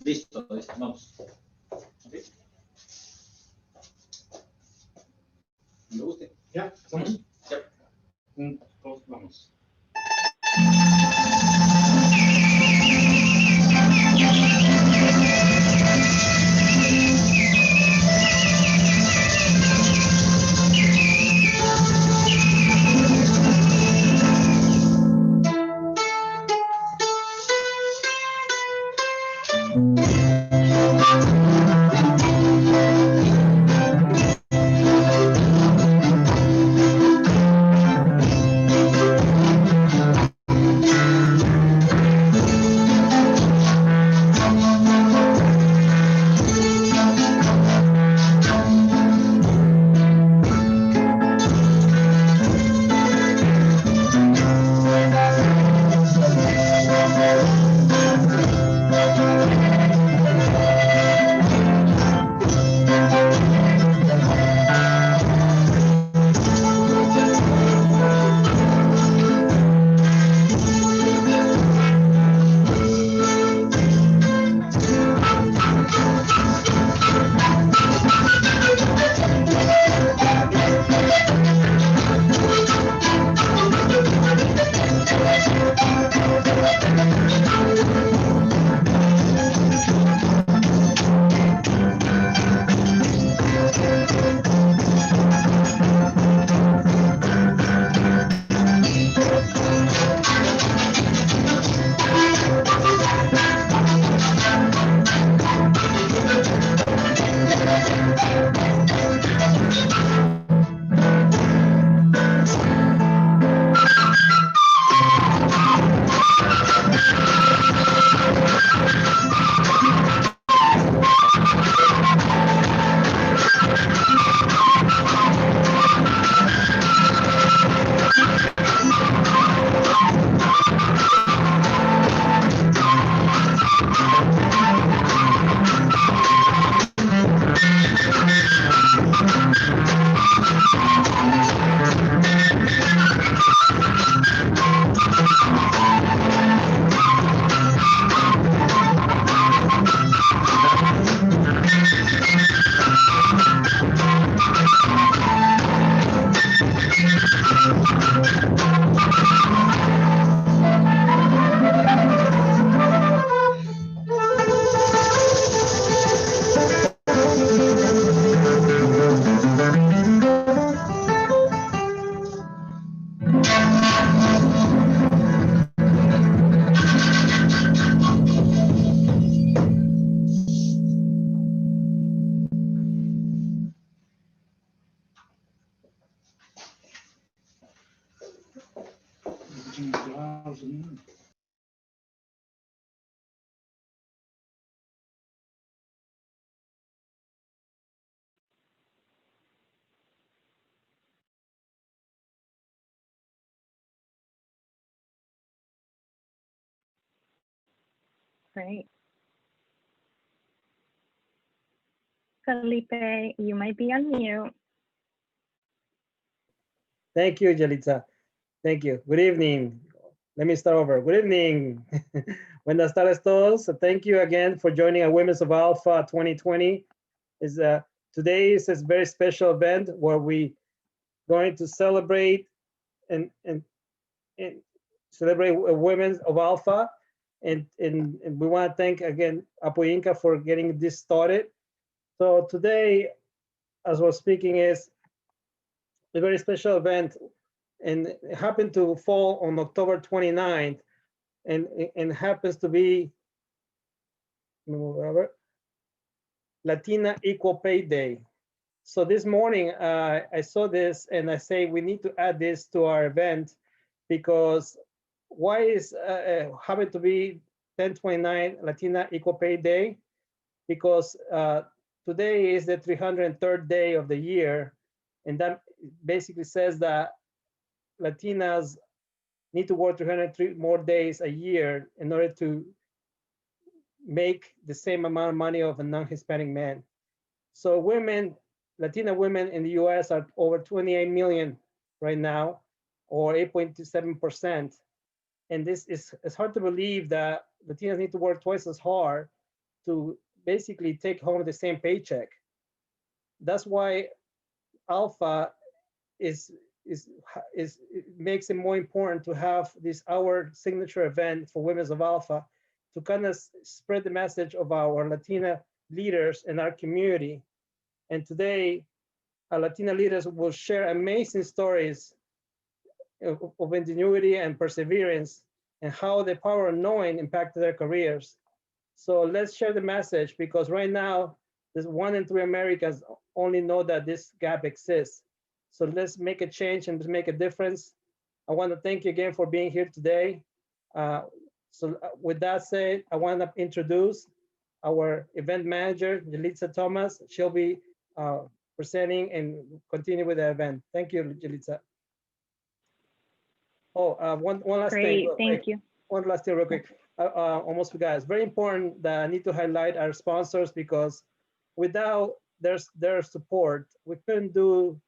Listo, vamos. ¿Okay? Cuando guste. Ya, ¿estamos? Ya. Todos vamos. Great. Felipe, you might be on mute. Thank you, Yalitza. Thank you. Good evening. Let me start over. Good evening. Buenas tardes todos. Thank you again for joining our Women's of Alpha 2020. Today is a very special event where we going to celebrate and celebrate Women's of Alpha. And we want to thank again Apo Inca for getting this started. So today, as we're speaking, is a very special event, and it happened to fall on October 29th, and happens to be Latina Equal Pay Day. So this morning, I saw this and I say we need to add this to our event, because why is happen to be 10/29 Latina Equal Pay Day? Because today is the 303rd day of the year, and that basically says that Latinas need to work 303 more days a year in order to make the same amount of money of a non-Hispanic man. So women, Latina women in the US are over 28 million right now, or 8.27%. And this is, it's hard to believe that Latinas need to work twice as hard to basically take home the same paycheck. That's why Alpha is it makes it more important to have this our signature event for Women's of Alpha to kind of spread the message of our Latina leaders in our community. And today, our Latina leaders will share amazing stories of ingenuity and perseverance and how the power of knowing impacted their careers. So let's share the message, because right now, there's 1 in 3 Americans only know that this gap exists. So let's make a change and make a difference. I want to thank you again for being here today. With that said, I want to introduce our event manager, Yelitza Thomas. She'll be presenting and continue with the event. Thank you, Yelitza. Oh, one last thing. Great, thank you. One last thing real quick. Almost forgot. It's very important that I need to highlight our sponsors, because without their support, we couldn't do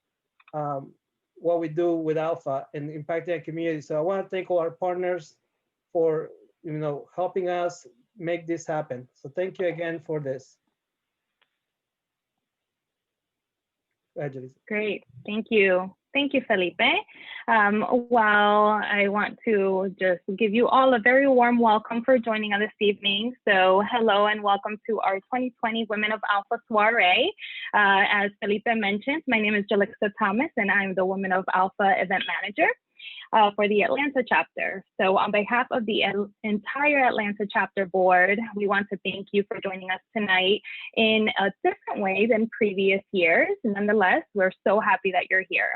what we do with Alpha and impacting our community. So I want to thank all our partners for helping us make this happen. So thank you again for this. Go ahead, Jalisca. Great, thank you. Thank you, Felipe. Well, I want to just give you all a very warm welcome for joining us this evening. So hello and welcome to our 2020 Women of Alpha Soiree. As Felipe mentioned, my name is Yelitza Thomas and I'm the Women of Alpha event manager for the Atlanta chapter. So on behalf of the entire Atlanta chapter board, we want to thank you for joining us tonight in a different way than previous years. Nonetheless, we're so happy that you're here.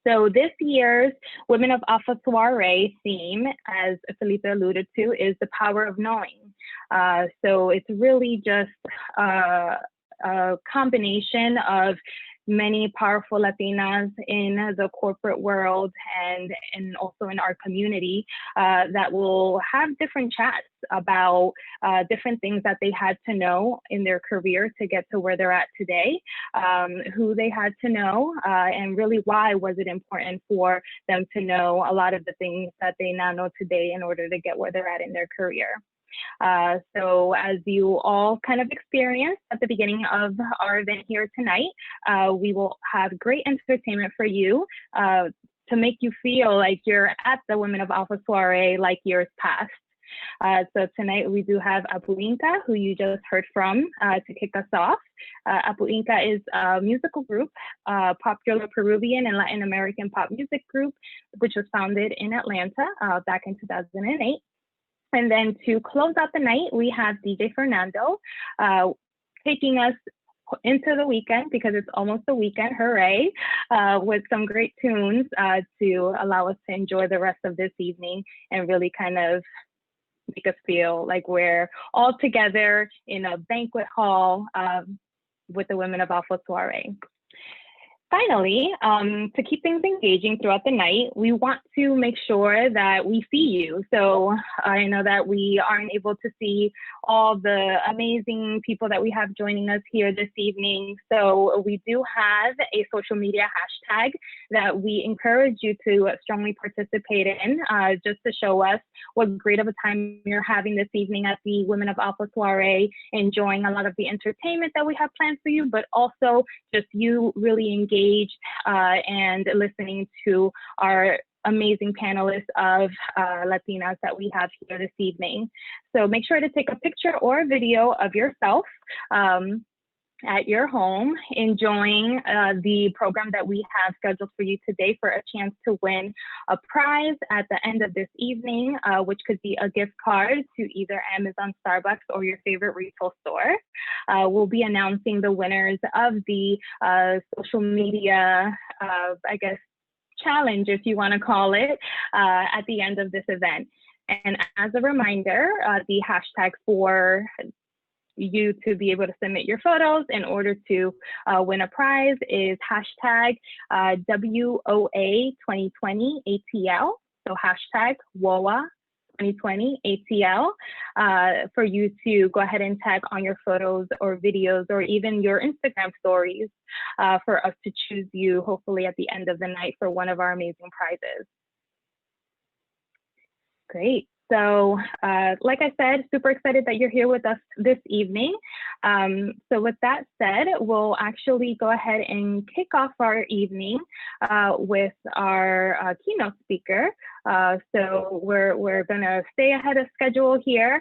So this year's Women of Alpha Soiree theme, as Felipe alluded to, is the power of knowing. So it's really just a combination of many powerful Latinas in the corporate world and also in our community that will have different chats about different things that they had to know in their career to get to where they're at today, who they had to know, and really why was it important for them to know a lot of the things that they now know today in order to get where they're at in their career. So as you all kind of experienced at the beginning of our event here tonight, we will have great entertainment for you to make you feel like you're at the Women of Alpha Soiree like years past. So tonight we do have Apu Inca, who you just heard from, to kick us off. Apu Inca is a musical group, popular Peruvian and Latin American pop music group, which was founded in Atlanta back in 2008. And then to close out the night, we have DJ Fernando taking us into the weekend, because it's almost the weekend, hooray, with some great tunes to allow us to enjoy the rest of this evening and really kind of make us feel like we're all together in a banquet hall with the Women of Alpha Soiree. Finally, to keep things engaging throughout the night, we want to make sure that we see you. So I know that we aren't able to see all the amazing people that we have joining us here this evening. So we do have a social media hashtag that we encourage you to strongly participate in, just to show us what great of a time you're having this evening at the Women of Alpha Soiree, enjoying a lot of the entertainment that we have planned for you, but also just you really engaged and listening to our amazing panelists of Latinas that we have here this evening. So make sure to take a picture or a video of yourself at your home, enjoying the program that we have scheduled for you today for a chance to win a prize at the end of this evening, which could be a gift card to either Amazon, Starbucks, or your favorite retail store. We'll be announcing the winners of the social media, I guess, challenge, if you want to call it, at the end of this event. And as a reminder, the hashtag for you to be able to submit your photos in order to win a prize is hashtag WOA 2020 ATL. So hashtag WOA 2020 ATL for you to go ahead and tag on your photos or videos or even your Instagram stories for us to choose you, hopefully at the end of the night, for one of our amazing prizes. Great. So like I said, super excited that you're here with us this evening. So with that said, we'll actually go ahead and kick off our evening with our keynote speaker. So we're gonna stay ahead of schedule here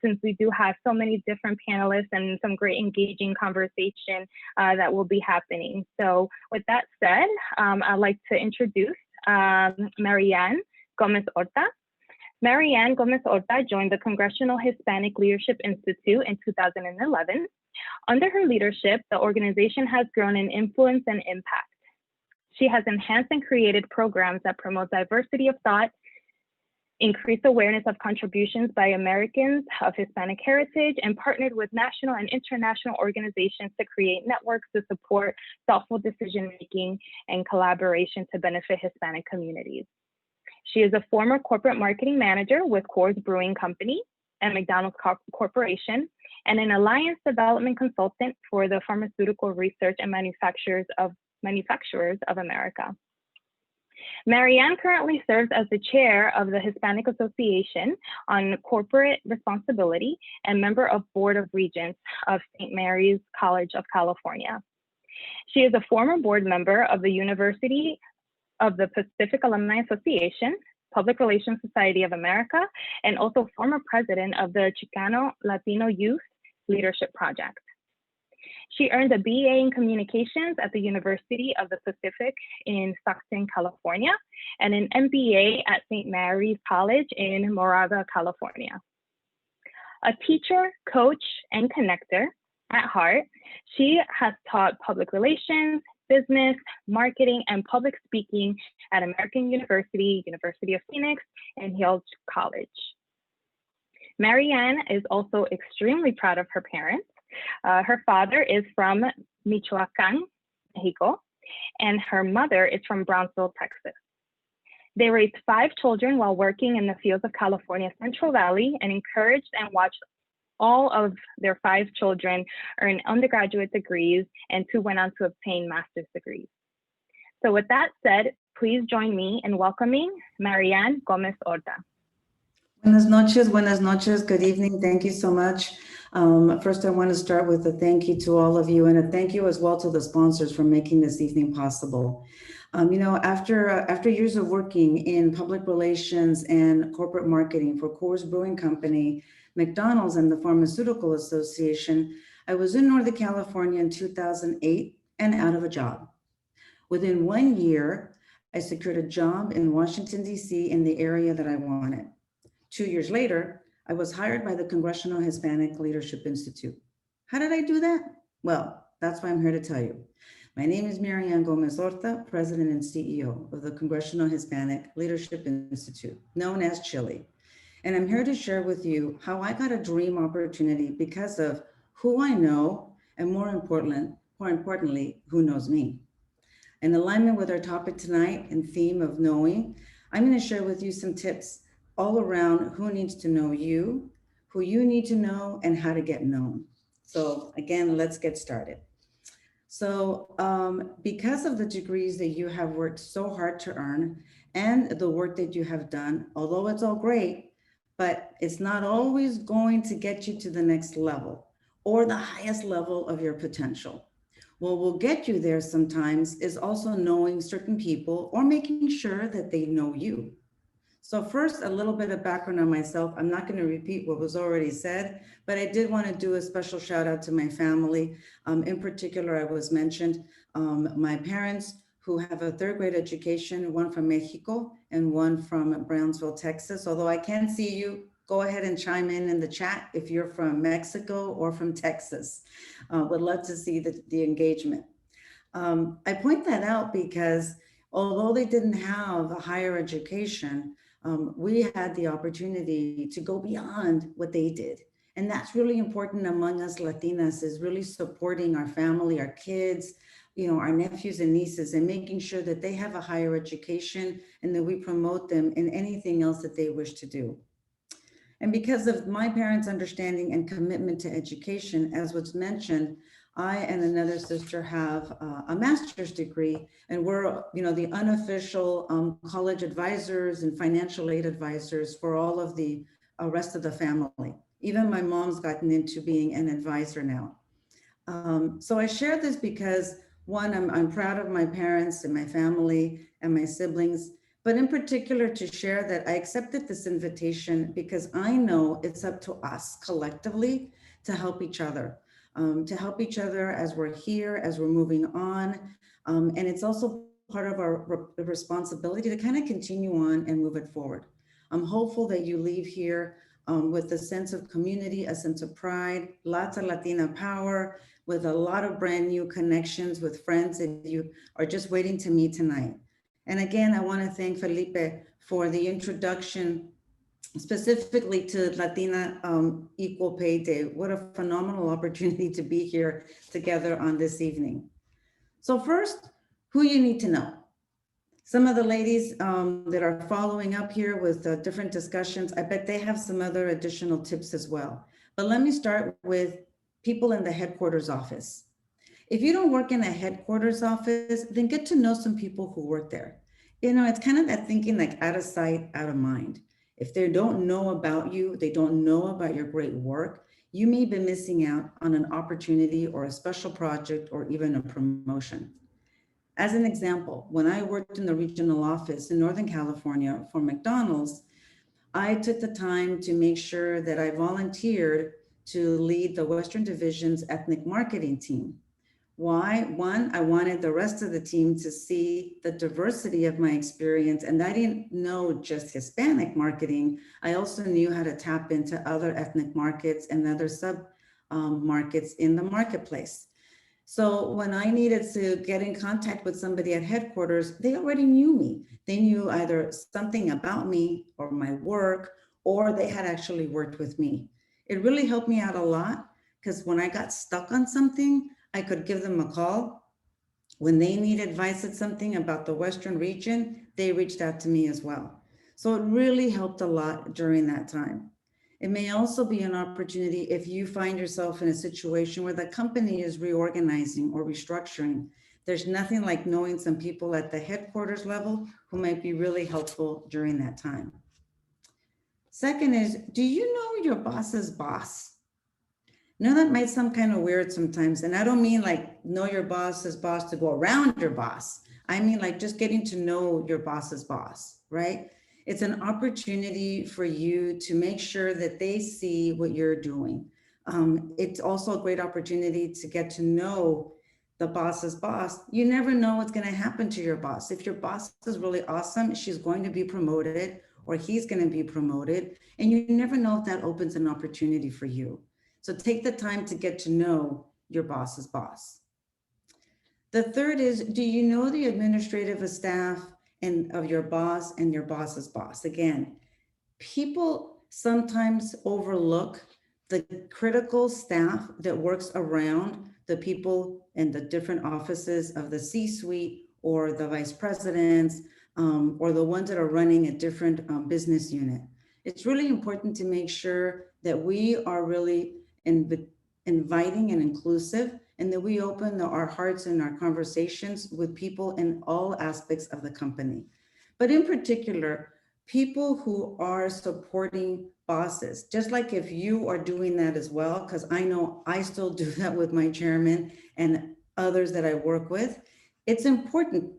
since we do have so many different panelists and some great engaging conversation that will be happening. So with that said, I'd like to introduce Marianne Gomez-Horta. Marianne Gomez-Horta joined the Congressional Hispanic Leadership Institute in 2011. Under her leadership, the organization has grown in influence and impact. She has enhanced and created programs that promote diversity of thought, increase awareness of contributions by Americans of Hispanic heritage, and partnered with national and international organizations to create networks to support thoughtful decision-making and collaboration to benefit Hispanic communities. She is a former corporate marketing manager with Coors Brewing Company and McDonald's Corporation, and an alliance development consultant for the Pharmaceutical Research and Manufacturers of America. Marianne currently serves as the chair of the Hispanic Association on Corporate Responsibility and member of Board of Regents of St. Mary's College of California. She is a former board member of the University of the Pacific Alumni Association, Public Relations Society of America, and also former president of the Chicano Latino Youth Leadership Project. She earned a BA in Communications at the University of the Pacific in Stockton, California, and an MBA at St. Mary's College in Moraga, California. A teacher, coach, and connector at heart, she has taught public relations, business, marketing, and public speaking at American University, University of Phoenix, and Yale College. Marianne is also extremely proud of her parents. Her father is from Michoacan, Mexico, and her mother is from Brownsville, Texas. They raised 5 children while working in the fields of California's Central Valley and encouraged and watched all of their 5 children earn undergraduate degrees, and 2 went on to obtain master's degrees. So with that said, please join me in welcoming Marianne Gomez-Horta. Buenas noches, good evening. Thank you so much. First, I want to start with a thank you to all of you, and a thank you as well to the sponsors for making this evening possible. You know, after years of working in public relations and corporate marketing for Coors Brewing Company, McDonald's, and the Pharmaceutical Association, I was in Northern California in 2008 and out of a job. Within 1 year, I secured a job in Washington, D.C. in the area that I wanted. 2 years later, I was hired by the Congressional Hispanic Leadership Institute. How did I do that? Well, that's why I'm here to tell you. My name is Marianne Gomez-Horta, President and CEO of the Congressional Hispanic Leadership Institute, known as Chile. And I'm here to share with you how I got a dream opportunity because of who I know, and more importantly, who knows me. In alignment with our topic tonight and theme of knowing, I'm going to share with you some tips all around who needs to know you, who you need to know, and how to get known. So again, let's get started. So because of the degrees that you have worked so hard to earn and the work that you have done, although it's all great, but it's not always going to get you to the next level or the highest level of your potential. What will get you there sometimes is also knowing certain people or making sure that they know you. So first, a little bit of background on myself. I'm not going to repeat what was already said, but I did want to do a special shout out to my family. In particular, I was mentioned my parents, who have a 3rd grade education, one from Mexico and one from Brownsville, Texas. Although I can see you, go ahead and chime in the chat if you're from Mexico or from Texas. Would love to see the engagement. I point that out because although they didn't have a higher education, we had the opportunity to go beyond what they did. And that's really important among us Latinas, is really supporting our family, our kids, you know, our nephews and nieces, and making sure that they have a higher education and that we promote them in anything else that they wish to do. And because of my parents' understanding and commitment to education, as was mentioned, I and another sister have a master's degree, and we're, the unofficial college advisors and financial aid advisors for all of the rest of the family. Even my mom's gotten into being an advisor now. So I share this because one, I'm proud of my parents and my family and my siblings, but in particular to share that I accepted this invitation because I know it's up to us collectively to help each other. As we're here, as we're moving on. And it's also part of our responsibility to kind of continue on and move it forward. I'm hopeful that you leave here with a sense of community, a sense of pride, lots of Latina power, with a lot of brand new connections with friends that you are just waiting to meet tonight. And again, I want to thank Felipe for the introduction specifically to Latina Equal Pay Day. What a phenomenal opportunity to be here together on this evening. So first, who you need to know. Some of the ladies that are following up here with different discussions, I bet they have some other additional tips as well. But let me start with people in the headquarters office. If you don't work in a headquarters office, then get to know some people who work there. It's kind of that thinking like out of sight, out of mind. If they don't know about you, they don't know about your great work, you may be missing out on an opportunity or a special project or even a promotion. As an example, when I worked in the regional office in Northern California for McDonald's, I took the time to make sure that I volunteered to lead the Western Division's ethnic marketing team. Why? One, I wanted the rest of the team to see the diversity of my experience, and I didn't know just Hispanic marketing. I also knew how to tap into other ethnic markets and other sub markets in the marketplace. So when I needed to get in contact with somebody at headquarters, they already knew me. They knew either something about me or my work, or they had actually worked with me. It really helped me out a lot because when I got stuck on something, I could give them a call. When they need advice at something about the Western region, they reached out to me as well. So it really helped a lot during that time. It may also be an opportunity if you find yourself in a situation where the company is reorganizing or restructuring. There's nothing like knowing some people at the headquarters level who might be really helpful during that time. Second is, do you know your boss's boss? Now that might sound kind of weird sometimes. And I don't mean like know your boss's boss to go around your boss. I mean like just getting to know your boss's boss, right? It's an opportunity for you to make sure that they see what you're doing. It's also a great opportunity to get to know the boss's boss. You never know what's going to happen to your boss. If your boss is really awesome, she's going to be promoted or he's going to be promoted. And you never know if that opens an opportunity for you. So take the time to get to know your boss's boss. The third is, do you know the administrative staff and of your boss and your boss's boss? Again, people sometimes overlook the critical staff that works around the people in the different offices of the C-suite or the vice presidents or the ones that are running a different business unit. It's really important to make sure that we are really inviting and inclusive, and that we open our hearts and our conversations with people in all aspects of the company. But in particular, people who are supporting bosses, just like if you are doing that as well, because I know I still do that with my chairman and others that I work with, it's important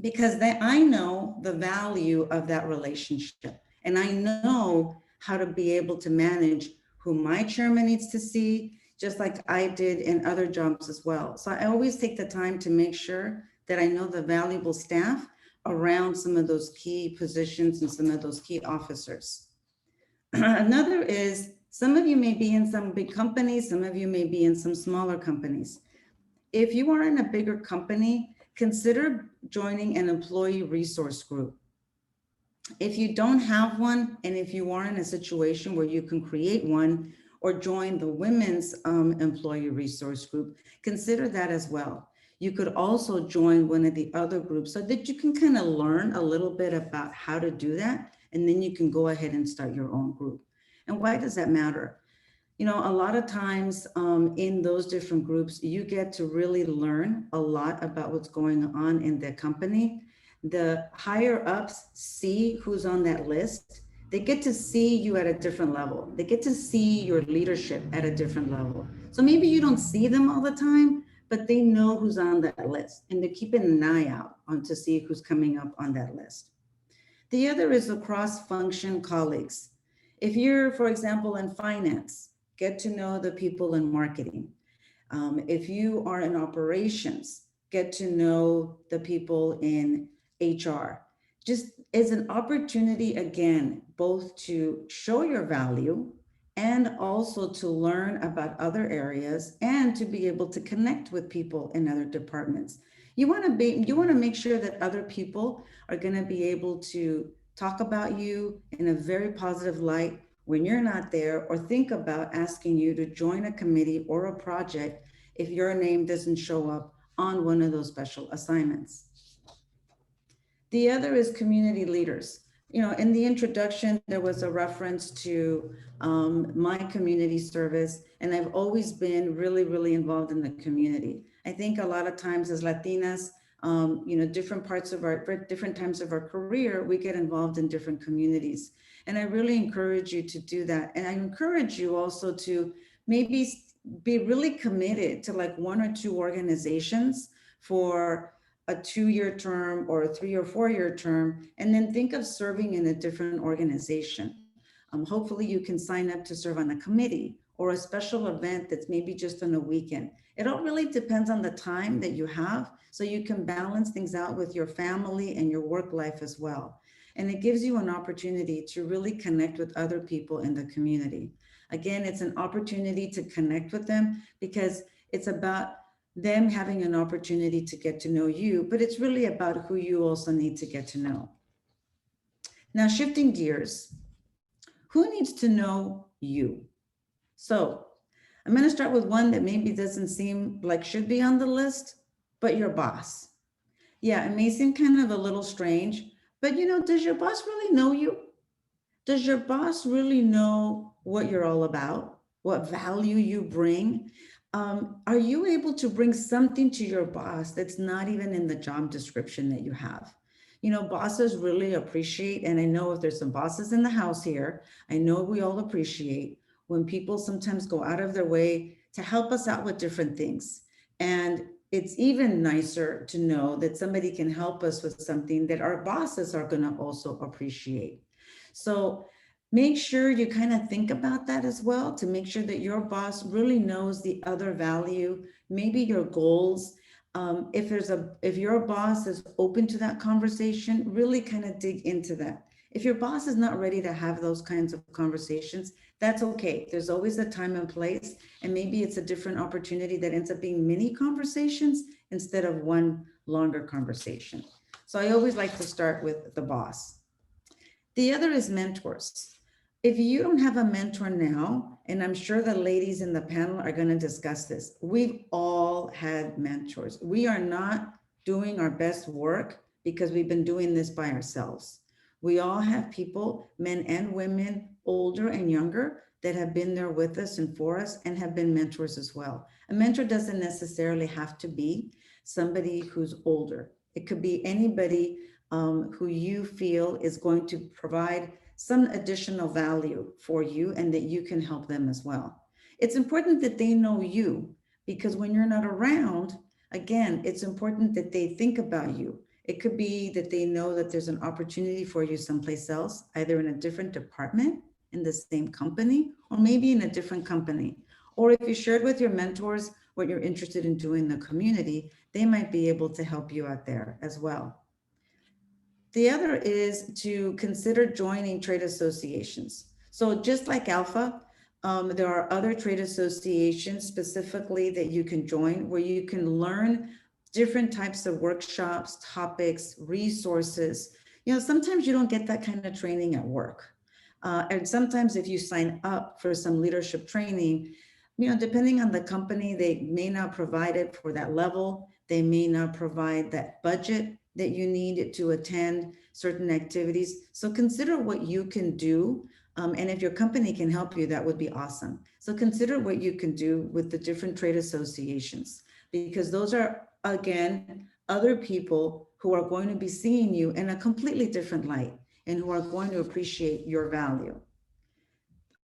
because I know the value of that relationship. And I know how to be able to manage who my chairman needs to see, just like I did in other jobs as well. So I always take the time to make sure that I know the valuable staff around some of those key positions and some of those key officers. Another is, some of you may be in some big companies, some of you may be in some smaller companies. If you are in a bigger company, consider joining an employee resource group. If you don't have one, and if you are in a situation where you can create one or join the women's employee resource group, consider that as well. You could also join one of the other groups so that you can kind of learn a little bit about how to do that. And then you can go ahead and start your own group. And why does that matter? You know, a lot of times in those different groups, you get to really learn a lot about what's going on in the company. The higher ups see who's on that list. They get to see you at a different level. They get to see your leadership at a different level. So maybe you don't see them all the time, but they know who's on that list and they're keeping an eye out on to see who's coming up on that list. The other is the cross-function colleagues. If you're, for example, in finance, get to know the people in marketing. If you are in operations, get to know the people in HR. Just as an opportunity, again, both to show your value and also to learn about other areas and to be able to connect with people in other departments. You want to make sure that other people are going to be able to talk about you in a very positive light when you're not there, or think about asking you to join a committee or a project if your name doesn't show up on one of those special assignments. The other is community leaders. You know, in the introduction, there was a reference to my community service, and I've always been really, really involved in the community. I think a lot of times as Latinas, you know, different times of our career, we get involved in different communities. And I really encourage you to do that. And I encourage you also to maybe be really committed to like 1 or 2 organizations for a 2-year term or a 3 or 4-year term, and then think of serving in a different organization. Hopefully you can sign up to serve on a committee or a special event that's maybe just on a weekend. It all really depends on the time that you have, so you can balance things out with your family and your work life as well. And it gives you an opportunity to really connect with other people in the community. Again, it's an opportunity to connect with them because it's about them having an opportunity to get to know you, but it's really about who you also need to get to know. Now, shifting gears, who needs to know you? So I'm going to start with one that maybe doesn't seem like should be on the list, but your boss. Yeah, it may seem kind of a little strange, but you know, does your boss really know you? Does your boss really know what you're all about, what value you bring? Are you able to bring something to your boss that's not even in the job description that you have? You know, bosses really appreciate, and I know if there's some bosses in the house here, I know we all appreciate when people sometimes go out of their way to help us out with different things. And it's even nicer to know that somebody can help us with something that our bosses are going to also appreciate. So make sure you kind of think about that as well, to make sure that your boss really knows the other value, maybe your goals. If your boss is open to that conversation, really kind of dig into that. If your boss is not ready to have those kinds of conversations, that's okay. There's always a time and place, and maybe it's a different opportunity that ends up being mini conversations instead of one longer conversation. So I always like to start with the boss. The other is mentors. If you don't have a mentor now, and I'm sure the ladies in the panel are going to discuss this, we've all had mentors. We are not doing our best work because we've been doing this by ourselves. We all have people, men and women, older and younger, that have been there with us and for us and have been mentors as well. A mentor doesn't necessarily have to be somebody who's older. It could be anybody who you feel is going to provide some additional value for you and that you can help them as well. It's important that they know you, because when you're not around, again, it's important that they think about you. It could be that they know that there's an opportunity for you someplace else, either in a different department, in the same company, or maybe in a different company. Or if you shared with your mentors what you're interested in doing in the community, they might be able to help you out there as well. The other is to consider joining trade associations. So just like ALPFA, there are other trade associations specifically that you can join where you can learn different types of workshops, topics, resources. You know, sometimes you don't get that kind of training at work. And sometimes if you sign up for some leadership training, you know, depending on the company, they may not provide it for that level. They may not provide that budget that you need to attend certain activities. So consider what you can do And if your company can help you, that would be awesome. So consider what you can do with the different trade associations, because those are, again, other people who are going to be seeing you in a completely different light and who are going to appreciate your value.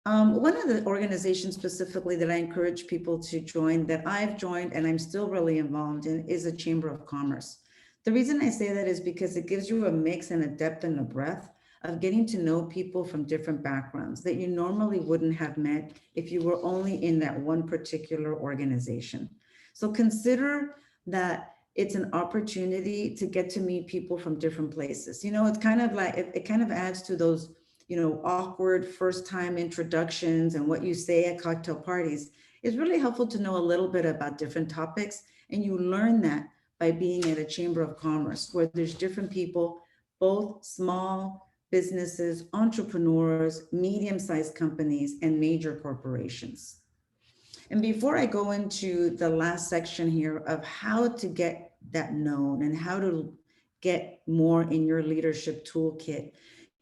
One of the organizations specifically that I encourage people to join, that I've joined and I'm still really involved in, is a Chamber of Commerce. The reason I say that is because it gives you a mix and a depth and a breadth of getting to know people from different backgrounds that you normally wouldn't have met if you were only in that one particular organization. So consider that it's an opportunity to get to meet people from different places. You know, it's kind of like, it kind of adds to those, you know, awkward first time introductions and what you say at cocktail parties. It's really helpful to know a little bit about different topics. And you learn that by being at a Chamber of Commerce where there's different people, both small businesses, entrepreneurs, medium-sized companies, and major corporations. And before I go into the last section here of how to get that known and how to get more in your leadership toolkit,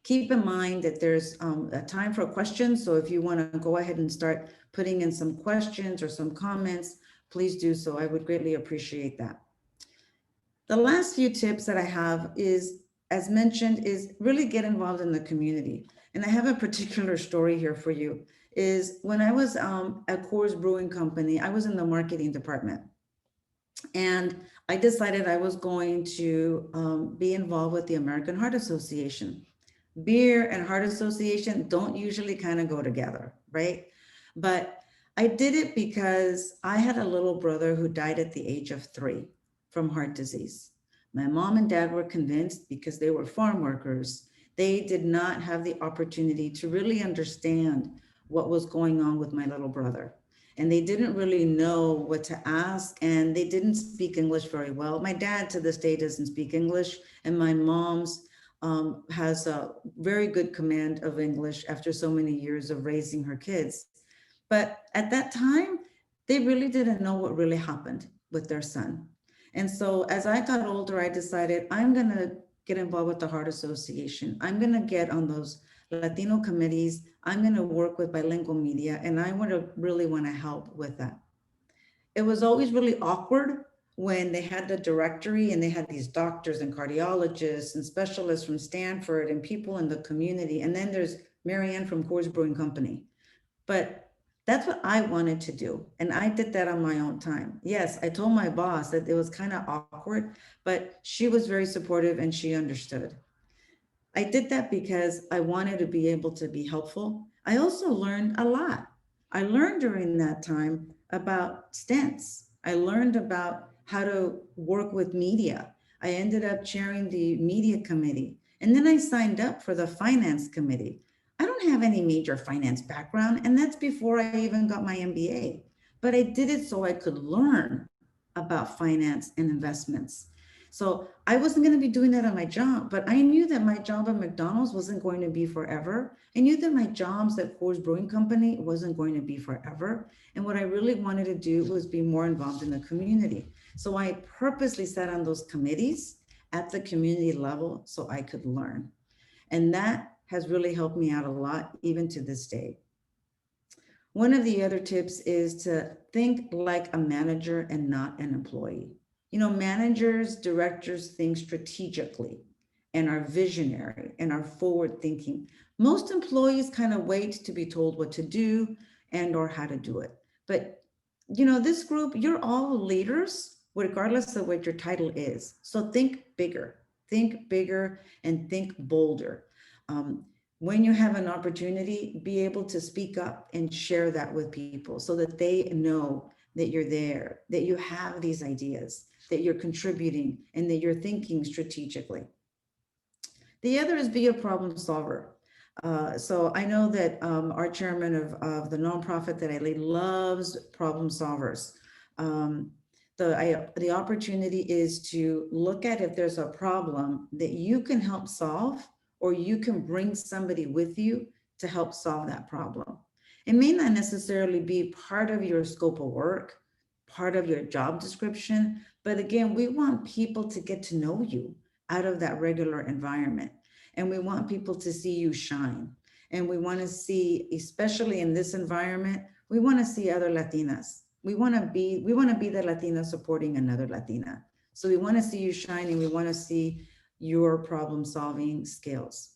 keep in mind that there's a time for questions. So if you want to go ahead and start putting in some questions or some comments, please do so. I would greatly appreciate that. The last few tips that I have is, as mentioned, is really get involved in the community. And I have a particular story here for you. Is when I was at Coors Brewing Company, I was in the marketing department. And I decided I was going to be involved with the American Heart Association. Beer and heart association don't usually kind of go together, right? But I did it because I had a little brother who died at the age of 3 from heart disease. My mom and dad were convinced, because they were farm workers, they did not have the opportunity to really understand what was going on with my little brother. And they didn't really know what to ask, and they didn't speak English very well. My dad to this day doesn't speak English, and my mom's has a very good command of English after so many years of raising her kids. But at that time, they really didn't know what really happened with their son. And so as I got older, I decided I'm going to get involved with the Heart Association. I'm going to get on those Latino committees. I'm going to work with bilingual media, and I really want to help with that. It was always really awkward when they had the directory and they had these doctors and cardiologists and specialists from Stanford and people in the community. And then there's Marianne from Coors Brewing Company. But that's what I wanted to do. And I did that on my own time. Yes, I told my boss that it was kind of awkward, but she was very supportive and she understood. I did that because I wanted to be able to be helpful. I also learned a lot. I learned during that time about stents. I learned about how to work with media. I ended up chairing the media committee. And then I signed up for the finance committee. I don't have any major finance background, and that's before I even got my MBA. But I did it so I could learn about finance and investments. So I wasn't going to be doing that on my job, but I knew that my job at McDonald's wasn't going to be forever. I knew that my jobs at Coors Brewing Company wasn't going to be forever. And what I really wanted to do was be more involved in the community. So I purposely sat on those committees at the community level so I could learn. And that has really helped me out a lot, even to this day. One of the other tips is to think like a manager and not an employee. You know, managers, directors think strategically and are visionary and are forward thinking. Most employees kind of wait to be told what to do and or how to do it. But, you know, this group, you're all leaders, regardless of what your title is. So think bigger and think bolder. When you have an opportunity, be able to speak up and share that with people so that they know that you're there, that you have these ideas, that you're contributing, and that you're thinking strategically. The other is be a problem solver. So I know that our chairman of the nonprofit that I lead loves problem solvers. The opportunity is to look at if there's a problem that you can help solve, or you can bring somebody with you to help solve that problem. It may not necessarily be part of your scope of work, part of your job description, but again, we want people to get to know you out of that regular environment. And we want people to see you shine. And we want to see, especially in this environment, we want to see other Latinas. We want to be the Latina supporting another Latina. So we want to see you shining. We want to see your problem solving skills.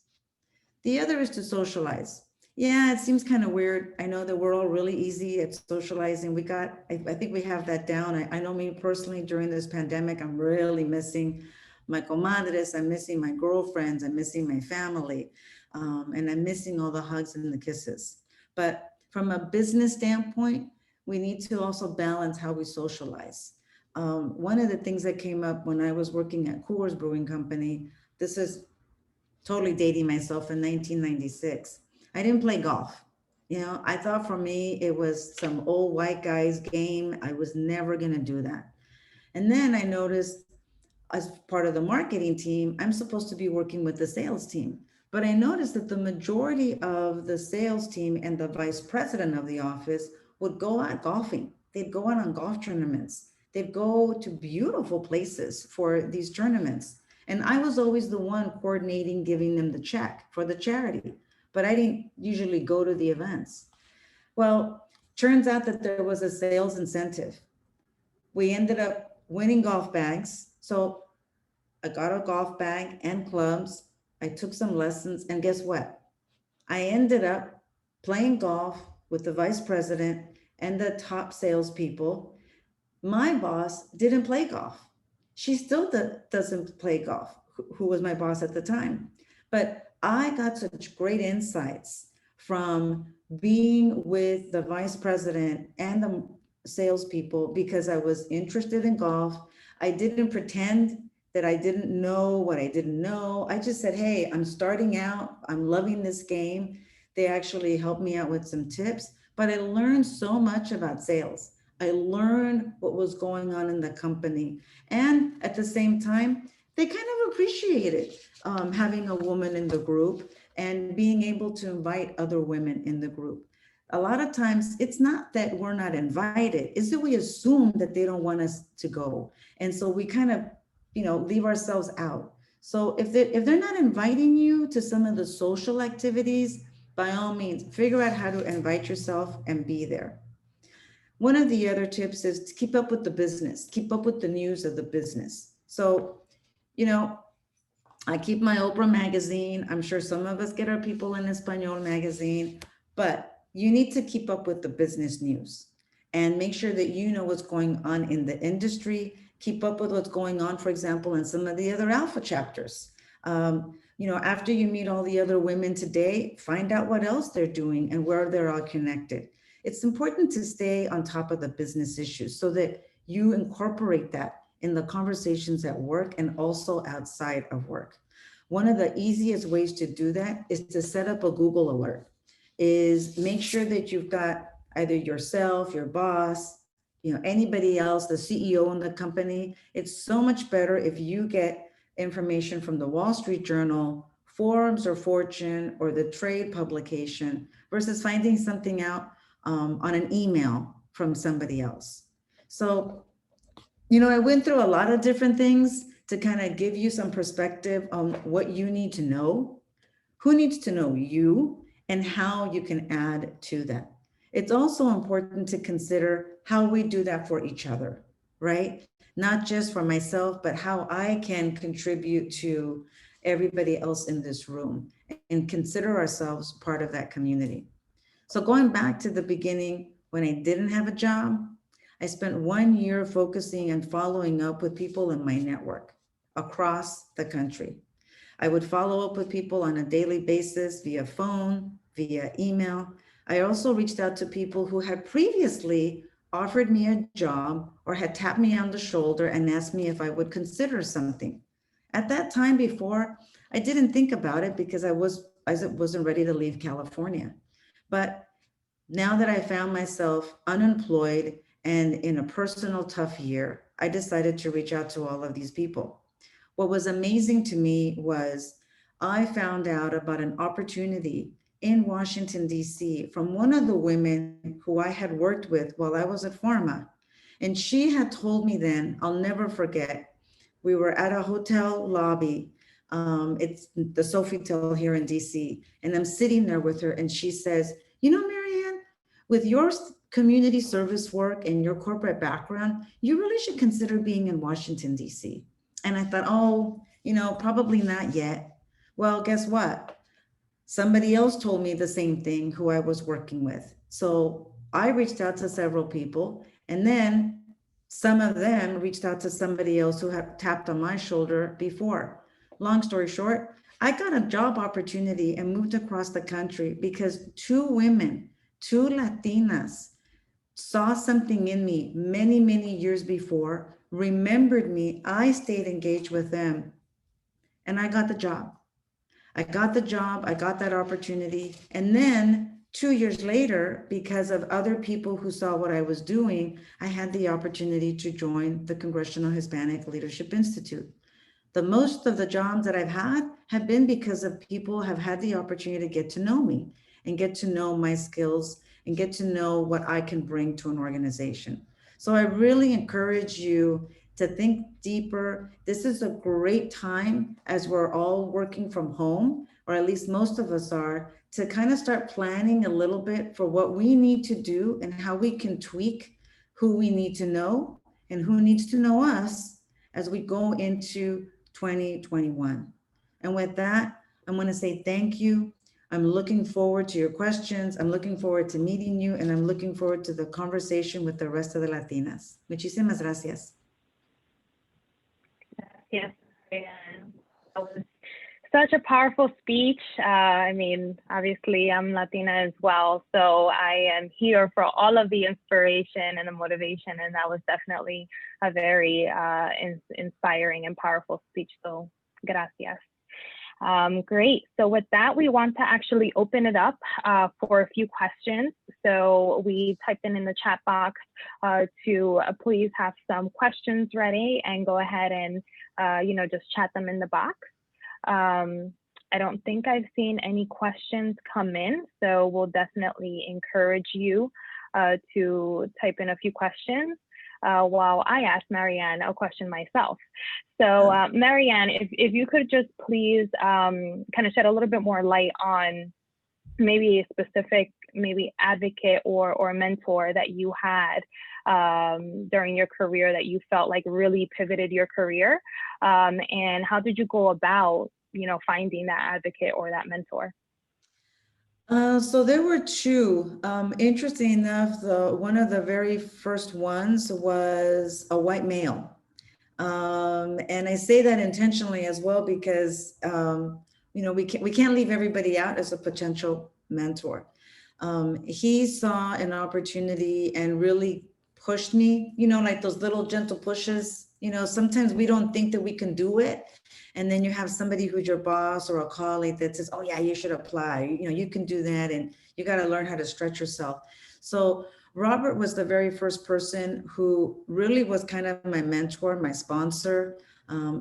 The other is to socialize. Yeah, it seems kind of weird. I know that we're all really easy at socializing. I think we have that down. I know me personally during this pandemic, I'm really missing my comadres. I'm missing my girlfriends. I'm missing my family. And I'm missing all the hugs and the kisses. But from a business standpoint, we need to also balance how we socialize. One of the things that came up when I was working at Coors Brewing Company, this is totally dating myself, in 1996. I didn't play golf. You know, I thought for me, it was some old white guy's game. I was never going to do that. And then I noticed, as part of the marketing team, I'm supposed to be working with the sales team. But I noticed that the majority of the sales team and the vice president of the office would go out golfing. They'd go out on golf tournaments. They'd go to beautiful places for these tournaments. And I was always the one coordinating, giving them the check for the charity, but I didn't usually go to the events. Well, turns out that there was a sales incentive. We ended up winning golf bags. So I got a golf bag and clubs. I took some lessons, and guess what? I ended up playing golf with the vice president and the top salespeople. My boss didn't play golf. She still doesn't play golf, who was my boss at the time. But I got such great insights from being with the vice president and the salespeople because I was interested in golf. I didn't pretend that I didn't know what I didn't know. I just said, hey, I'm starting out. I'm loving this game. They actually helped me out with some tips, but I learned so much about sales. I learned what was going on in the company. And at the same time, they kind of appreciated having a woman in the group and being able to invite other women in the group. A lot of times it's not that we're not invited, it's that we assume that they don't want us to go. And so we kind of, leave ourselves out. So if they're not inviting you to some of the social activities, by all means, figure out how to invite yourself and be there. One of the other tips is to keep up with the business, keep up with the news of the business. So, I keep my Oprah magazine. I'm sure some of us get our People in Espanol magazine, but you need to keep up with the business news and make sure that you know what's going on in the industry. Keep up with what's going on, for example, in some of the other alpha chapters. After you meet all the other women today, find out what else they're doing and where they're all connected. It's important to stay on top of the business issues so that you incorporate that in the conversations at work and also outside of work. One of the easiest ways to do that is to set up a Google alert, is make sure that you've got either yourself, your boss, anybody else, the CEO in the company. It's so much better if you get information from the Wall Street Journal, Forbes or Fortune, or the trade publication versus finding something out on an email from somebody else. So, I went through a lot of different things to kind of give you some perspective on what you need to know, who needs to know you, and how you can add to that. It's also important to consider how we do that for each other, right? Not just for myself, but how I can contribute to everybody else in this room and consider ourselves part of that community. So going back to the beginning, when I didn't have a job, I spent 1 year focusing and following up with people in my network across the country. I would follow up with people on a daily basis via phone, via email. I also reached out to people who had previously offered me a job or had tapped me on the shoulder and asked me if I would consider something. At that time before, I didn't think about it because I wasn't ready to leave California. But now that I found myself unemployed and in a personal tough year, I decided to reach out to all of these people. What was amazing to me was I found out about an opportunity in Washington, D.C. from one of the women who I had worked with while I was at Pharma. And she had told me then, I'll never forget, we were at a hotel lobby. It's the Sofitel here in DC. And I'm sitting there with her and she says, you know, Marianne, with your community service work and your corporate background, you really should consider being in Washington, DC. And I thought, oh, you know, probably not yet. Well, guess what? Somebody else told me the same thing who I was working with. So I reached out to several people, and then some of them reached out to somebody else who had tapped on my shoulder before. Long story short, I got a job opportunity and moved across the country because two women, two Latinas, saw something in me many, many years before, remembered me. I stayed engaged with them, and I got the job. I got the job, I got that opportunity. And then 2 years later, because of other people who saw what I was doing, I had the opportunity to join the Congressional Hispanic Leadership Institute. The most of the jobs that I've had have been because of people have had the opportunity to get to know me and get to know my skills and get to know what I can bring to an organization. So I really encourage you to think deeper. This is a great time as we're all working from home, or at least most of us are, to kind of start planning a little bit for what we need to do and how we can tweak who we need to know and who needs to know us as we go into 2021. And with that, I'm going to say thank you. I'm looking forward to your questions. I'm looking forward to meeting you, and I'm looking forward to the conversation with the rest of the Latinas. Muchísimas gracias. Yes, and that was such a powerful speech. I mean, obviously I'm Latina as well, so I am here for all of the inspiration and the motivation, and that was definitely a very inspiring and powerful speech, so gracias. Great, so with that, we want to actually open it up for a few questions. So we typed in the chat box to please have some questions ready and go ahead and just chat them in the box. I don't think I've seen any questions come in, so we'll definitely encourage you to type in a few questions while I ask Marianne a question myself. So Marianne, if you could just please kind of shed a little bit more light on maybe a specific advocate or mentor that you had during your career that you felt like really pivoted your career, and how did you go about finding that advocate or that mentor? So there were two. Interesting enough, one of the very first ones was a white male. And I say that intentionally as well because we can't leave everybody out as a potential mentor. He saw an opportunity and really pushed me, like those little gentle pushes. Sometimes we don't think that we can do it. And then you have somebody who's your boss or a colleague that says, oh yeah, you should apply. You can do that, and you got to learn how to stretch yourself. So Robert was the very first person who really was kind of my mentor, my sponsor,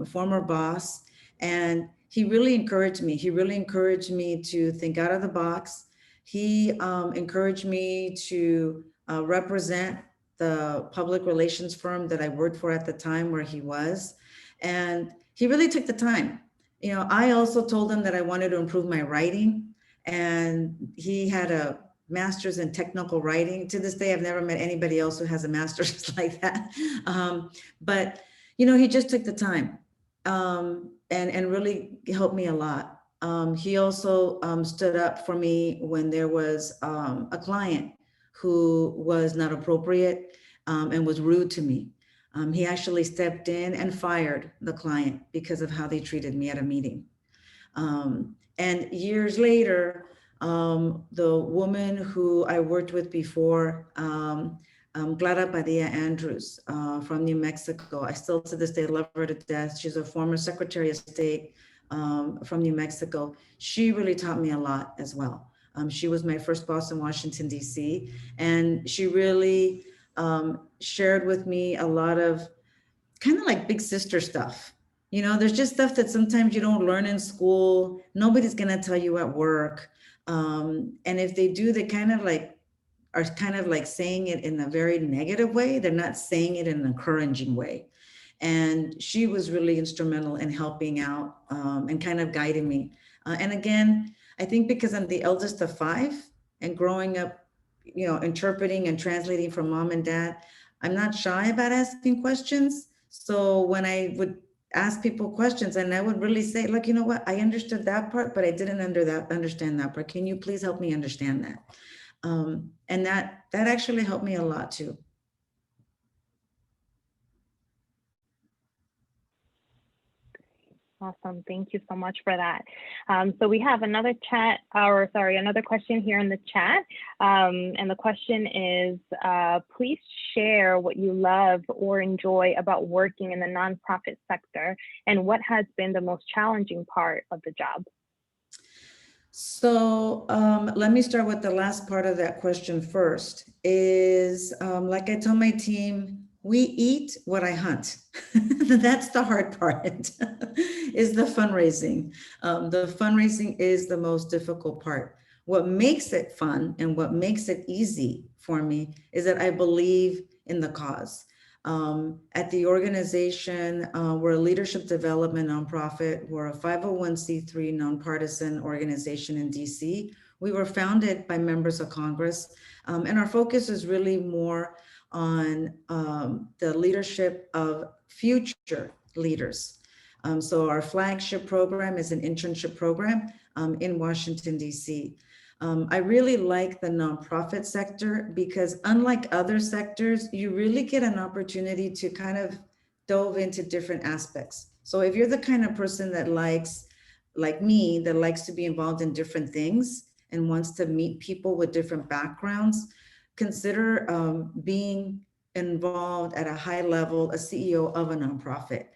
former boss. And he really encouraged me. He really encouraged me to think out of the box. He encouraged me to represent the public relations firm that I worked for at the time where he was. And he really took the time. I also told him that I wanted to improve my writing, and he had a master's in technical writing. To this day, I've never met anybody else who has a master's like that. But he just took the time and really helped me a lot. He also stood up for me when there was a client who was not appropriate and was rude to me. He actually stepped in and fired the client because of how they treated me at a meeting. And years later, the woman who I worked with before, Clara Padilla Andrews from New Mexico, I still to this day love her to death. She's a former Secretary of State from New Mexico. She really taught me a lot as well. She was my first boss in Washington, DC, and she really shared with me a lot of kind of like big sister stuff. There's just stuff that sometimes you don't learn in school. Nobody's going to tell you at work. And if they do, they are saying it in a very negative way. They're not saying it in an encouraging way. And she was really instrumental in helping out and kind of guiding me. And again, I think because I'm the eldest of 5 and growing up, interpreting and translating from mom and dad, I'm not shy about asking questions. So when I would ask people questions and I would really say, look, you know what, I understood that part, but I didn't understand that part. Can you please help me understand that? And that actually helped me a lot too. Awesome. Thank you so much for that. So we have another question here in the chat. And the question is, please share what you love or enjoy about working in the nonprofit sector and what has been the most challenging part of the job. So let me start with the last part of that question first. Is like I tell my team, we eat what I hunt. That's the hard part, is the fundraising. The fundraising is the most difficult part. What makes it fun and what makes it easy for me is that I believe in the cause. At the organization, we're a leadership development nonprofit. We're a 501c3 nonpartisan organization in DC. We were founded by members of Congress, and our focus is really more on the leadership of future leaders. So our flagship program is an internship program in Washington, DC. I really like the nonprofit sector because unlike other sectors, you really get an opportunity to kind of dove into different aspects. So if you're the kind of person that likes, like me, that likes to be involved in different things and wants to meet people with different backgrounds, consider being involved at a high level, a CEO of a nonprofit.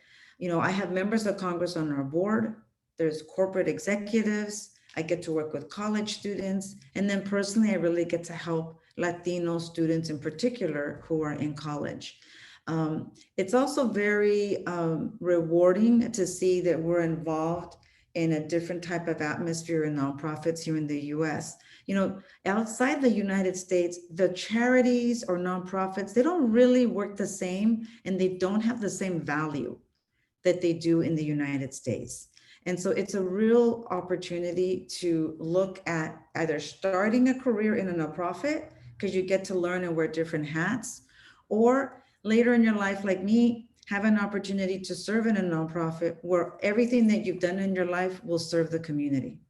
I have members of Congress on our board. There's corporate executives. I get to work with college students. And then personally, I really get to help Latino students in particular who are in college. It's also very rewarding to see that we're involved in a different type of atmosphere in nonprofits here in the US. Outside the United States, the charities or nonprofits, they don't really work the same and they don't have the same value that they do in the United States. And so it's a real opportunity to look at either starting a career in a nonprofit, because you get to learn and wear different hats, or later in your life, like me, have an opportunity to serve in a nonprofit where everything that you've done in your life will serve the community.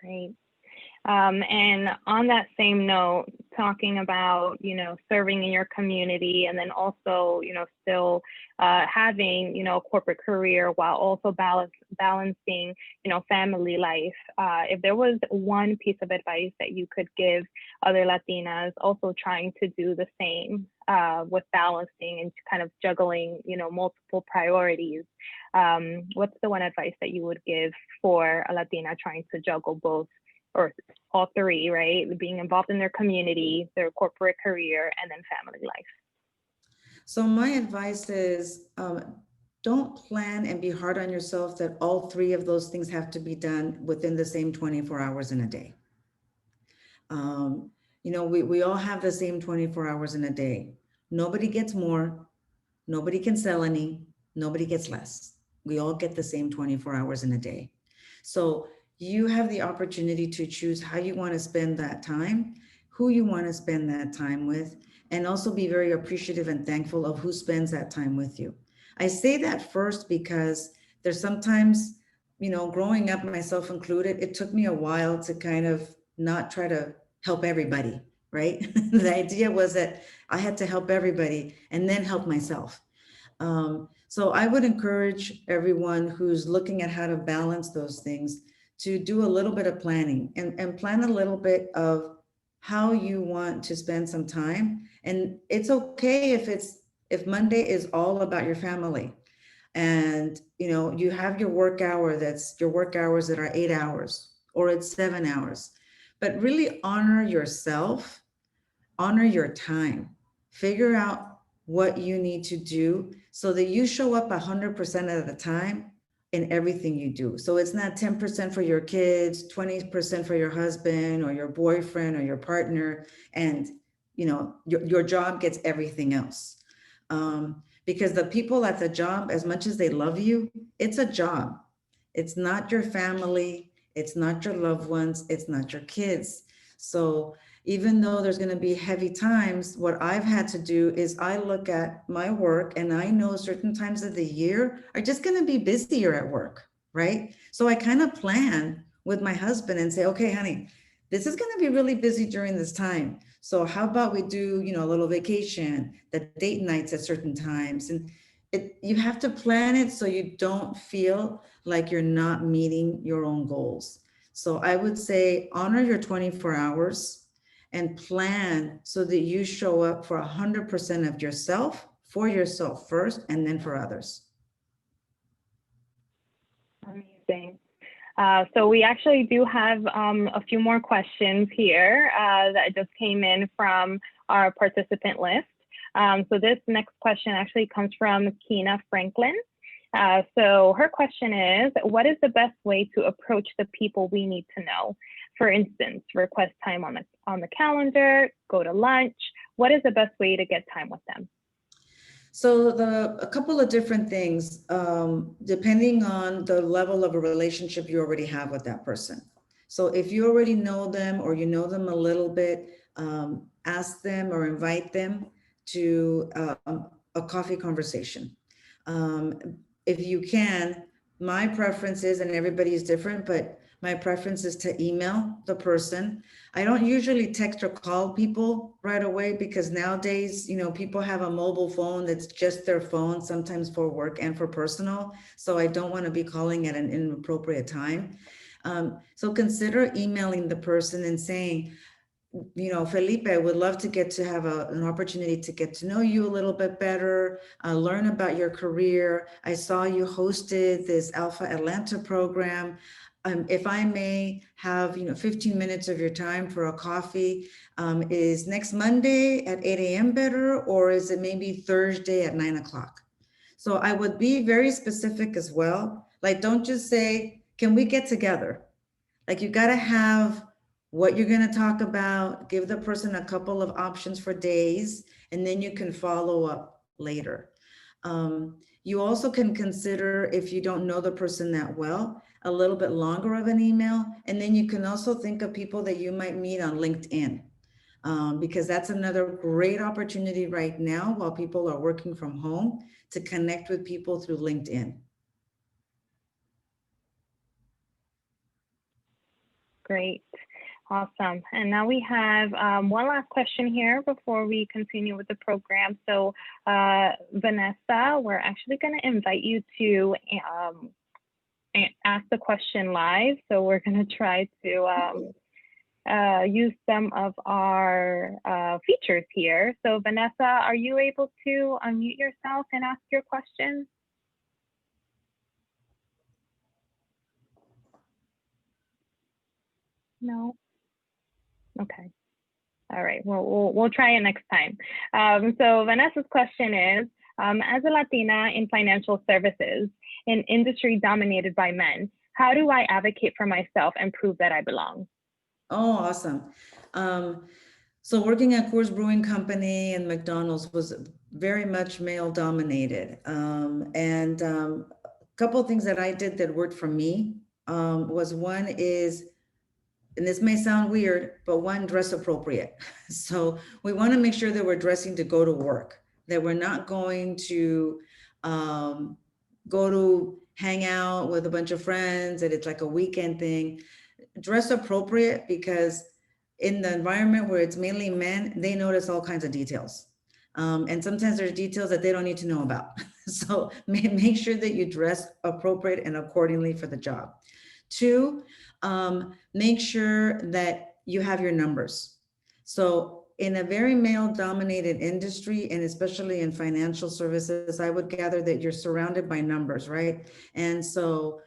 Great. And on that same note, talking about, serving in your community and then also, still having, a corporate career while also balancing, family life. If there was one piece of advice that you could give other Latinas also trying to do the same with balancing and kind of juggling, multiple priorities, what's the one advice that you would give for a Latina trying to juggle both, or all three, right? Being involved in their community, their corporate career, and then family life. So my advice is don't plan and be hard on yourself that all three of those things have to be done within the same 24 hours in a day. We all have the same 24 hours in a day. Nobody gets more, nobody can sell any, nobody gets less. We all get the same 24 hours in a day. So you have the opportunity to choose how you want to spend that time, who you want to spend that time with, and also be very appreciative and thankful of who spends that time with you. I say that first because there's sometimes, growing up, myself included, it took me a while to kind of not try to help everybody, right? The idea was that I had to help everybody and then help myself. So I would encourage everyone who's looking at how to balance those things to do a little bit of planning and plan a little bit of how you want to spend some time. And it's okay if Monday is all about your family and you have your work hours that are 8 hours or it's 7 hours, but really honor yourself, honor your time, figure out what you need to do so that you show up 100% of the time in everything you do. So it's not 10% for your kids, 20% for your husband or your boyfriend or your partner, and your job gets everything else. Because the people at the job, as much as they love you, it's a job. It's not your family. It's not your loved ones. It's not your kids. So even though there's going to be heavy times, what I've had to do is I look at my work and I know certain times of the year are just going to be busier at work, right? So I kind of plan with my husband and say, okay, honey, this is going to be really busy during this time. So how about we do, a little vacation, the date nights at certain times. And you have to plan it so you don't feel like you're not meeting your own goals. So I would say honor your 24 hours and plan so that you show up for 100% of yourself, for yourself first, and then for others. Amazing. So we actually do have a few more questions here that just came in from our participant list. So this next question actually comes from Kina Franklin. So her question is, what is the best way to approach the people we need to know? For instance, request time on the calendar, go to lunch. What is the best way to get time with them? So a couple of different things, depending on the level of a relationship you already have with that person. So if you already know them or you know them a little bit, ask them or invite them to a coffee conversation. If you can, my preference is, and everybody is different, but my preference is to email the person. I don't usually text or call people right away because nowadays, people have a mobile phone that's just their phone, sometimes for work and for personal. So I don't want to be calling at an inappropriate time. So consider emailing the person and saying, Felipe, I would love to get to have an opportunity to get to know you a little bit better, learn about your career. I saw you hosted this ALPFA Atlanta program. If I may have, 15 minutes of your time for a coffee, is next Monday at 8 a.m. better, or is it maybe Thursday at 9 o'clock? So I would be very specific as well. Like, don't just say, can we get together? Like, you got to have what you're going to talk about, give the person a couple of options for days, and then you can follow up later. You also can consider, if you don't know the person that well, a little bit longer of an email. And then you can also think of people that you might meet on LinkedIn, because that's another great opportunity right now while people are working from home to connect with people through LinkedIn. Great. Awesome. And now we have one last question here before we continue with the program. So Vanessa, we're actually going to invite you to ask the question live. So we're going to try to use some of our features here. So Vanessa, are you able to unmute yourself and ask your question? No. Okay. All right. Well, we'll try it next time. So Vanessa's question is, as a Latina in financial services, in industry dominated by men, how do I advocate for myself and prove that I belong? Oh, awesome. So working at Coors Brewing Company and McDonald's was very much male dominated. And a couple of things that I did that worked for me was one is, and this may sound weird, but one, dress appropriate. So we want to make sure that we're dressing to go to work, that we're not going to go to hang out with a bunch of friends, that it's like a weekend thing. Dress appropriate, because in the environment where it's mainly men, they notice all kinds of details. And sometimes there's details that they don't need to know about. So make sure that you dress appropriate and accordingly for the job. Two, make sure that you have your numbers. So in a very male dominated industry, and especially in financial services, I would gather that you're surrounded by numbers, right? And so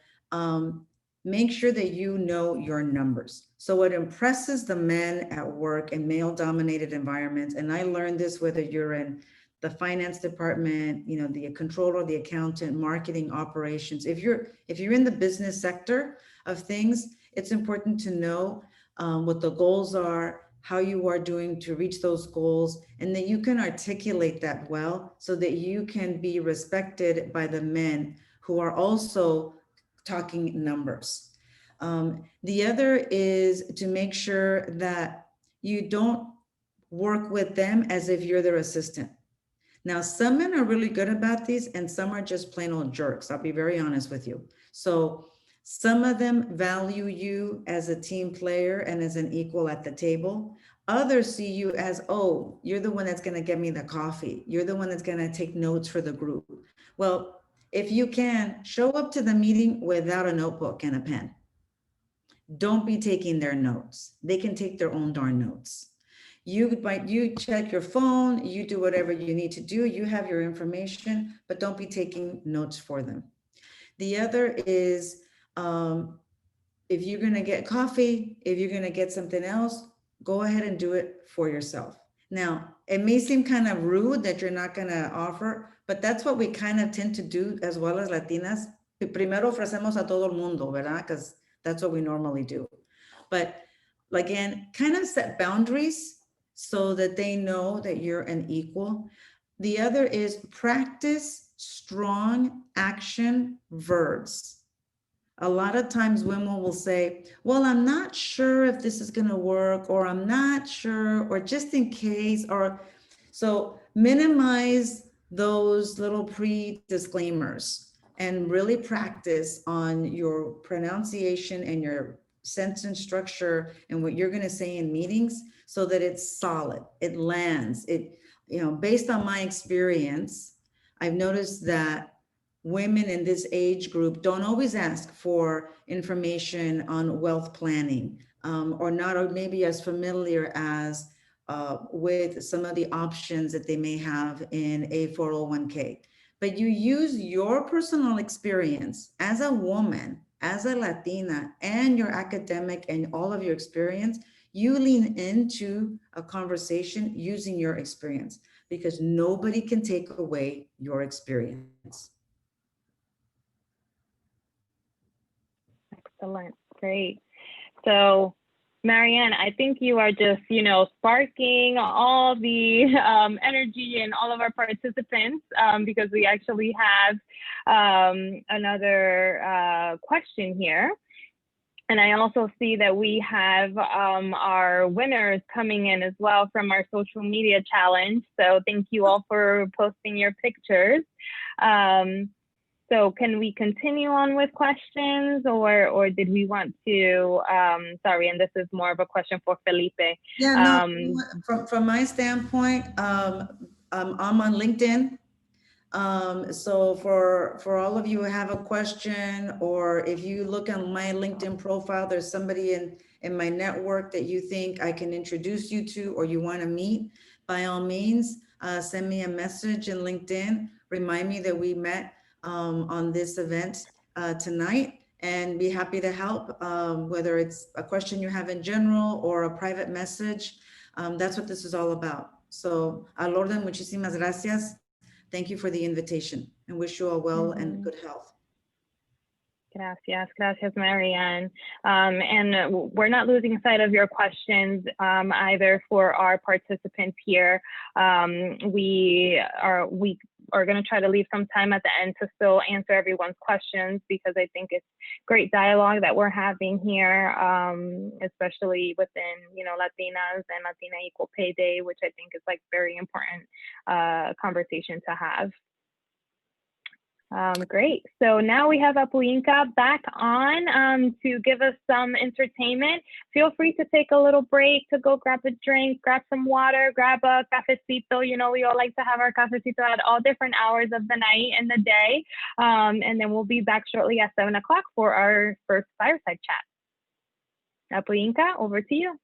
make sure that you know your numbers. So what impresses the men at work in male dominated environments, and I learned this whether you're in the finance department, the controller, the accountant, marketing, operations. If you're in the business sector of things, it's important to know what the goals are, how you are doing to reach those goals, and that you can articulate that well so that you can be respected by the men who are also talking numbers. The other is to make sure that you don't work with them as if you're their assistant. Now, some men are really good about these and some are just plain old jerks. I'll be very honest with you. So some of them value you as a team player and as an equal at the table. Others see you as, oh, you're the one that's going to get me the coffee. You're the one that's going to take notes for the group. Well, if you can, show up to the meeting without a notebook and a pen. Don't be taking their notes. They can take their own darn notes. You check your phone, you do whatever you need to do, you have your information, but don't be taking notes for them. The other is, if you're gonna get coffee, if you're gonna get something else, go ahead and do it for yourself. Now, it may seem kind of rude that you're not gonna offer, but that's what we kind of tend to do as well as Latinas. Primero ofrecemos a todo el mundo, ¿verdad? Because that's what we normally do. But again, kind of set boundaries so that they know that you're an equal. The other is practice strong action verbs. A lot of times women will say, well, I'm not sure if this is going to work, or I'm not sure, or just in case, or so minimize those little pre-disclaimers and really practice on your pronunciation and your sentence structure and what you're going to say in meetings so that it's solid, it lands. It, based on my experience, I've noticed that women in this age group don't always ask for information on wealth planning, or not, or maybe as familiar as with some of the options that they may have in a 401k. But you use your personal experience as a woman, as a Latina, and your academic and all of your experience, you lean into a conversation using your experience, because nobody can take away your experience. Excellent. Great. So, Marianne, I think you are just, sparking all the energy in all of our participants, because we actually have another question here. And I also see that we have our winners coming in as well from our social media challenge. So thank you all for posting your pictures. So can we continue on with questions, or did we want to, sorry, and this is more of a question for Felipe. Yeah, no, from my standpoint, I'm on LinkedIn. So for all of you who have a question, or if you look on my LinkedIn profile, there's somebody in my network that you think I can introduce you to, or you want to meet, by all means, send me a message in LinkedIn. Remind me that we met on this event tonight, and be happy to help, whether it's a question you have in general or a private message. That's what this is all about. So, al orden, muchísimas gracias. Thank you for the invitation, and wish you all well and good health. Gracias, Marianne. And we're not losing sight of your questions either for our participants here. We are going to try to leave some time at the end to still answer everyone's questions, because I think it's great dialogue that we're having here, especially within, Latinas and Latina Equal Pay Day, which I think is like very important conversation to have. Great. So now we have Apuinka back on to give us some entertainment. Feel free to take a little break to go grab a drink, grab some water, grab a cafecito. We all like to have our cafecito at all different hours of the night and the day. And then we'll be back shortly at 7 o'clock for our first fireside chat. Apuinka, over to you.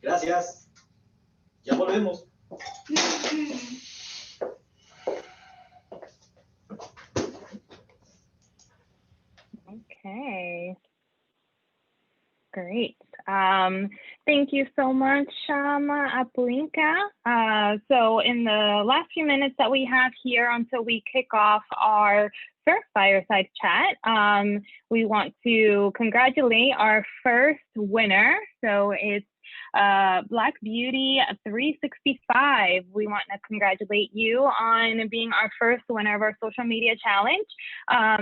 Gracias. Ya volvemos. Okay. Great. Thank you so much, Apulinka. So in the last few minutes that we have here until we kick off our first fireside chat, we want to congratulate our first winner. So it's Black Beauty 365. We want to congratulate you on being our first winner of our social media challenge.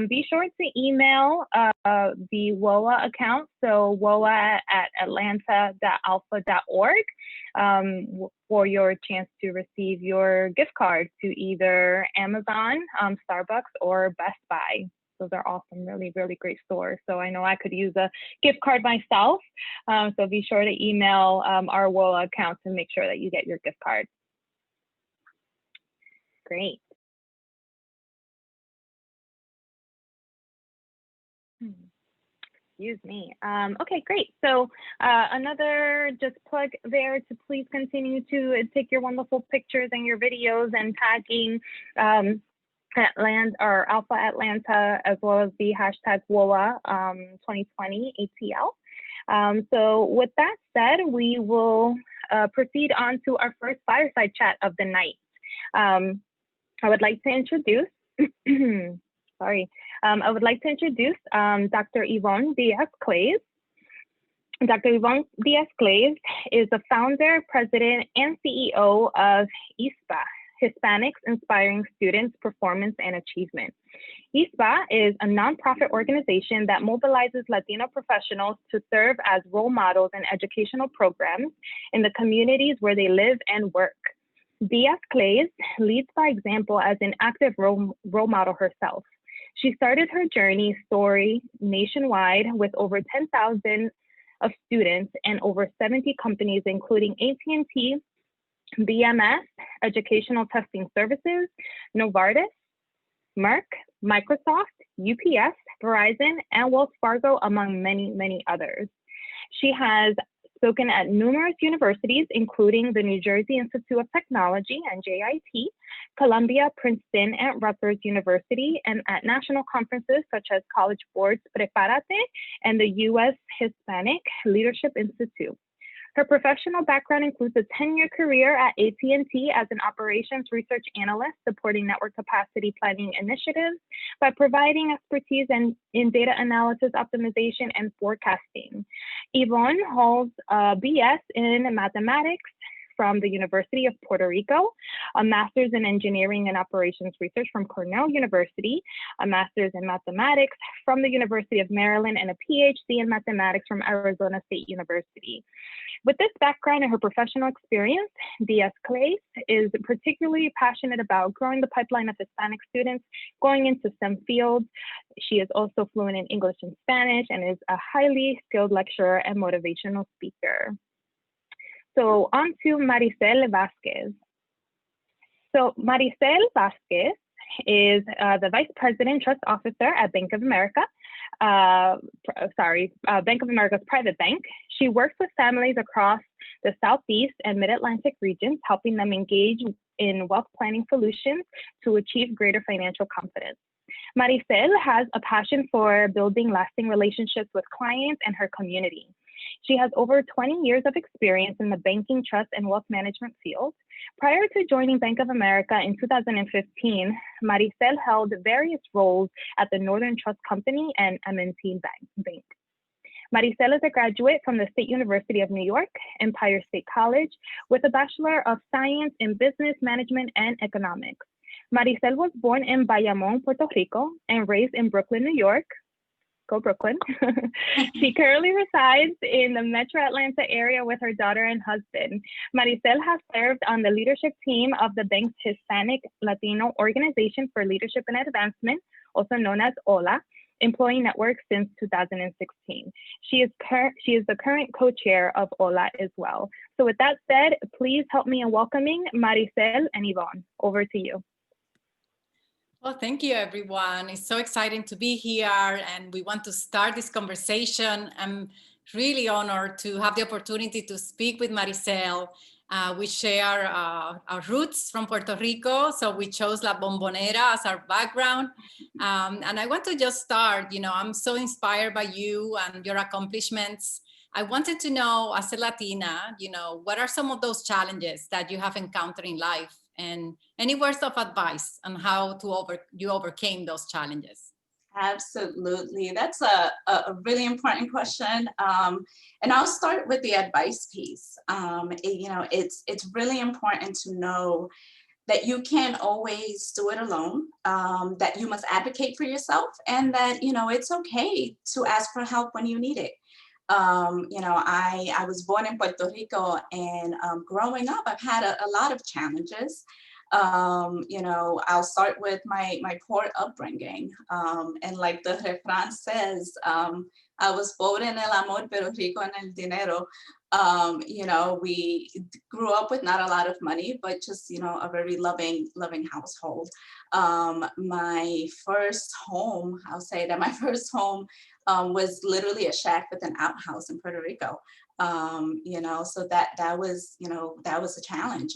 Be sure to email the WOA account, so woa@atlanta.alpha.org, for your chance to receive your gift card to either Amazon, Starbucks, or Best Buy. Those are all some really, really great stores. So I know I could use a gift card myself. So be sure to email our WOA account to make sure that you get your gift card. Great. Excuse me. Okay, great. So another just plug there to please continue to take your wonderful pictures and your videos and tagging Atlanta or Alpha Atlanta, as well as the hashtag WOA 2020 ATL. So with that said, we will proceed on to our first fireside chat of the night. I would like to introduce, sorry, I would like to introduce Dr. Yvonne Diaz-Clays. Dr. Yvonne Diaz-Clays is the founder, president, and CEO of ISPA, Hispanics Inspiring Students Performance and Achievement. ISPA is a nonprofit organization that mobilizes Latino professionals to serve as role models in educational programs in the communities where they live and work. Diaz-Clays leads by example as an active role model herself. She started her journey story nationwide with over 10,000 of students and over 70 companies, including AT&T, BMS, Educational Testing Services, Novartis, Merck, Microsoft, UPS, Verizon, and Wells Fargo, among many, many others. She has spoken at numerous universities, including the New Jersey Institute of Technology, NJIT, Columbia, Princeton, and Rutgers University, and at national conferences such as College Board's Prepárate and the U.S. Hispanic Leadership Institute. Her professional background includes a 10-year career at AT&T as an operations research analyst, supporting network capacity planning initiatives by providing expertise in data analysis, optimization, and forecasting. Yvonne holds a BS in mathematics from the University of Puerto Rico, a master's in engineering and operations research from Cornell University, a master's in mathematics from the University of Maryland, and a PhD in mathematics from Arizona State University. With this background and her professional experience, Diaz-Clays is particularly passionate about growing the pipeline of Hispanic students going into STEM fields. She is also fluent in English and Spanish and is a highly skilled lecturer and motivational speaker. So on to Maricel Vasquez. So Maricel Vasquez is the Vice President Trust Officer at Bank of America. Bank of America's private bank. She works with families across the Southeast and Mid-Atlantic regions, helping them engage in wealth planning solutions to achieve greater financial confidence. Maricel has a passion for building lasting relationships with clients and her community. She has over 20 years of experience in the banking, trust, and wealth management field. Prior to joining Bank of America in 2015, Maricel held various roles at the Northern Trust Company and M&T Bank. Maricel is a graduate from the State University of New York, Empire State College, with a Bachelor of Science in Business Management and Economics. Maricel was born in Bayamón, Puerto Rico, and raised in Brooklyn, New York. Go Brooklyn. She currently resides in the Metro Atlanta area with her daughter and husband. Maricel has served on the leadership team of the bank's Hispanic Latino Organization for Leadership and Advancement, also known as HOLA, Employee Network since 2016. She is the current co-chair of OLA as well. So with that said, please help me in welcoming Maricel and Yvonne. Over to you. Well, thank you, everyone. It's so exciting to be here, and we want to start this conversation. I'm really honored to have the opportunity to speak with Maricel. We share our roots from Puerto Rico, so we chose La Bombonera as our background. And I want to just start, I'm so inspired by you and your accomplishments. I wanted to know, as a Latina, what are some of those challenges that you have encountered in life, and any words of advice on how you overcame those challenges? Absolutely. That's a really important question. And I'll start with the advice piece. It's really important to know that you can't always do it alone, that you must advocate for yourself, and that, it's okay to ask for help when you need it. I was born in Puerto Rico, and growing up, I've had a lot of challenges. I'll start with my poor upbringing. And like the refrán says, I was pobre en el amor, pero rico en el dinero. We grew up with not a lot of money, but just, a very loving household. My first home, I'll say that my first home was literally a shack with an outhouse in Puerto Rico. So that was a challenge.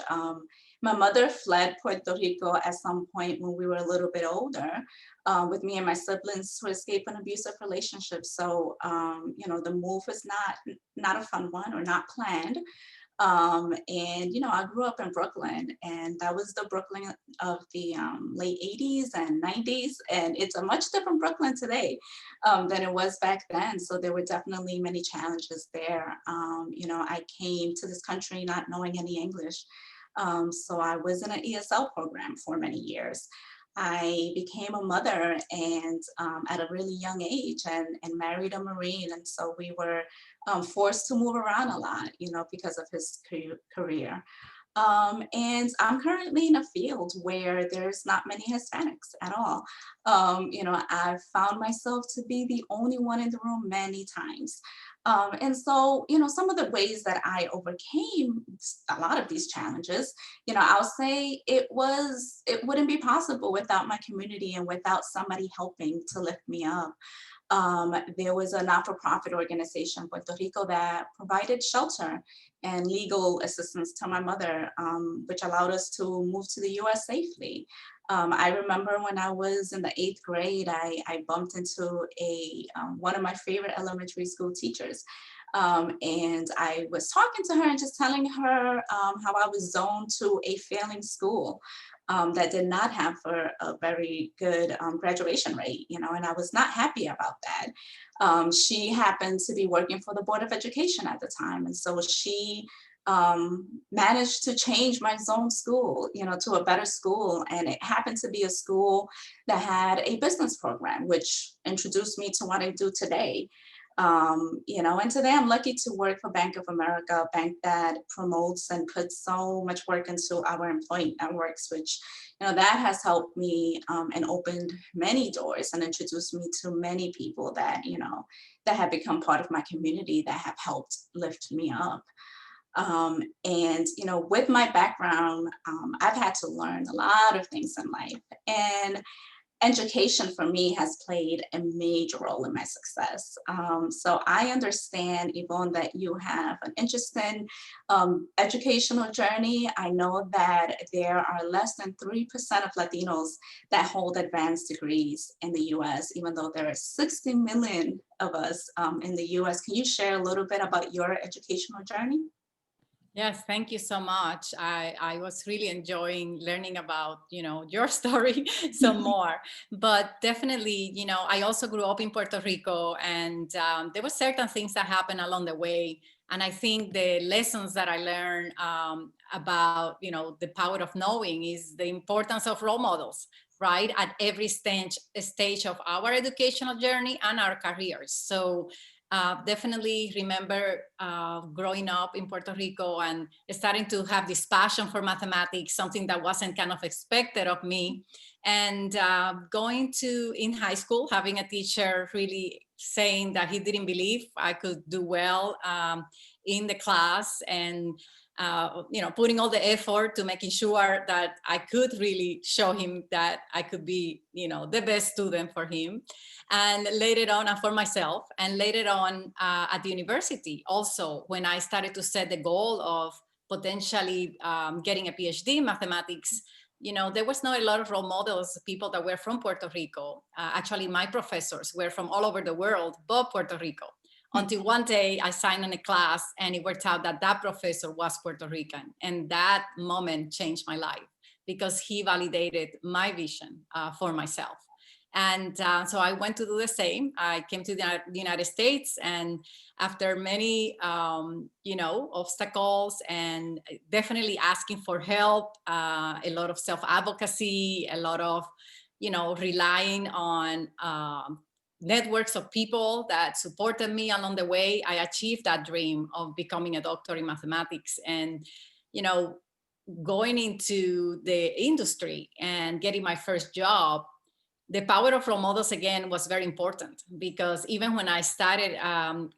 My mother fled Puerto Rico at some point when we were a little bit older, with me and my siblings, to escape an abusive relationship. So, the move was not a fun one, or not planned. I grew up in Brooklyn, and that was the Brooklyn of the late 80s and 90s. And it's a much different Brooklyn today than it was back then. So there were definitely many challenges there. I came to this country not knowing any English. So I was in an ESL program for many years. I became a mother, and at a really young age, and married a Marine. And so we were forced to move around a lot, because of his career. And I'm currently in a field where there's not many Hispanics at all. I've found myself to be the only one in the room many times. And so, some of the ways that I overcame a lot of these challenges, I'll say it wouldn't be possible without my community and without somebody helping to lift me up. There was a not-for-profit organization in Puerto Rico that provided shelter and legal assistance to my mother, which allowed us to move to the US safely. I remember when I was in the 8th grade, I bumped into one of my favorite elementary school teachers. And I was talking to her and just telling her how I was zoned to a failing school that did not have a very good graduation rate, and I was not happy about that. She happened to be working for the Board of Education at the time. And so she managed to change my zone school, to a better school. And it happened to be a school that had a business program, which introduced me to what I do today. And today I'm lucky to work for Bank of America, a bank that promotes and puts so much work into our employee networks, which, that has helped me and opened many doors and introduced me to many people that, that have become part of my community, that have helped lift me up. With my background, I've had to learn a lot of things in life, and education for me has played a major role in my success. So I understand, Yvonne, that you have an interesting educational journey. I know that there are less than 3% of Latinos that hold advanced degrees in the US, even though there are 60 million of us in the US. Can you share a little bit about your educational journey? Yes, thank you so much. I was really enjoying learning about, your story some more. But definitely, I also grew up in Puerto Rico, and there were certain things that happened along the way. And I think the lessons that I learned about, the power of knowing is the importance of role models, right? At every stage of our educational journey and our careers. So definitely remember growing up in Puerto Rico and starting to have this passion for mathematics, something that wasn't kind of expected of me. And going to in high school, having a teacher really saying that he didn't believe I could do well in the class, and putting all the effort to making sure that I could really show him that I could be, the best student for him. And later on, and for myself, and later on at the university, also, when I started to set the goal of potentially getting a PhD in mathematics, there was not a lot of role models, people that were from Puerto Rico. Actually, my professors were from all over the world, but Puerto Rico. Until one day I signed in a class and it worked out that that professor was Puerto Rican. And that moment changed my life because he validated my vision for myself. And so I went to do the same. I came to the United States, and after many, obstacles and definitely asking for help, a lot of self-advocacy, a lot of, relying on networks of people that supported me along the way, I achieved that dream of becoming a doctor in mathematics. And, going into the industry and getting my first job, the power of role models again was very important, because even when I started,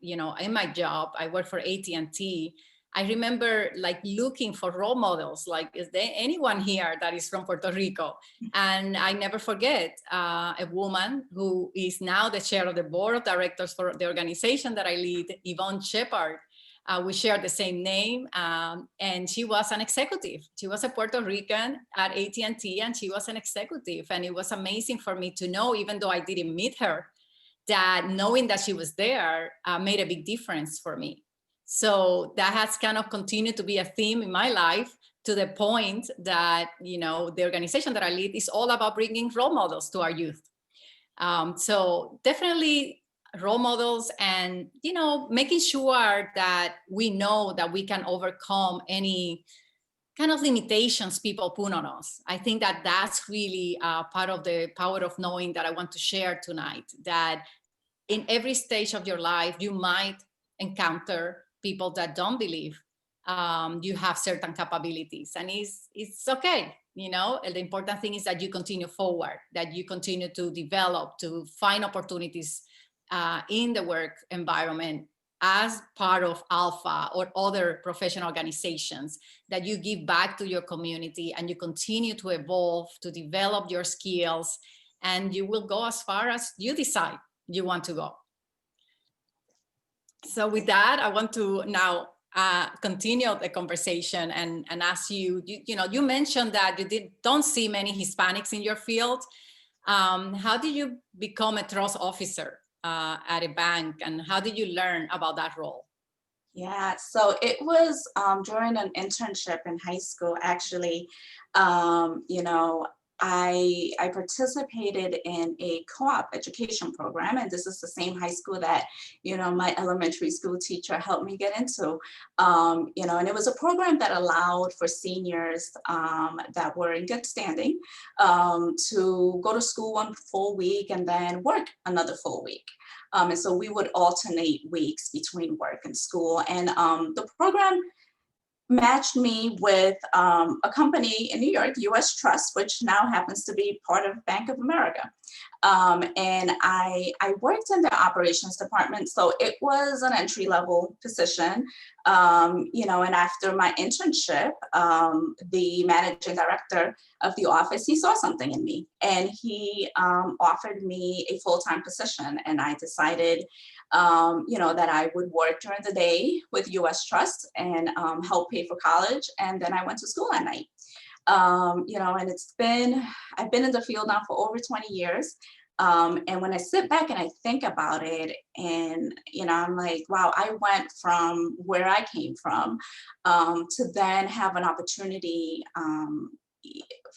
in my job, I worked for AT&T. I remember looking for role models, is there anyone here that is from Puerto Rico? And I never forget a woman who is now the chair of the board of directors for the organization that I lead, Yvonne Shepard. We share the same name, and she was an executive. She was a Puerto Rican at AT&T, and she was an executive. And it was amazing for me to know, even though I didn't meet her, that knowing that she was there made a big difference for me. So that has kind of continued to be a theme in my life, to the point that, the organization that I lead is all about bringing role models to our youth. So definitely role models, and, making sure that we know that we can overcome any kind of limitations people put on us. I think that that's really part of the power of knowing that I want to share tonight, that in every stage of your life, you might encounter people that don't believe you have certain capabilities, and it's okay. The important thing is that you continue forward, that you continue to develop, to find opportunities in the work environment as part of ALPFA or other professional organizations, that you give back to your community and you continue to evolve, to develop your skills, and you will go as far as you decide you want to go. So with that, I want to now continue the conversation and ask you, you mentioned that you don't see many Hispanics in your field. How did you become a trust officer at a bank, and how did you learn about that role? Yeah, so it was during an internship in high school, actually. I participated in a co-op education program, and this is the same high school that, my elementary school teacher helped me get into. And it was a program that allowed for seniors that were in good standing to go to school one full week and then work another full week. And so we would alternate weeks between work and school. And the program matched me with a company in New York, US Trust, which now happens to be part of Bank of America. And I worked in the operations department, so it was an entry-level position. And after my internship, the managing director of the office, he saw something in me, and he offered me a full-time position. And I decided, that I would work during the day with US Trust and help pay for college. And then I went to school at night. And I've been in the field now for over 20 years. And when I sit back and I think about it, and, I'm like, wow, I went from where I came from to then have an opportunity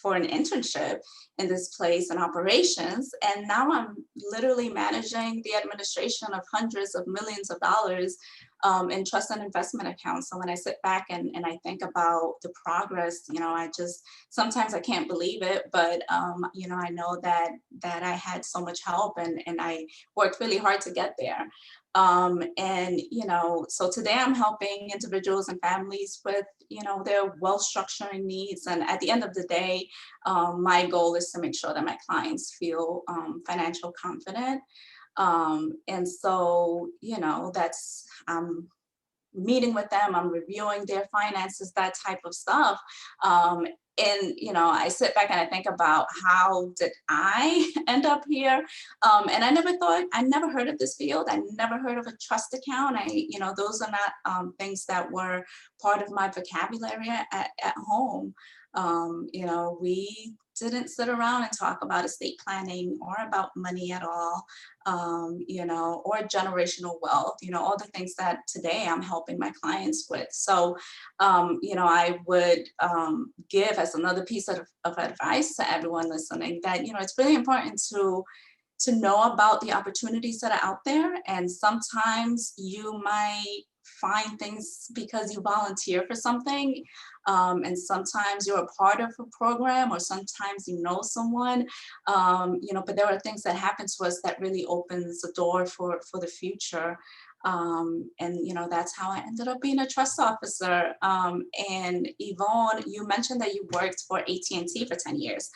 for an internship in this place in operations. And now I'm literally managing the administration of hundreds of millions of dollars in trust and investment accounts. So when I sit back and I think about the progress, sometimes I can't believe it, but I know that I had so much help and I worked really hard to get there. So today I'm helping individuals and families with, their wealth structuring needs. And at the end of the day, my goal is to make sure that my clients feel financial confident. And so, that's meeting with them, I'm reviewing their finances, that type of stuff. I sit back and I think about how did I end up here? And I never heard of this field. I never heard of a trust account. Those are not things that were part of my vocabulary at home. We didn't sit around and talk about estate planning or about money at all, or generational wealth, all the things that today I'm helping my clients with. So, I would give as another piece of advice to everyone listening that, it's really important to know about the opportunities that are out there. And sometimes you might find things because you volunteer for something. And sometimes you're a part of a program, or sometimes you know someone, but there are things that happen to us that really opens the door for the future. That's how I ended up being a trust officer. And Yvonne, you mentioned that you worked for AT&T for 10 years.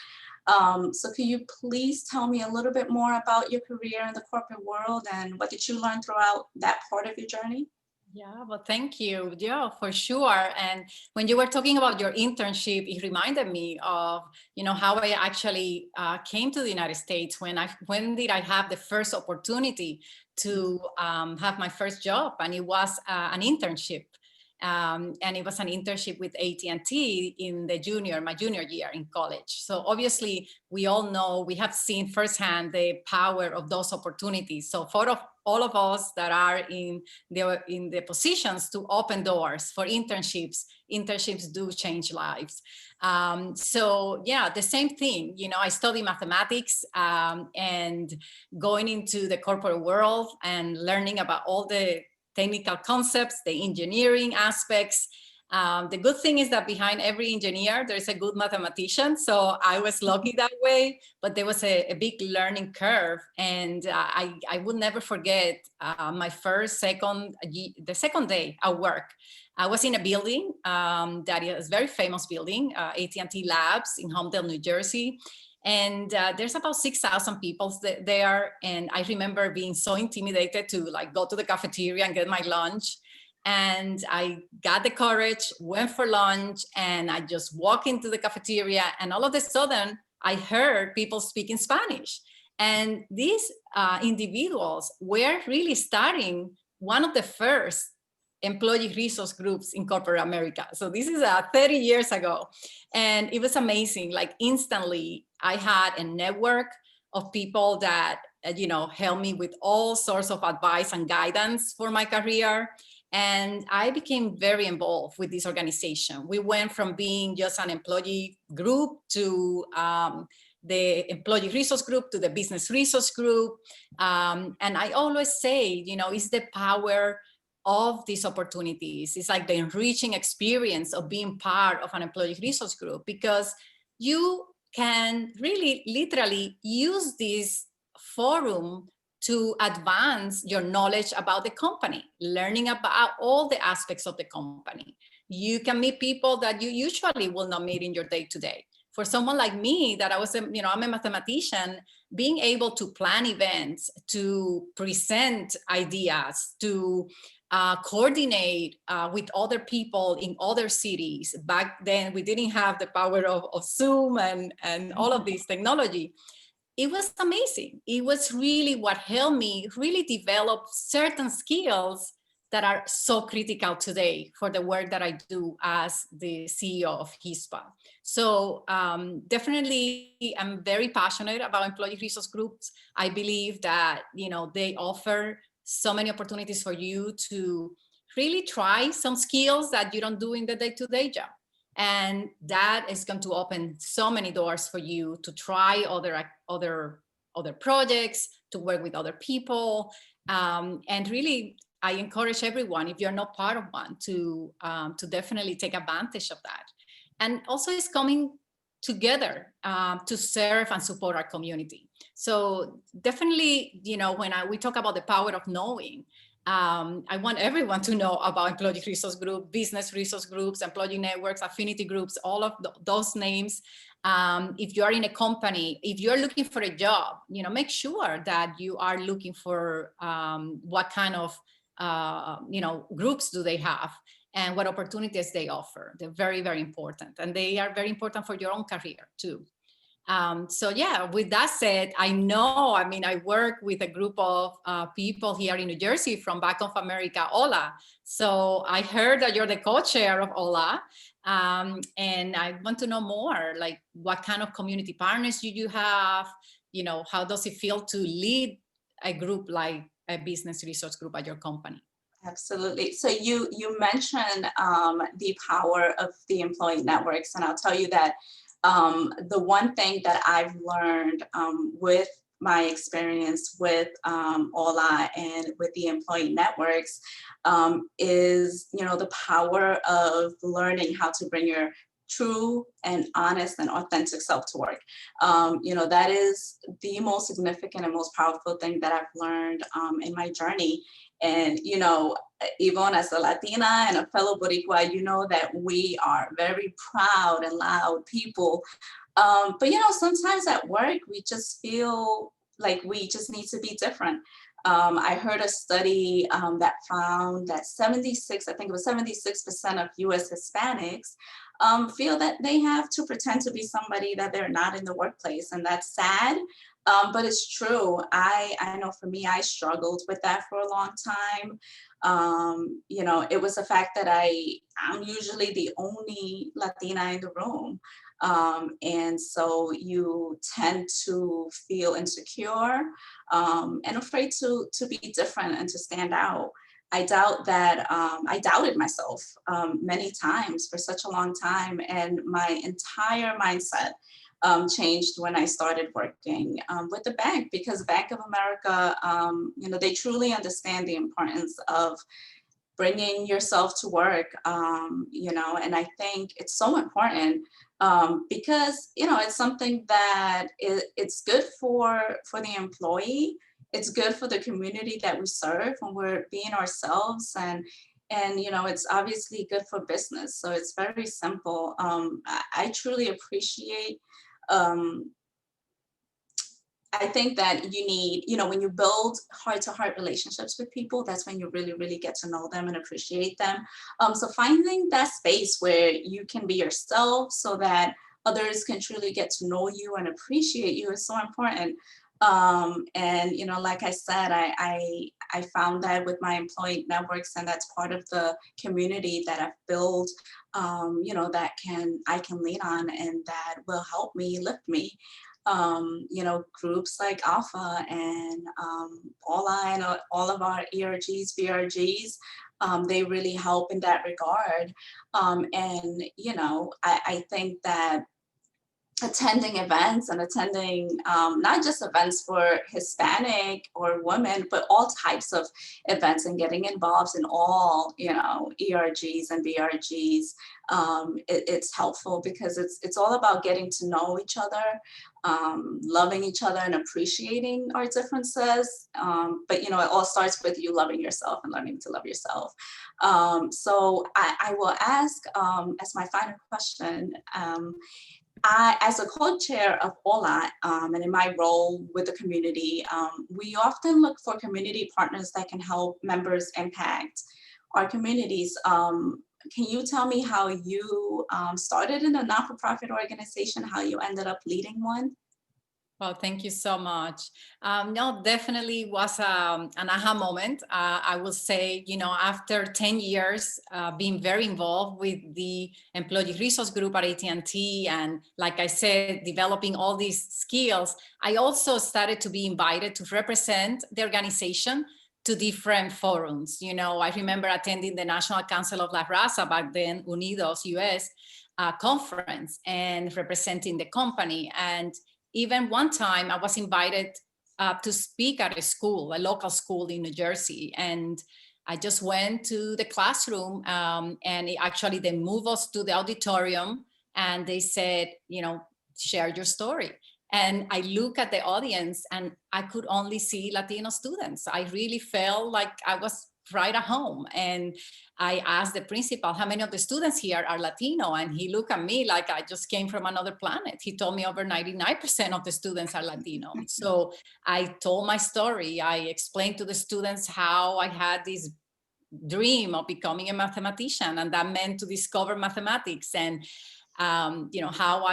So could you please tell me a little bit more about your career in the corporate world and what did you learn throughout that part of your journey? Yeah, well, thank you. Yeah, for sure. And when you were talking about your internship, it reminded me of, how I actually came to the United States. When did I have the first opportunity to have my first job? And it was an internship. And it was an internship with AT&T in my junior year in college. So obviously, we all know, we have seen firsthand the power of those opportunities. So for all of us that are in the positions to open doors for internships do change lives. So yeah, the same thing, I study mathematics and going into the corporate world and learning about all the technical concepts, the engineering aspects. The good thing is that behind every engineer, there's a good mathematician. So I was lucky that way, but there was a big learning curve. And I would never forget my the second day at work. I was in a building that is a very famous building, AT&T Labs in Homedale, New Jersey. And there's about 6,000 people there. And I remember being so intimidated to go to the cafeteria and get my lunch. And I got the courage, went for lunch, and I just walked into the cafeteria. And all of a sudden, I heard people speaking Spanish. And these individuals were really starting one of the first employee resource groups in corporate America. So this is 30 years ago. And it was amazing. Instantly, I had a network of people that, helped me with all sorts of advice and guidance for my career. And I became very involved with this organization. We went from being just an employee group to the employee resource group to the business resource group. And I always say, it's the power of these opportunities. It's like the enriching experience of being part of an employee resource group, because you can really literally use this forum to advance your knowledge about the company, learning about all the aspects of the company. You can meet people that you usually will not meet in your day-to-day. For someone like me, that I'm a mathematician, being able to plan events, to present ideas, to coordinate with other people in other cities. Back then, we didn't have the power of Zoom and all of this technology. It was amazing. It was really what helped me really develop certain skills that are so critical today for the work that I do as the CEO of HISPA. So definitely, I'm very passionate about employee resource groups. I believe that, they offer so many opportunities for you to really try some skills that you don't do in the day-to-day job. And that is going to open so many doors for you to try other projects, to work with other people, and really I encourage everyone, if you're not part of one, to definitely take advantage of that. And also it's coming together to serve and support our community. So definitely, when we talk about the power of knowing, I want everyone to know about employee resource group, business resource groups, employee networks, affinity groups, all of those names. If you are in a company, if you're looking for a job, make sure that you are looking for what kind of groups do they have and what opportunities they offer. They're very, very important. And they are very important for your own career too. So yeah, with that said, I work with a group of people here in New Jersey from Bank of America, OLA. So I heard that you're the co-chair of OLA. And I want to know more, like what kind of community partners do you have? How does it feel to lead a group like a business resource group at your company? Absolutely. So you mentioned the power of the employee networks, and I'll tell you that the one thing that I've learned with my experience with OLA and with the employee networks is, the power of learning how to bring your true and honest and authentic self to work. That is the most significant and most powerful thing that I've learned in my journey. And, Yvonne, as a Latina and a fellow Boricua, you know that we are very proud and loud people. But, sometimes at work, we just feel like we just need to be different. I heard a study that found that 76% of US Hispanics feel that they have to pretend to be somebody that they're not in the workplace. And that's sad, but it's true. I know for me, I struggled with that for a long time. It was the fact that I'm usually the only Latina in the room. And so you tend to feel insecure and afraid to be different and to stand out. I doubted myself many times for such a long time, and my entire mindset changed when I started working with the bank, because Bank of America, they truly understand the importance of bringing yourself to work, and I think it's so important because, it's something that it's good for the employee. It's good for the community that we serve when we're being ourselves, and it's obviously good for business. So it's very simple. I truly appreciate I think that you need, when you build heart-to-heart relationships with people, that's when you really, really get to know them and appreciate them. So finding that space where you can be yourself so that others can truly get to know you and appreciate you is so important. And, like I said, I found that with my employee networks, and that's part of the community that I've built, that I can lean on and that will help me, lift me. Groups like ALPFA and OLA and all of our ERGs, BRGs, they really help in that regard. And, I think that attending events and attending not just events for Hispanic or women, but all types of events and getting involved in all, ERGs and BRGs, it's helpful because it's all about getting to know each other, loving each other and appreciating our differences. But, it all starts with you loving yourself and learning to love yourself. So I will ask as my final question, as a co-chair of OLA, and in my role with the community, we often look for community partners that can help members impact our communities. Can you tell me how you started in a not-for-profit organization, how you ended up leading one? Well, thank you so much. No, definitely was an aha moment. I will say, after 10 years being very involved with the employee resource group at AT&T, and like I said, developing all these skills, I also started to be invited to represent the organization to different forums. I remember attending the National Council of La Raza, back then, Unidos US conference, and representing the company. And even one time I was invited to speak at a local school in New Jersey. And I just went to the classroom and actually they moved us to the auditorium and they said, share your story. And I look at the audience and I could only see Latino students. I really felt like I was right at home. And I asked the principal, how many of the students here are Latino? And he looked at me like I just came from another planet. He told me over 99% of the students are Latino. So I told my story. I explained to the students how I had this dream of becoming a mathematician, and that meant to discover mathematics, and how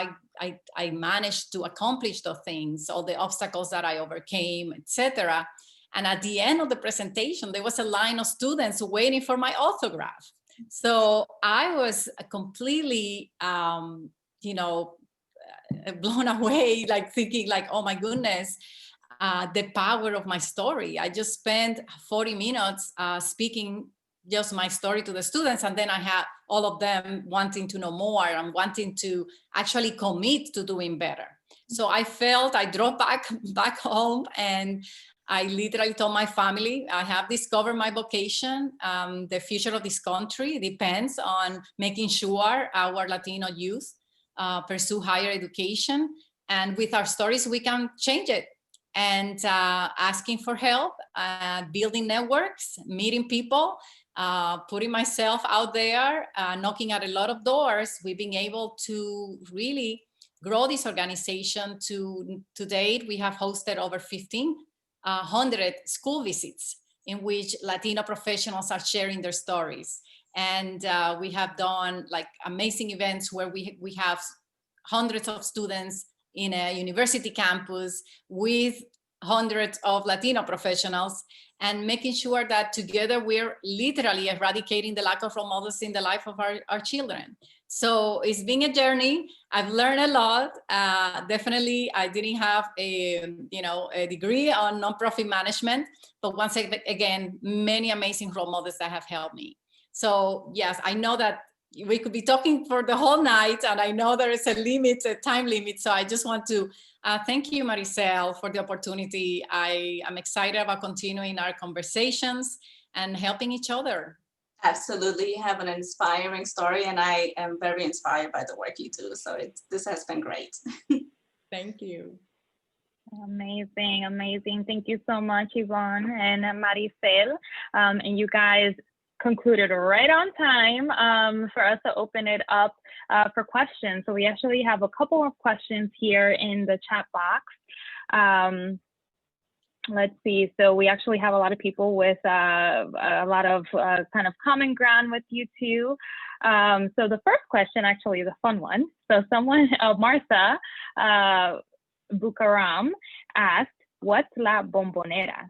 I managed to accomplish those things, all the obstacles that I overcame, etc. And at the end of the presentation, there was a line of students waiting for my autograph. So I was completely, blown away, like thinking like, oh my goodness, the power of my story. I just spent 40 minutes speaking just my story to the students, and then I had all of them wanting to know more and wanting to actually commit to doing better. So I felt I drove back home, and I literally told my family, I have discovered my vocation. The future of this country depends on making sure our Latino youth pursue higher education, and with our stories we can change it. And asking for help, building networks, meeting people, putting myself out there, knocking at a lot of doors, we've been able to really grow this organization. To date, we have hosted over 1,500 school visits in which Latino professionals are sharing their stories. And we have done like amazing events where we have hundreds of students in a university campus with hundreds of Latino professionals, and making sure that together we're literally eradicating the lack of role models in the life of our children. So it's been a journey. I've learned a lot. Definitely, I didn't have a degree on nonprofit management, but once again, many amazing role models that have helped me. So yes, I know that we could be talking for the whole night, and I know there is a limit, a time limit. So I just want to thank you, Maricel, for the opportunity. I am excited about continuing our conversations and helping each other. Absolutely, you have an inspiring story, and I am very inspired by the work you do. So this has been great. Thank you. Amazing, amazing. Thank you so much, Yvonne and Maricel. And you guys concluded right on time for us to open it up for questions. So we actually have a couple of questions here in the chat box. Let's see. So we actually have a lot of people with a lot of kind of common ground with you two. So the first question actually is a fun one. So someone, Martha Bukaram asked, "What's la bombonera?"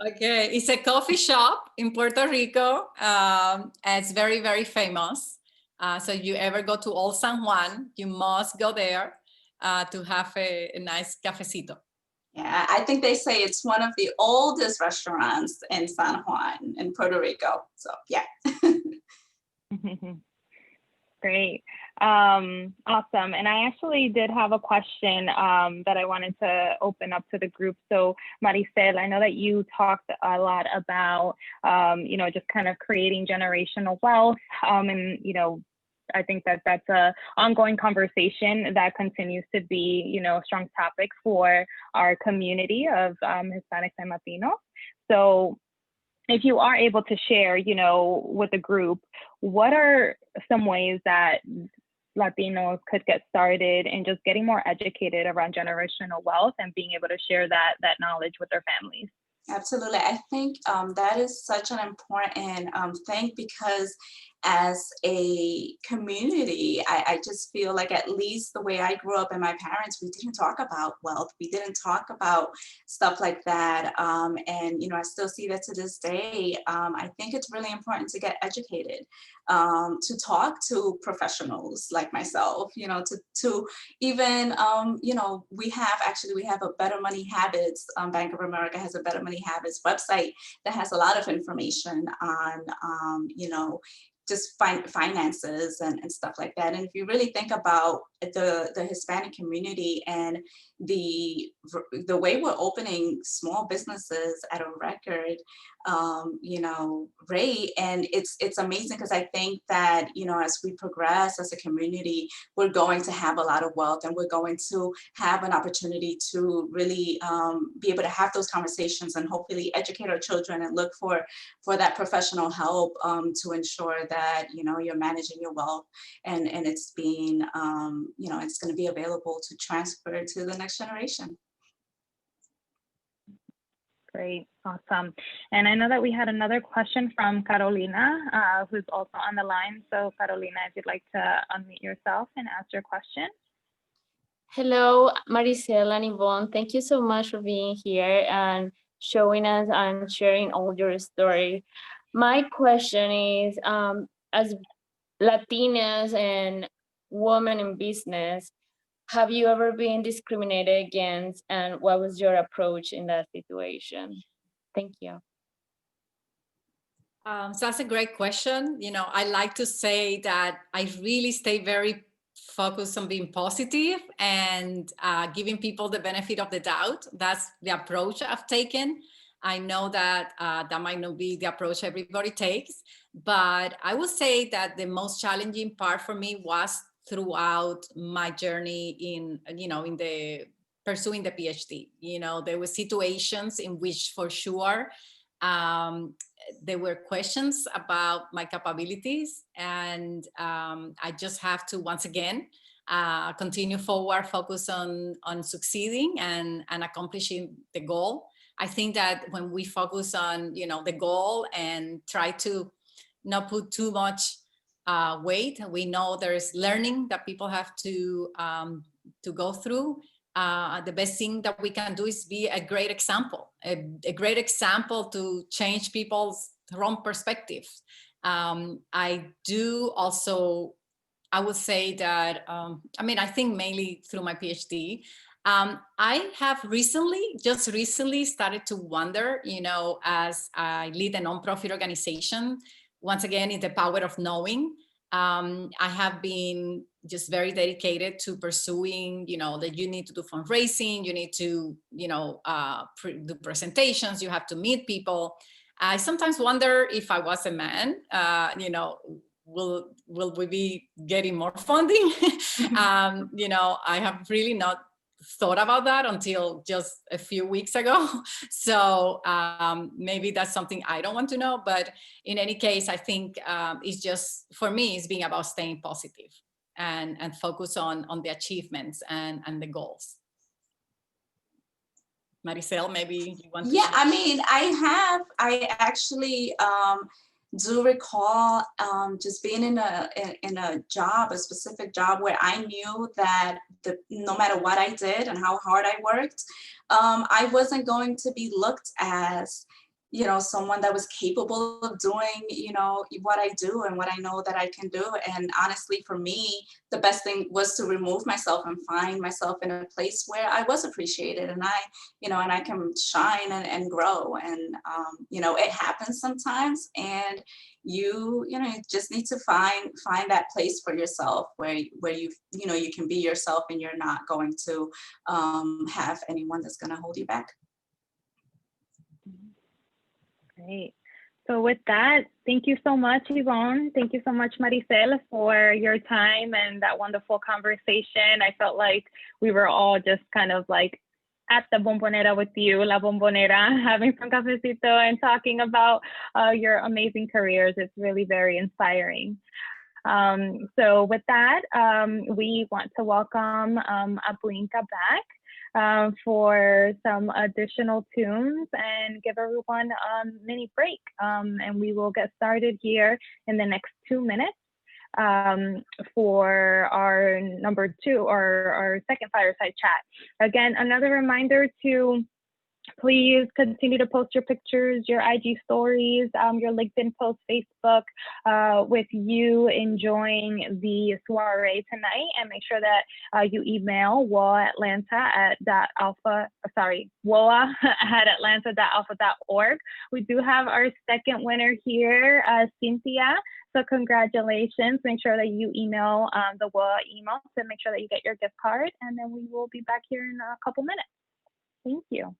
Okay, it's a coffee shop in Puerto Rico. It's very, very famous. So you ever go to Old San Juan, you must go there to have a nice cafecito. Yeah, I think they say it's one of the oldest restaurants in San Juan in Puerto Rico. So yeah. Great. Awesome. And I actually did have a question that I wanted to open up to the group. So Maricel, I know that you talked a lot about, just kind of creating generational wealth. And, I think that that's a ongoing conversation that continues to be, a strong topic for our community of Hispanics and Latinos. So if you are able to share, with the group, what are some ways that Latinos could get started in just getting more educated around generational wealth and being able to share that knowledge with their families? Absolutely. I think that is such an important thing, because as a community, I just feel like, at least the way I grew up and my parents, we didn't talk about wealth. We didn't talk about stuff like that. And, I still see that to this day. I think it's really important to get educated, to talk to professionals like myself, to even, we have a Better Money Habits, Bank of America has a Better Money Habits website that has a lot of information on, just finances and stuff like that. And if you really think about the Hispanic community and the way we're opening small businesses at a record, you know, rate, and it's amazing, because I think that, you know, as we progress as a community, we're going to have a lot of wealth, and we're going to have an opportunity to really be able to have those conversations and hopefully educate our children and look for that professional help to ensure that, you know, you're managing your wealth and it's being, you know, it's going to be available to transfer to the next generation. Great, awesome. And I know that we had another question from Carolina, who's also on the line. So Carolina, if you'd like to unmute yourself and ask your question. Hello, Maricela and Yvonne. Thank you so much for being here and showing us and sharing all your story. My question is, as Latinas and women in business, have you ever been discriminated against, and what was your approach in that situation? Thank you. So that's a great question. You know, I like to say that I really stay very focused on being positive and giving people the benefit of the doubt. That's the approach I've taken. I know that that might not be the approach everybody takes, but I would say that the most challenging part for me was throughout my journey in, you know, in the pursuing the PhD. You know, there were situations in which, for sure, there were questions about my capabilities, and I just have to, once again, continue forward, focus on succeeding and accomplishing the goal. I think that when we focus on, you know, the goal and try to not put too much weight, we know there's learning that people have to go through. The best thing that we can do is be a great example, a great example to change people's wrong perspectives. I do also, I would say that, I mean, I think mainly through my PhD, I have just recently started to wonder, you know, as I lead a nonprofit organization, once again, in the power of knowing. I have been just very dedicated to pursuing, you know, that you need to do fundraising, you need to, you know, do presentations, you have to meet people. I sometimes wonder if I was a man, you know, will we be getting more funding? You know, I have really not thought about that until just a few weeks ago. So maybe that's something I don't want to know, but in any case, I think it's just, for me, it's being about staying positive and focus on the achievements and the goals. Maricel, maybe you want to. Yeah, I mean, I actually do recall just being in a job, a specific job, where I knew that no matter what I did and how hard I worked, I wasn't going to be looked as, you know, someone that was capable of doing, you know, what I do and what I know that I can do. And honestly, for me, the best thing was to remove myself and find myself in a place where I was appreciated and I, you know, and I can shine and grow. And, you know, it happens sometimes, and you know, you just need to find that place for yourself where you know, you can be yourself and you're not going to have anyone that's going to hold you back. Great. So with that, thank you so much, Yvonne. Thank you so much, Maricel, for your time and that wonderful conversation. I felt like we were all just kind of like at the Bombonera with you, La Bombonera, having some cafecito and talking about your amazing careers. It's really very inspiring. So with that, we want to welcome Abuinka back for some additional tunes and give everyone a mini break. And we will get started here in the next 2 minutes for our number 2 or our second fireside chat. Again, another reminder to Please continue to post your pictures, your IG stories, your LinkedIn post, Facebook, with you enjoying the soiree tonight, and make sure that you email woa@atlanta.alpha.org. We do have our second winner here, Cynthia. So congratulations. Make sure that you email the WOA email to make sure that you get your gift card, and then we will be back here in a couple minutes. Thank you.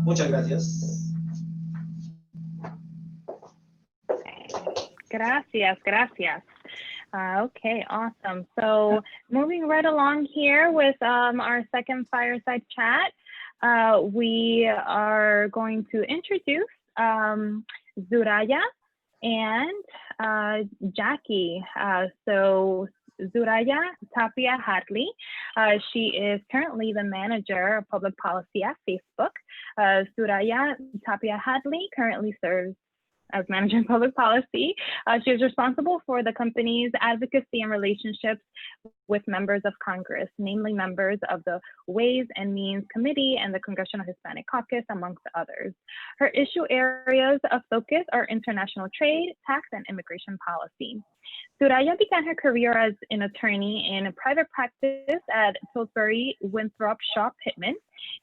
Muchas gracias. Gracias, gracias. Okay, awesome. So moving right along here with our second fireside chat, we are going to introduce Zuraya and Jackie. So Zuraya Tapia Hadley, she is currently the manager of public policy at Facebook. Zuraya Tapia Hadley currently serves as manager of public policy. She is responsible for the company's advocacy and relationships with members of Congress, namely members of the Ways and Means Committee and the Congressional Hispanic Caucus, amongst others. Her issue areas of focus are international trade, tax, and immigration policy. Zuraya began her career as an attorney in private practice at Pillsbury Winthrop Shaw Pittman,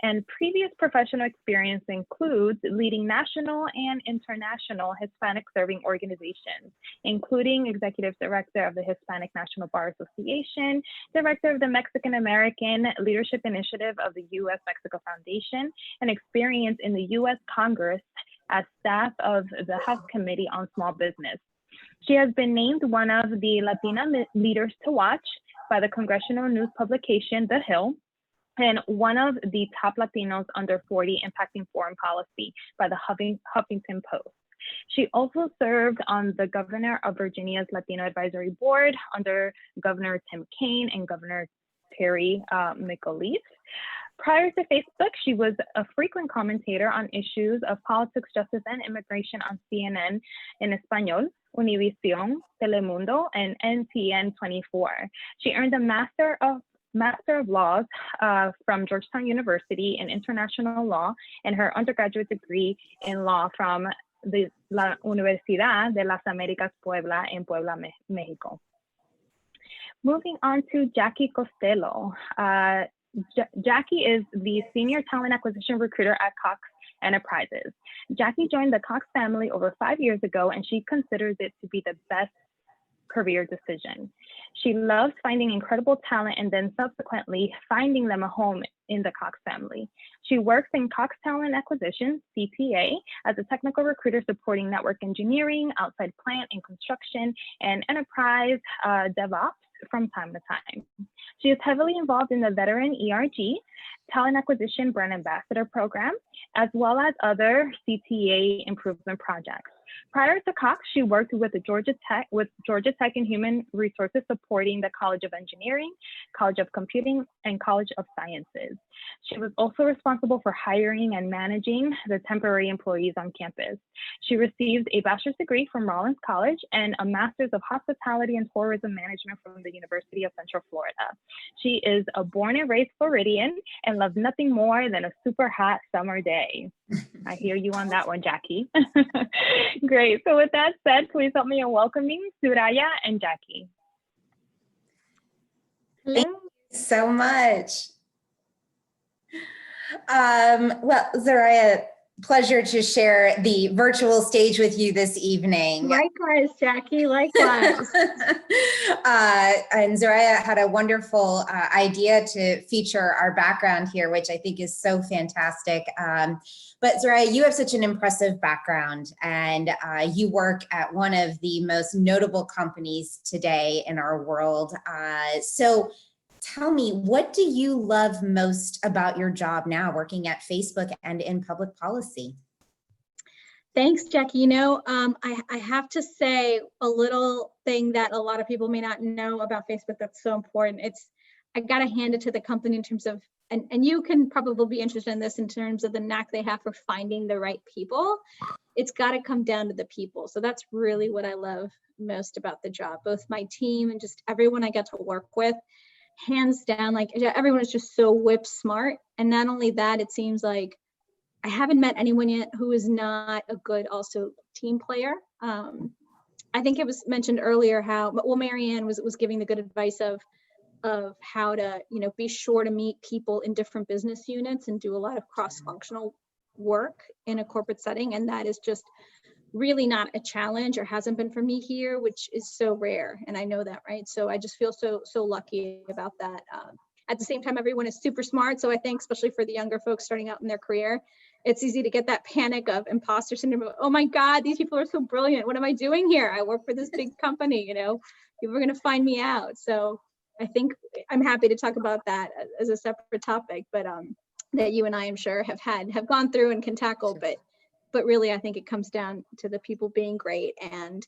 and previous professional experience includes leading national and international Hispanic serving organizations, including Executive Director of the Hispanic National Bar Association, Director of the Mexican American Leadership Initiative of the U.S.-Mexico Foundation, and experience in the U.S. Congress as staff of the House Committee on Small Business. She has been named one of the Latina leaders to watch by the congressional news publication, The Hill, and one of the top Latinos under 40 impacting foreign policy by the Huffington Post. She also served on the Governor of Virginia's Latino Advisory Board under Governor Tim Kaine and Governor Terry McAuliffe. Prior to Facebook, she was a frequent commentator on issues of politics, justice, and immigration on CNN in Español, Univision, Telemundo, and NTN 24. She earned a Master of Laws from Georgetown University in International Law and her undergraduate degree in law from la Universidad de las Américas Puebla in Puebla, Mexico. Moving on to Jackie Costello. Jackie is the Senior Talent Acquisition Recruiter at Cox Enterprises. Jackie joined the Cox family over 5 years ago, and she considers it to be the best career decision. She loves finding incredible talent and then subsequently finding them a home in the Cox family. She works in Cox Talent Acquisition, CTA, as a technical recruiter supporting network engineering, outside plant and construction, and enterprise DevOps from time to time. She is heavily involved in the Veteran ERG, Talent Acquisition Brand Ambassador Program, as well as other CTA improvement projects. Prior to Cox, she worked with Georgia Tech and Human Resources supporting the College of Engineering, College of Computing, and College of Sciences. She was also responsible for hiring and managing the temporary employees on campus. She received a bachelor's degree from Rollins College and a master's of hospitality and tourism management from the University of Central Florida. She is a born and raised Floridian and loves nothing more than a super hot summer day. I hear you on that one, Jackie. Great. So with that said, please help me in welcoming Zuraya and Jackie. Thank you so much. Well, Zuraya, pleasure to share the virtual stage with you this evening. Likewise, Jackie, likewise. And Zuraya had a wonderful idea to feature our background here, which I think is so fantastic. But Zuraya, you have such an impressive background, and you work at one of the most notable companies today in our world. So tell me, what do you love most about your job now, working at Facebook and in public policy? Thanks, Jackie. You know, I have to say a little thing that a lot of people may not know about Facebook that's so important. I got to hand it to the company in terms of, and you can probably be interested in this in terms of the knack they have for finding the right people. It's got to come down to the people. So that's really what I love most about the job, both my team and just everyone I get to work with. Hands down, like everyone is just so whip smart. And not only that, it seems like I haven't met anyone yet who is not a good also team player. I think it was mentioned earlier how, well, Marianne was giving the good advice of how to, be sure to meet people in different business units and do a lot of cross-functional work in a corporate setting. And that is just really not a challenge, or hasn't been for me here, which is so rare. And I know that, right? So I just feel so lucky about that. at the same time, everyone is super smart. So I think especially for the younger folks starting out in their career, it's easy to get that panic of imposter syndrome. Oh my God, these people are so brilliant. What am I doing here? I work for this big company, you know, people are going to find me out. So I think I'm happy to talk about that as a separate topic, but that you and I am sure have gone through and can tackle, but really I think it comes down to the people being great and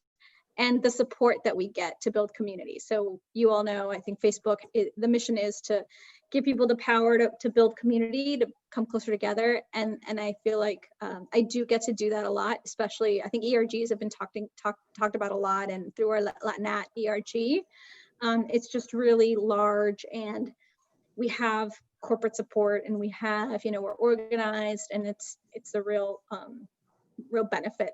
the support that we get to build community. So you all know, I think Facebook, the mission is to give people the power to build community, to come closer together. And I feel like I do get to do that a lot, especially I think ERGs have been talked about a lot, and through our Latinat ERG, it's just really large, and we have corporate support, and we have, you know, we're organized, and it's a real benefit,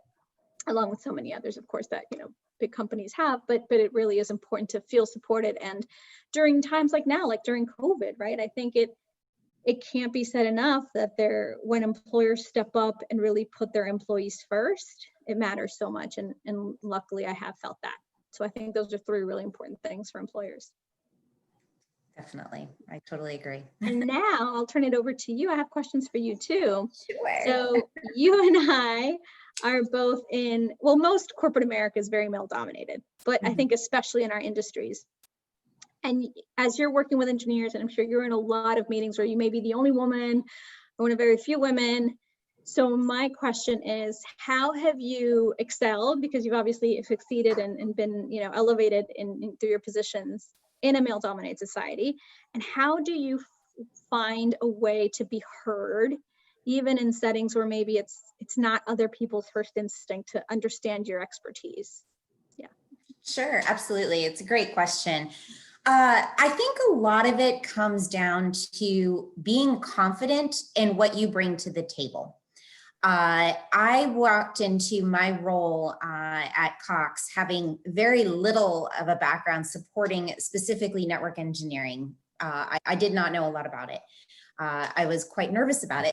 along with so many others, of course, that, you know, big companies have, but it really is important to feel supported. And during times like now, like during COVID, right? I think it can't be said enough that when employers step up and really put their employees first, it matters so much. And luckily I have felt that. So I think those are 3 really important things for employers. Definitely. I totally agree. And now I'll turn it over to you. I have questions for you too. Sure. So you and I are both most corporate America is very male dominated, but I think especially in our industries. And as you're working with engineers, and I'm sure you're in a lot of meetings where you may be the only woman or one of very few women. So my question is, how have you excelled? Because you've obviously succeeded and been, you know, elevated through your positions in a male dominated society. And how do you find a way to be heard, even in settings where maybe it's not other people's first instinct to understand your expertise? Yeah. Sure, absolutely. It's a great question. I think a lot of it comes down to being confident in what you bring to the table. I walked into my role at Cox having very little of a background supporting specifically network engineering. I did not know a lot about it. I was quite nervous about it.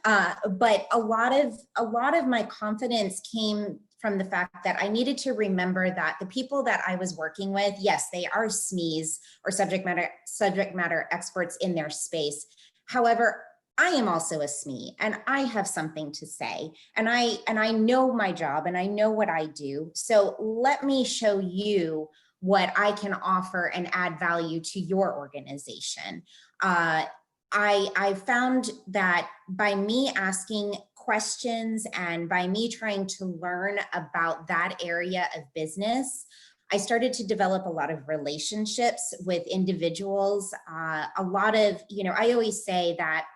But a lot of my confidence came from the fact that I needed to remember that the people that I was working with, yes, they are SMEs or subject matter experts in their space. However, I am also a SME, and I have something to say, and I know my job and I know what I do. So let me show you what I can offer and add value to your organization. I found that by me asking questions and by me trying to learn about that area of business, I started to develop a lot of relationships with individuals. A lot of, you know, I always say that,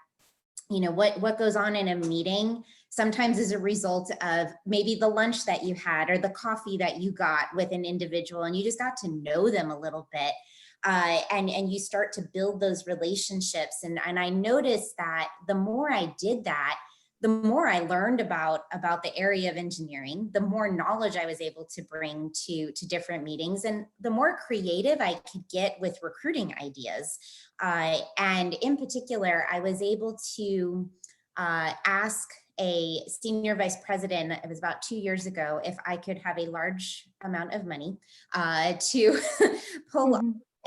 you know, what goes on in a meeting sometimes is a result of maybe the lunch that you had or the coffee that you got with an individual, and you just got to know them a little bit. And you start to build those relationships. And I noticed that the more I did that, the more I learned about the area of engineering, the more knowledge I was able to bring to different meetings, and the more creative I could get with recruiting ideas. And in particular, I was able to ask a senior vice president, it was about 2 years ago, if I could have a large amount of money to pull off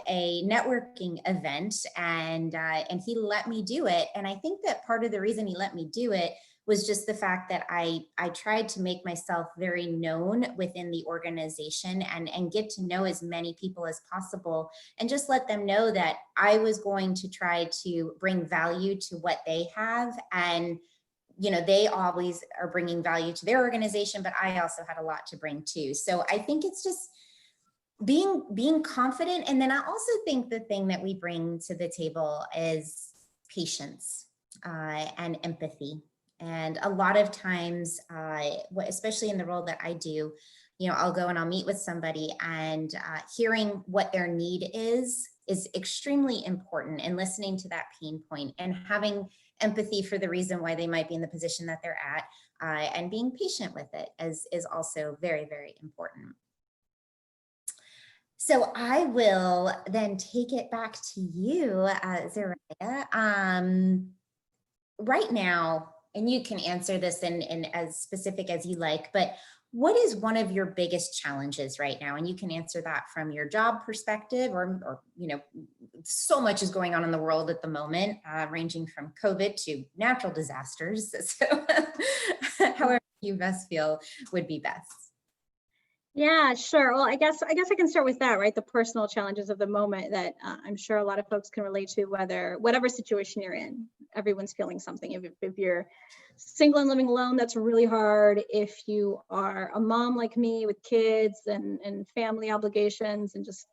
a networking event, and he let me do it. And I think that part of the reason he let me do it was just the fact that I tried to make myself very known within the organization and get to know as many people as possible, and just let them know that I was going to try to bring value to what they have. And you know, they always are bringing value to their organization, but I also had a lot to bring too. So I think it's just being confident. And then I also think the thing that we bring to the table is patience and empathy. And a lot of times, especially in the role that I do, you know, I'll go and I'll meet with somebody, and hearing what their need is extremely important, and listening to that pain point and having empathy for the reason why they might be in the position that they're at, and being patient with it is also very, very important. So I will then take it back to you, Zaraya. Right now, and you can answer this in as specific as you like, but what is one of your biggest challenges right now? And you can answer that from your job perspective, or you know, so much is going on in the world at the moment, ranging from COVID to natural disasters. So however you best feel would be best. Yeah, sure. Well, I guess I can start with that, right? The personal challenges of the moment that I'm sure a lot of folks can relate to, whatever situation you're in, everyone's feeling something. If you're single and living alone, that's really hard. If you are a mom like me with kids and family obligations and just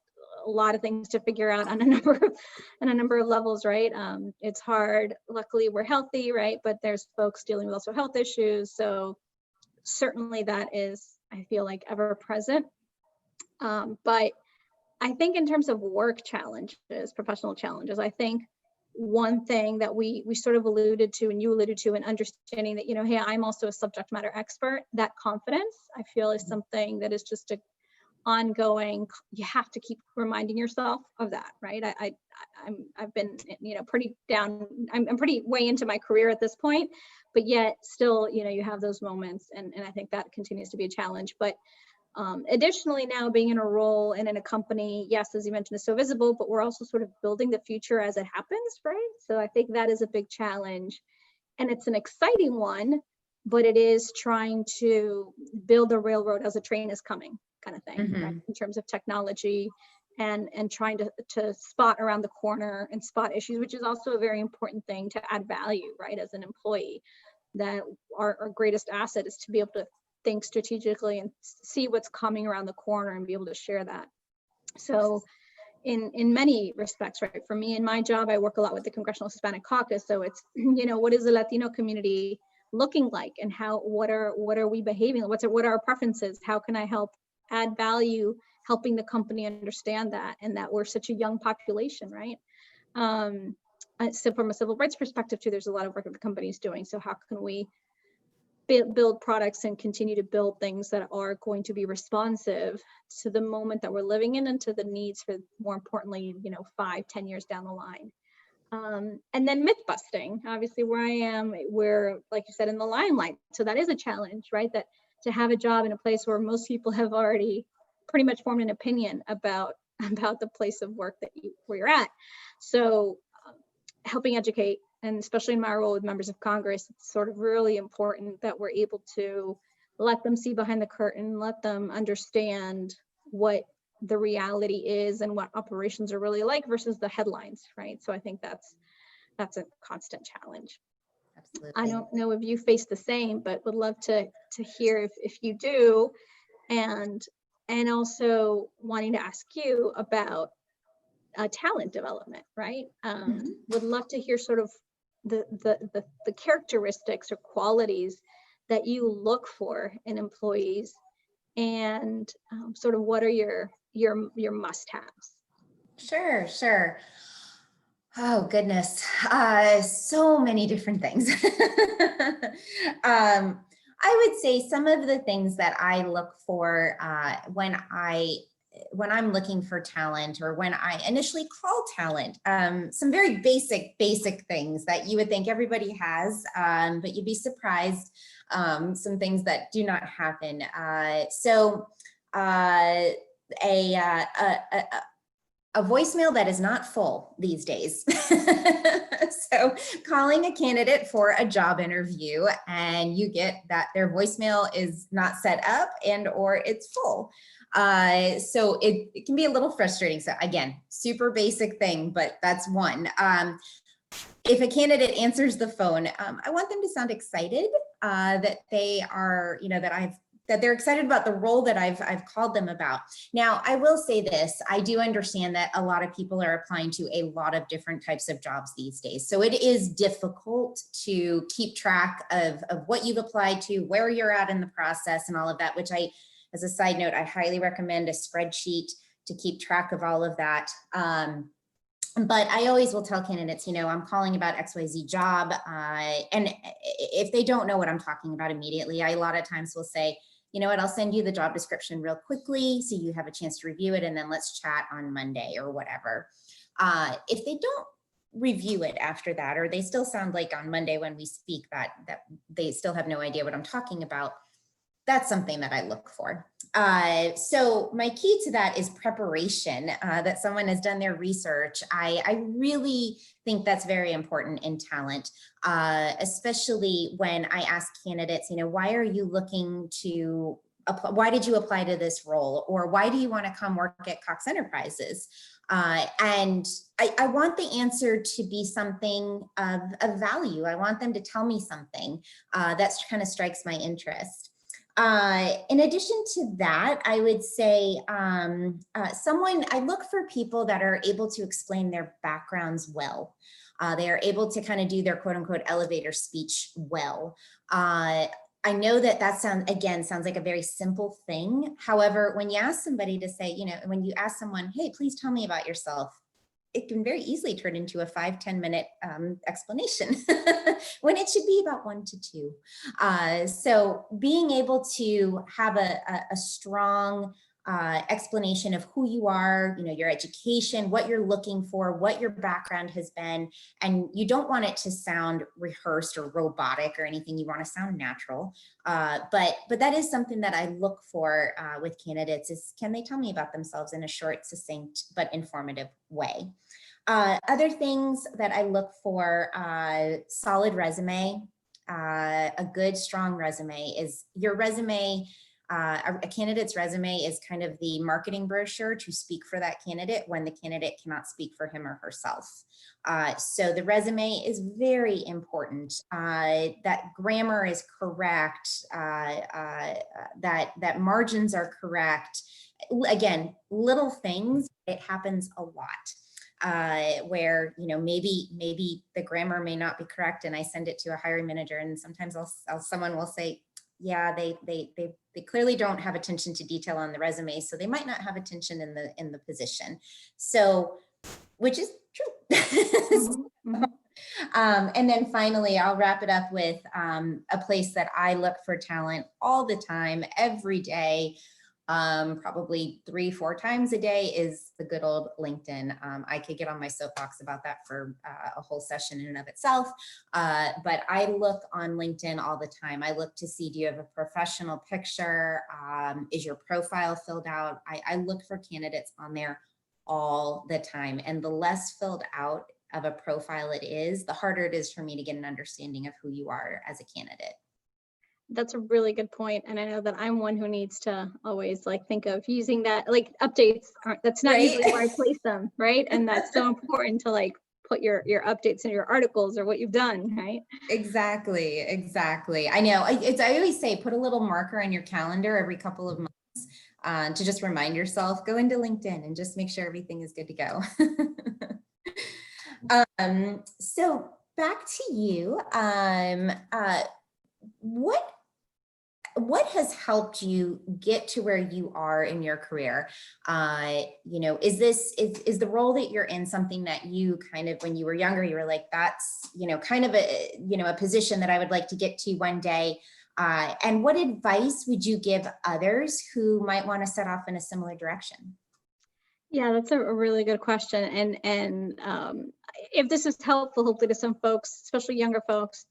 a lot of things to figure out on a number of levels, right? It's hard. Luckily, we're healthy, right? But there's folks dealing with also health issues. So certainly that is, I feel like, ever present. But I think in terms of work challenges, professional challenges, I think one thing that we sort of alluded to, and you alluded to, in understanding that, you know, hey, I'm also a subject matter expert, that confidence, I feel, is something that is just a ongoing, you have to keep reminding yourself of that, right? I've been, you know, pretty down, I'm pretty way into my career at this point, but yet still, you know, you have those moments, and I think that continues to be a challenge. But additionally, now being in a role and in a company, yes, as you mentioned, is so visible, but we're also sort of building the future as it happens, right? So I think that is a big challenge, and it's an exciting one, but it is trying to build a railroad as a train is coming, kind of thing, right? In terms of technology and trying to spot around the corner and spot issues, which is also a very important thing to add value, right? As an employee, that our greatest asset is to be able to think strategically and see what's coming around the corner and be able to share that. So in many respects, right? For me, in my job, I work a lot with the Congressional Hispanic Caucus. So it's, you know, what is the Latino community looking like, and what are we behaving? What are our preferences? How can I help add value, helping the company understand that, and that we're such a young population, right? So from a civil rights perspective too, there's a lot of work that the company is doing. So how can we build products and continue to build things that are going to be responsive to the moment that we're living in and to the needs for, more importantly, you know, 5-10 years down the line. And then myth busting, obviously where I am, we're, like you said, in the limelight. So that is a challenge, right? That to have a job in a place where most people have already pretty much formed an opinion about the place of work where you're at. So helping educate, and especially in my role with members of Congress, it's sort of really important that we're able to let them see behind the curtain, let them understand what the reality is and what operations are really like versus the headlines, right? So I think that's a constant challenge. Absolutely. I don't know if you face the same, but would love to hear if you do, and also wanting to ask you about talent development, right? Would love to hear sort of the characteristics or qualities that you look for in employees, and sort of what are your must-haves? Sure. Oh, goodness. So many different things. I would say some of the things that I look for when I'm looking for talent, or when I initially call talent, some very basic things that you would think everybody has, but you'd be surprised, some things that do not happen. A voicemail that is not full these days. So calling a candidate for a job interview and you get that their voicemail is not set up or it's full. So it can be a little frustrating. So again, super basic thing, but that's one. If a candidate answers the phone, I want them to sound excited, that they are, you know, that they're excited about the role that I've called them about. Now, I will say this, I do understand that a lot of people are applying to a lot of different types of jobs these days. So it is difficult to keep track of what you've applied to, where you're at in the process and all of that, which as a side note, I highly recommend a spreadsheet to keep track of all of that. But I always will tell candidates, you know, I'm calling about XYZ job. And if they don't know what I'm talking about immediately, I a lot of times will say, you know what, I'll send you the job description real quickly so you have a chance to review it, and then let's chat on Monday or whatever. If they don't review it after that, or they still sound like on Monday when we speak that they still have no idea what I'm talking about, that's something that I look for. So my key to that is preparation, that someone has done their research. I really think that's very important in talent, especially when I ask candidates, why are you looking to apply, why did you apply to this role? Or why do you want to come work at Cox Enterprises? And I want the answer to be something of value. I want them to tell me something that kind of strikes my interest. In addition to that, I would say I look for people that are able to explain their backgrounds well. They are able to kind of do their quote unquote elevator speech well. I know that sounds like a very simple thing. However, when you ask somebody to say, when you ask someone, hey, please tell me about yourself, it can very easily turn into a 5-10 minute explanation when it should be about 1 to 2. So being able to have a strong explanation of who you are, your education, what you're looking for, what your background has been, and you don't want it to sound rehearsed or robotic or anything. You want to sound natural, but that is something that I look for with candidates is, can they tell me about themselves in a short, succinct, but informative way? Other things that I look for, solid resume, a good, strong resume. Is your resume, a candidate's resume is kind of the marketing brochure to speak for that candidate when the candidate cannot speak for him or herself. So the resume is very important, that grammar is correct, that margins are correct. Again, little things, it happens a lot. Where maybe the grammar may not be correct, and I send it to a hiring manager, and sometimes someone will say, yeah, they clearly don't have attention to detail on the resume, so they might not have attention in the position. So, which is true. And then finally, I'll wrap it up with a place that I look for talent all the time, every day. Probably 3-4 times a day is the good old LinkedIn. I could get on my soapbox about that for a whole session in and of itself, but I look on LinkedIn all the time. I look to see, do you have a professional picture? Is your profile filled out? I look for candidates on there all the time, and the less filled out of a profile it is, the harder it is for me to get an understanding of who you are as a candidate. That's a really good point. And I know that I'm one who needs to always think of using that, updates that's not usually where I place them, right? And that's so important to put your updates in your articles or what you've done, right? Exactly. I know. I always say, put a little marker on your calendar every couple of months to just remind yourself, go into LinkedIn and just make sure everything is good to go. So back to you. What has helped you get to where you are in your career? Is the role that you're in something that you kind of, when you were younger, you were like, that's, kind of a position that I would like to get to one day. And what advice would you give others who might want to set off in a similar direction? Yeah, that's a really good question. And if this is helpful, hopefully to some folks, especially younger folks,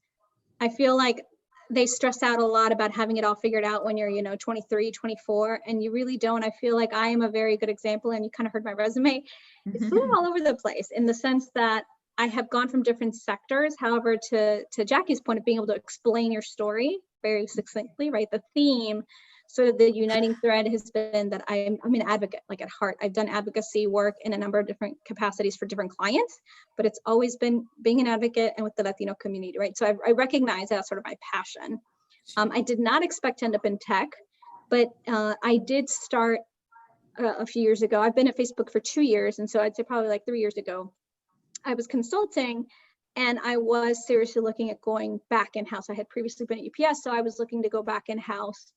I feel like they stress out a lot about having it all figured out when you're, 23, 24, and you really don't. I feel like I am a very good example, and you kind of heard my resume. It's sort of all over the place in the sense that I have gone from different sectors. However, to Jackie's point of being able to explain your story very succinctly, right? The theme, sort of the uniting thread has been that I'm an advocate, at heart. I've done advocacy work in a number of different capacities for different clients, but it's always been being an advocate and with the Latino community, right? So I recognize that's sort of my passion. I did not expect to end up in tech, but I did start a few years ago. I've been at Facebook for 2 years, and so I'd say probably 3 years ago, I was consulting, and I was seriously looking at going back in-house. I had previously been at UPS, so I was looking to go back in-house.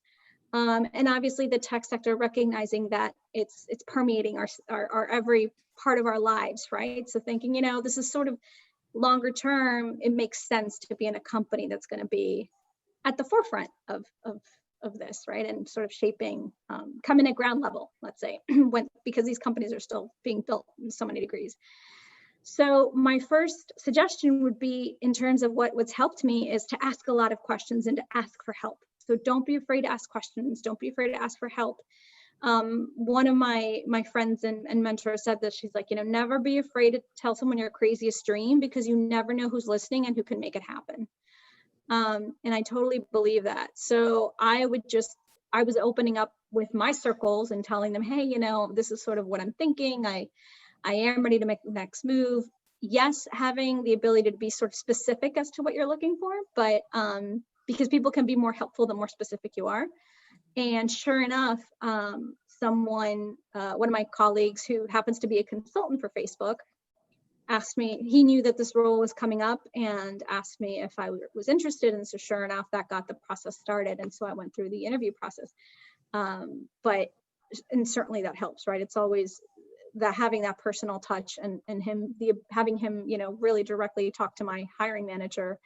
And obviously the tech sector, recognizing that it's permeating our every part of our lives, right? So thinking, this is sort of longer term, it makes sense to be in a company that's going to be at the forefront of this, right? And sort of shaping, coming at ground level, let's say, because these companies are still being built in so many degrees. So my first suggestion would be, in terms of what's helped me, is to ask a lot of questions and to ask for help. So don't be afraid to ask questions. Don't be afraid to ask for help. One of my friends and mentors said this. She's like, never be afraid to tell someone your craziest dream, because you never know who's listening and who can make it happen. And I totally believe that. So I was opening up with my circles and telling them, hey, this is sort of what I'm thinking. I am ready to make the next move. Yes, having the ability to be sort of specific as to what you're looking for, but because people can be more helpful the more specific you are. And sure enough, one of my colleagues who happens to be a consultant for Facebook asked me, he knew that this role was coming up and asked me if I was interested. And so sure enough, that got the process started. And so I went through the interview process. And certainly that helps, right? It's always that having that personal touch and having him, really directly talk to my hiring manager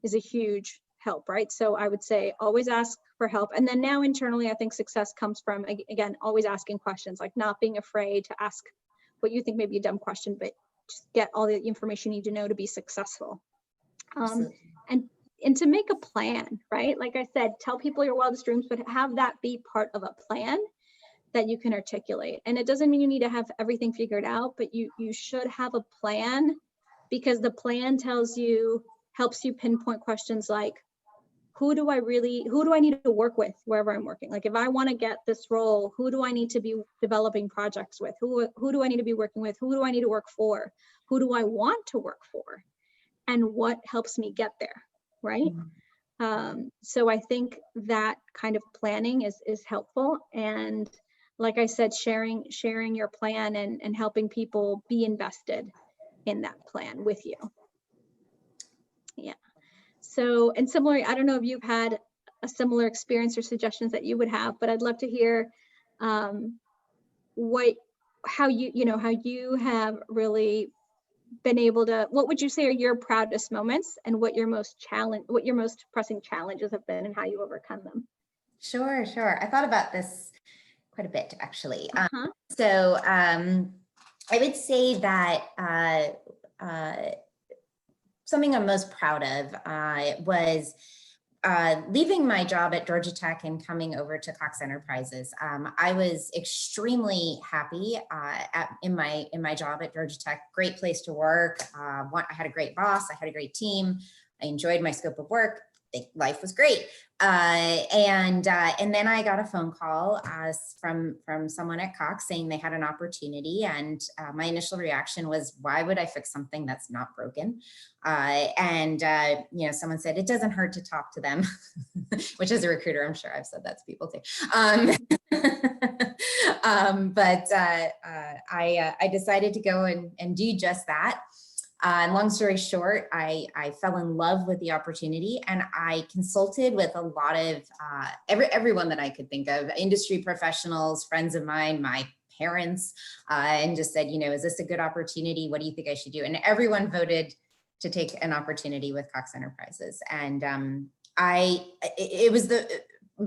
is a huge help, right? So I would say always ask for help. And then now internally, I think success comes from, again, always asking questions, like not being afraid to ask what you think may be a dumb question, but just get all the information you need to know to be successful. And to make a plan, right? Like I said, tell people your wildest dreams, but have that be part of a plan that you can articulate. And it doesn't mean you need to have everything figured out, but you should have a plan, because the plan helps you pinpoint questions like, who do I need to work with wherever I'm working? Like if I want to get this role, who do I need to be developing projects with? Who do I need to be working with? Who do I need to work for? Who do I want to work for? And what helps me get there, right? So I think that kind of planning is helpful. And like I said, sharing your plan and helping people be invested in that plan with you. Yeah. So, and similarly, I don't know if you've had a similar experience or suggestions that you would have, but I'd love to hear how you have really been able to, what would you say are your proudest moments, and what your most pressing challenges have been and how you overcome them? Sure. I thought about this quite a bit, actually. Uh-huh. I would say that something I'm most proud of was leaving my job at Georgia Tech and coming over to Cox Enterprises. I was extremely happy in my job at Georgia Tech. Great place to work. I had a great boss. I had a great team. I enjoyed my scope of work. Life was great. And then I got a phone call from someone at Cox saying they had an opportunity. And my initial reaction was, why would I fix something that's not broken? Someone said, it doesn't hurt to talk to them, which as a recruiter, I'm sure I've said that to people too. I decided to go and do just that. And long story short, I fell in love with the opportunity, and I consulted with a lot of everyone that I could think of, industry professionals, friends of mine, my parents, and just said, is this a good opportunity? What do you think I should do? And everyone voted to take an opportunity with Cox Enterprises. And it was the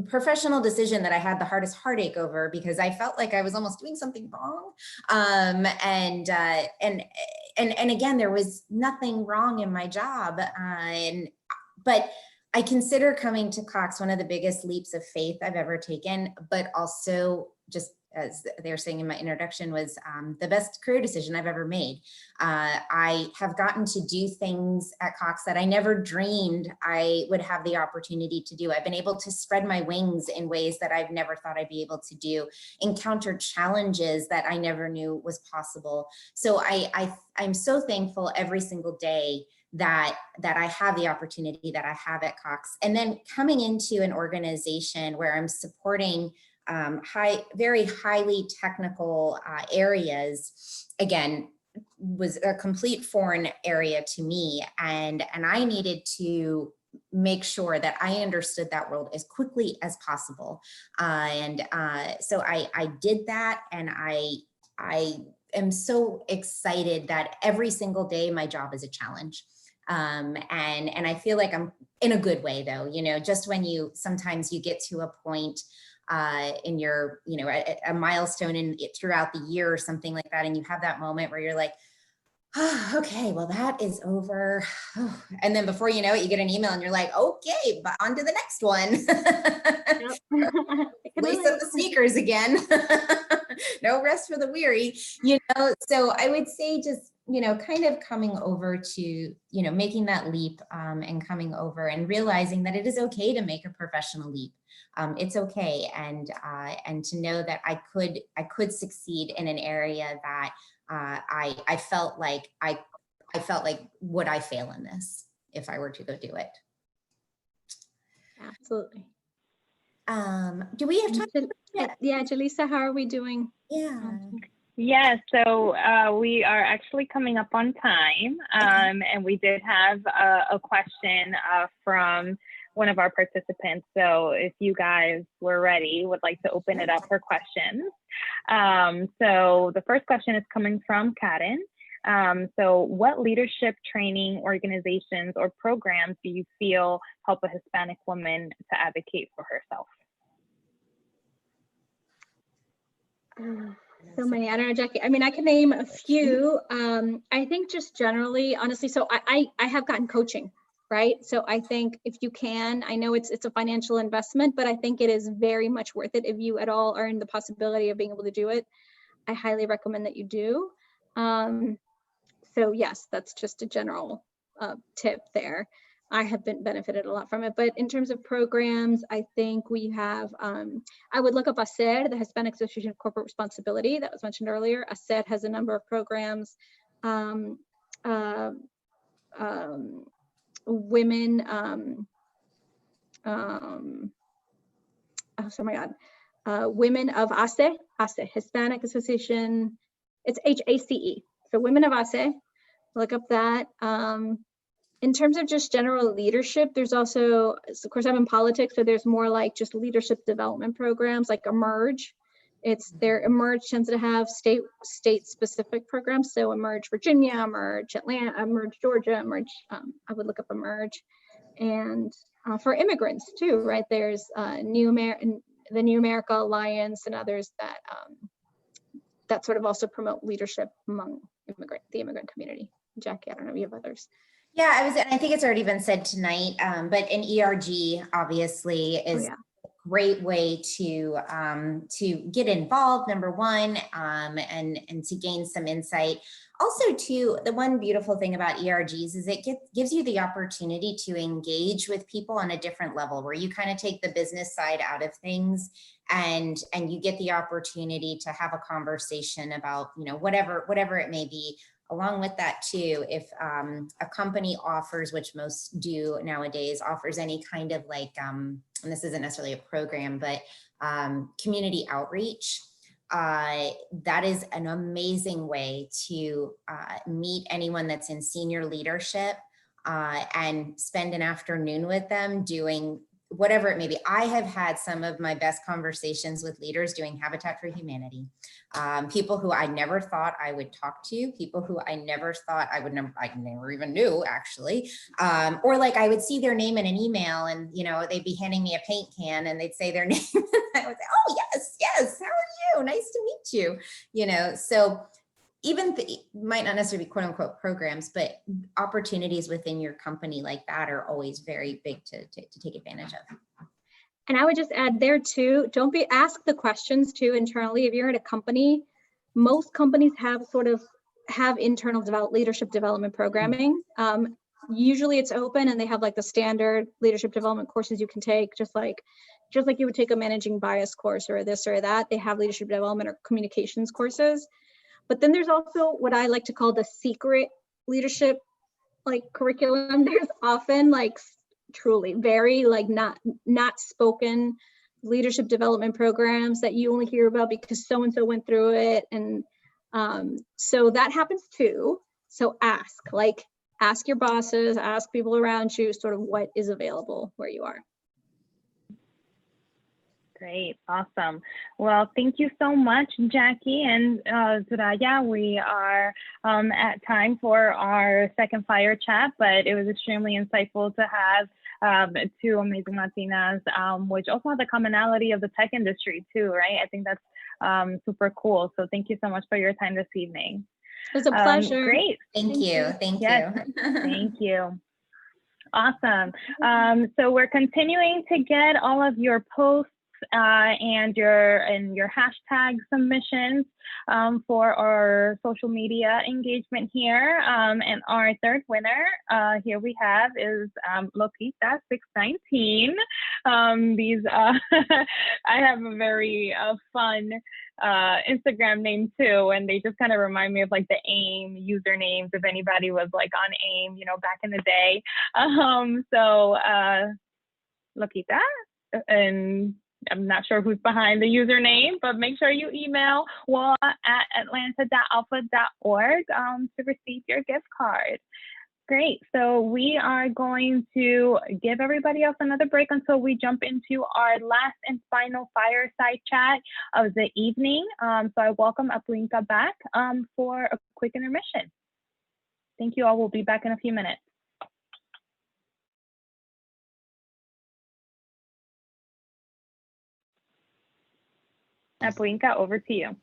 professional decision that I had the hardest heartache over, because I felt like I was almost doing something wrong. And again, there was nothing wrong in my job. But I consider coming to Cox one of the biggest leaps of faith I've ever taken, but also, just as they were saying in my introduction, was the best career decision I've ever made. I have gotten to do things at Cox that I never dreamed I would have the opportunity to do. I've been able to spread my wings in ways that I've never thought I'd be able to do, encounter challenges that I never knew was possible. So I'm so thankful every single day that I have the opportunity that I have at Cox. And then coming into an organization where I'm supporting very highly technical areas, again, was a complete foreign area to me. And I needed to make sure that I understood that world as quickly as possible. So I did that, and I am so excited that every single day my job is a challenge. And I feel like I'm in a good way, though, just when sometimes you get to a point in your, a milestone throughout the year or something like that, and you have that moment where you're like, Okay, well, that is over. And then before you know it, you get an email and you're like, okay, but on to the next one. Lace up the sneakers again. No rest for the weary, so I would say just, kind of coming over to, making that leap and coming over and realizing that it is okay to make a professional leap. It's okay. And to know that I could succeed in an area that I felt like would I fail in this if I were to go do it? Absolutely. Do we have time? Yeah, Jaleesa, how are we doing? Yeah, so we are actually coming up on time, and we did have a question from one of our participants. So if you guys were ready, would like to open it up for questions. So the first question is coming from Karen. So what leadership training organizations or programs do you feel help a Hispanic woman to advocate for herself? So many. I don't know, Jackie. I mean, I can name a few. I think just generally, honestly, so I have gotten coaching, right? So I think if you can, I know it's a financial investment, but I think it is very much worth it if you at all are in the possibility of being able to do it. I highly recommend that you do. So yes, that's just a general tip there. I have benefited a lot from it, but in terms of programs, I think we have, I would look up ACER, the Hispanic Association of Corporate Responsibility, that was mentioned earlier. ACER has a number of programs. Women, Women of ACE, Hispanic Association, it's HACE. So Women of ACE, look up that. In terms of just general leadership, there's also, of course, I'm in politics, so there's more like just leadership development programs like Emerge. Emerge tends to have state-specific programs. So Emerge Virginia, Emerge Atlanta, Emerge Georgia, Emerge. I would look up Emerge, and for immigrants too, right? There's the New America Alliance and others that sort of also promote leadership among the immigrant community. Jackie, I don't know if you have others. Yeah, I think it's already been said tonight, but an ERG obviously is a great way to get involved, number one, and to gain some insight. Also, too, the one beautiful thing about ERGs is it gives you the opportunity to engage with people on a different level, where you kind of take the business side out of things, and you get the opportunity to have a conversation about, whatever it may be. Along with that too, if a company offers, which most do nowadays, offers any kind of like, and this isn't necessarily a program, but community outreach, that is an amazing way to meet anyone that's in senior leadership and spend an afternoon with them doing whatever it may be. I have had some of my best conversations with leaders doing Habitat for Humanity. People who I never thought I would talk to, people who I never thought I never even knew actually. Or like I would see their name in an email and, they'd be handing me a paint can and they'd say their name. And I would say, oh yes, how are you? Nice to meet you. So even might not necessarily be quote unquote programs, but opportunities within your company like that are always very big to take advantage of. And I would just add there too, ask the questions too internally. If you're at a company, most companies have internal leadership development programming. Usually it's open and they have like the standard leadership development courses you can take, just like you would take a managing bias course or this or that. They have leadership development or communications courses. But then there's also what I like to call the secret leadership curriculum. There's often truly very not spoken leadership development programs that you only hear about because so-and-so went through it. And so that happens too. So ask your bosses, ask people around you sort of what is available where you are. Great, awesome. Well, thank you so much, Jackie and Soraya. We are at time for our second fire chat, but it was extremely insightful to have two amazing Latinas, which also have the commonality of the tech industry too, right? I think that's super cool. So thank you so much for your time this evening. It was a pleasure. Great. Thank you. Thank Yes, you. thank you. Awesome. So we're continuing to get all of your posts and your hashtag submissions for our social media engagement here. And our third winner here we have is Loquita619. These I have a very fun Instagram name too, and they just kind of remind me of like the AIM usernames if anybody was like on AIM, you know, back in the day. So Loquita, and I'm not sure who's behind the username, but make sure you email wall@atlanta.alpha.org to receive your gift card. Great. So we are going to give everybody else another break until we jump into our last and final fireside chat of the evening. So I welcome Apuinka back for a quick intermission. Thank you all. We'll be back in a few minutes. Apuinka, over to you.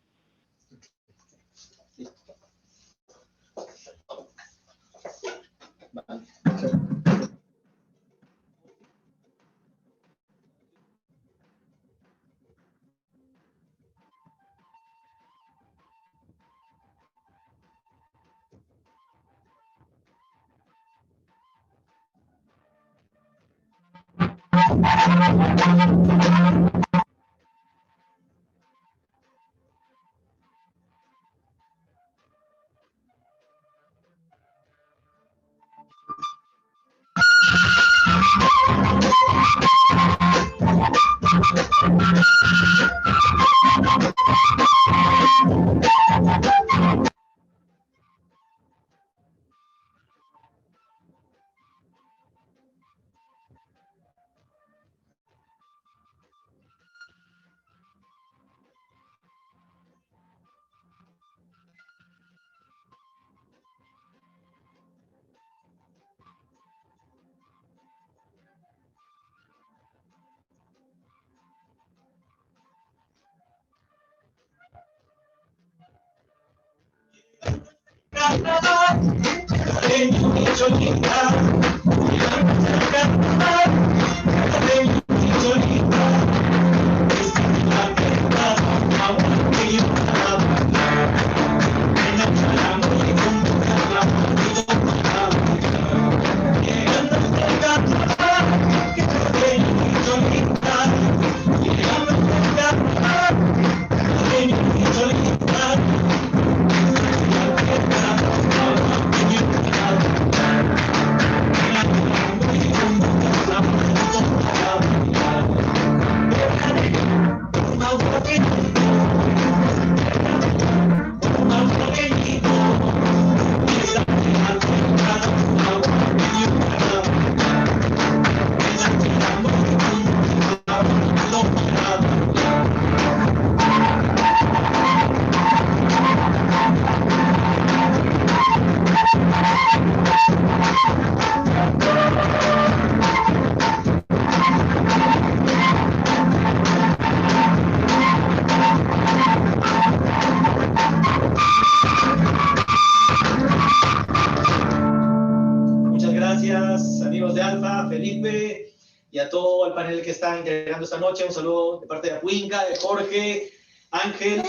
amigos de ALPFA, Felipe y a todo el panel que está integrando esta noche. Un saludo de parte de Apuinka, de Jorge, Ángel,